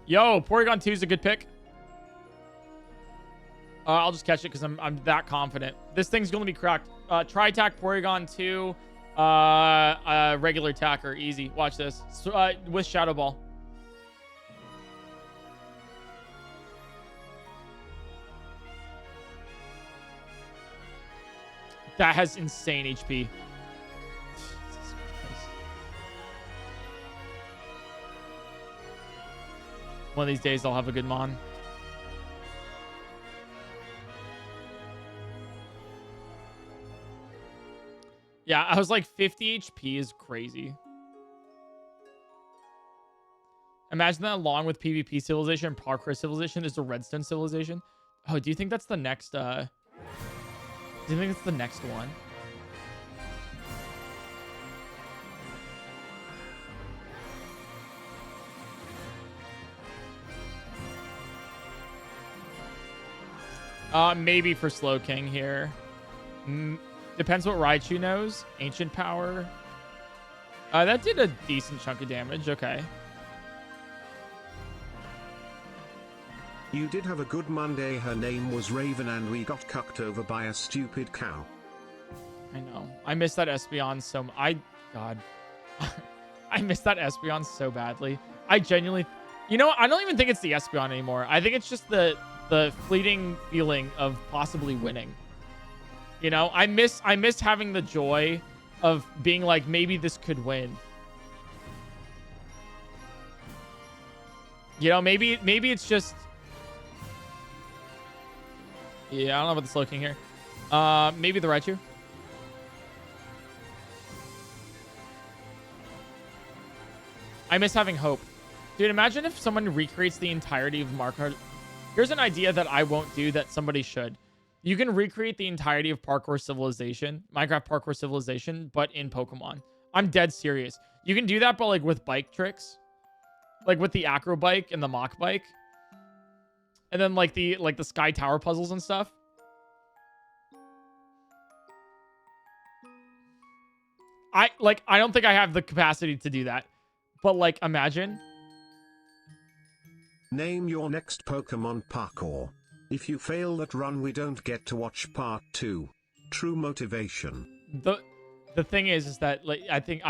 Yo, Porygon 2 is a good pick. I'll just catch it because I'm that confident. This thing's going to be cracked. Tri-Tac, Porygon 2, regular attacker, easy. Watch this. With Shadow Ball. That has insane HP. One of these days, I'll have a good Mon. Yeah, I was like 50 HP is crazy. Imagine that along with PvP Civilization and Parkour Civilization is the Redstone Civilization. Oh, do you think that's the next, do you think it's the next one? Maybe for Slow King here. Depends what Raichu knows. Ancient Power. That did a decent chunk of damage. Okay. You did have a good Monday. Her name was Raven and we got cucked over by a stupid cow. I know. I miss that Espeon so God. I miss that Espeon so badly. I genuinely... You know, I don't even think it's the Espeon anymore. I think it's just the fleeting feeling of possibly winning. You know, I miss having the joy of being like, maybe this could win. You know, maybe it's just... Yeah, I don't know about the Slow King here. Maybe the Raichu. I miss having hope. Dude, imagine if someone recreates the entirety of Mark. Here's an idea that I won't do that somebody should. You can recreate the entirety of Parkour Civilization, Minecraft Parkour Civilization, but in Pokemon. I'm dead serious. You can do that, but like with bike tricks. Like with the Acro Bike and the Mach Bike. And then like the Sky Tower puzzles and stuff. I don't think I have the capacity to do that. But like, imagine. Name your next Pokemon parkour. If you fail that run, we don't get to watch part 2. True motivation. The thing is that like I think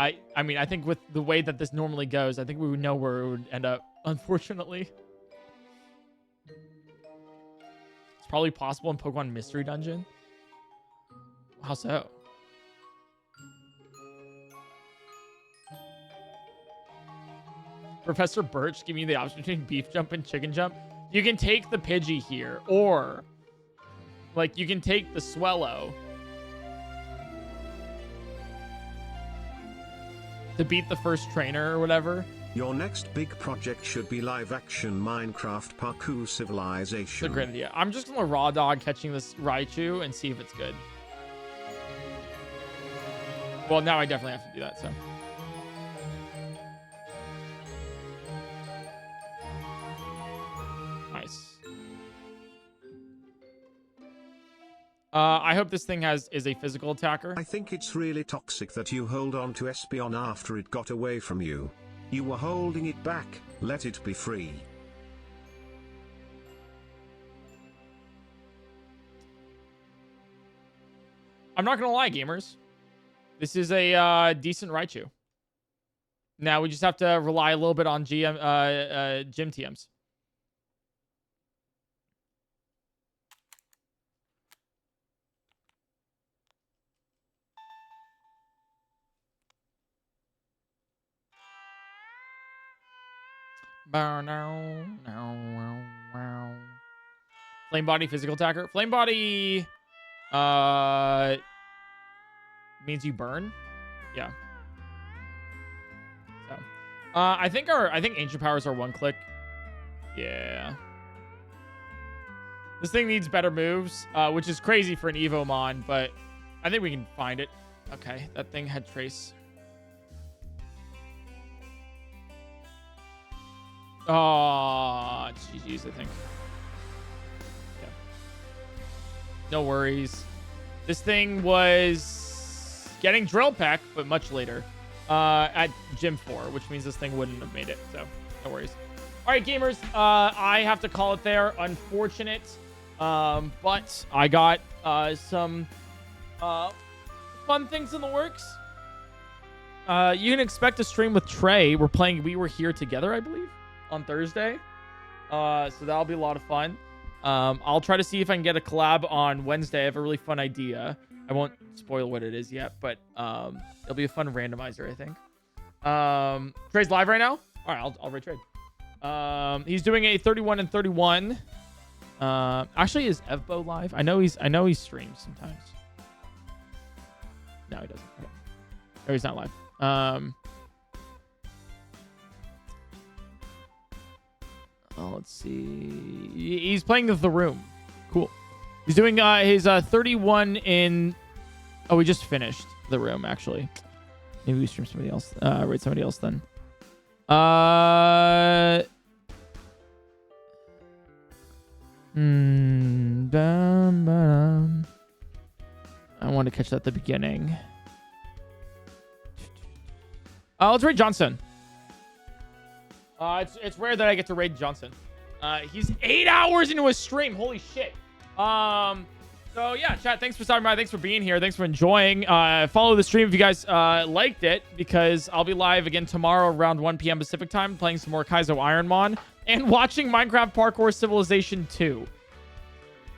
with the way that this normally goes, I think we would know where it would end up. Unfortunately, it's probably possible in Pokemon Mystery Dungeon. How so? Professor Birch giving you the option between Beef Jump and Chicken Jump. You can take the Pidgey here, or like you can take the Swellow to beat the first trainer or whatever. Your next big project should be live-action Minecraft Parkour Civilization. It's a great idea. I'm just gonna raw dog catching this Raichu and see if it's good. Well, now I definitely have to do that, so. Nice. I hope this thing is a physical attacker. I think it's really toxic that you hold on to Espeon after it got away from you. You were holding it back, let it be free. I'm not gonna lie, gamers. This is a decent Raichu. Now we just have to rely a little bit on gym TMs. Flame body, physical attacker. Flame body means you burn. Yeah. So I think ancient powers are one click. Yeah. This thing needs better moves, which is crazy for an Evomon, but I think we can find it. Okay, that thing had trace. Oh, it's GG's, I think. Yeah. No worries. This thing was getting Drill Peck, but much later. At Gym 4, which means this thing wouldn't have made it, so no worries. All right, gamers, I have to call it there. Unfortunate, but I got some fun things in the works. You can expect a stream with Trey. We were here together, I believe, on Thursday. So that'll be a lot of fun. I'll try to see if I can get a collab on Wednesday. I have a really fun idea. I won't spoil what it is yet, but it'll be a fun randomizer, I think. Trey's live right now? All right, I'll retrade. He's doing a 31 and 31. Actually, is Evbo live? I know he streams sometimes. No, he doesn't. Okay. No, he's not live. Let's see. He's playing The Room. Cool. He's doing his 31 in... Oh, we just finished The Room, actually. Maybe we stream somebody else. Rate somebody else then. I want to catch that at the beginning. Let's raid Johnson. It's rare that I get to raid Johnson. He's 8 hours into a stream. Holy shit. So yeah, chat, thanks for stopping by. Thanks for being here. Thanks for enjoying. Follow the stream if you guys liked it, because I'll be live again tomorrow around 1 p.m. Pacific time, playing some more Kaizo Ironmon and watching Minecraft Parkour Civilization 2.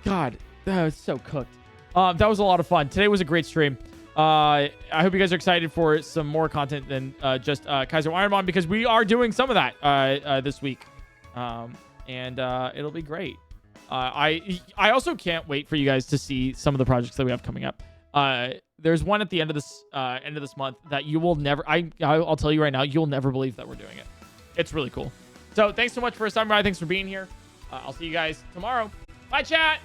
God, that was so cooked. That was a lot of fun. Today was a great stream. I hope you guys are excited for some more content than just Kaizo Ironmon, because we are doing some of that this week. And it'll be great. I also can't wait for you guys to see some of the projects that we have coming up. There's one at the end of this month that you will never... I'll tell you right now, you'll never believe that we're doing it. It's really cool. So thanks so much for stopping by. Thanks for being here. I'll see you guys tomorrow. Bye, chat.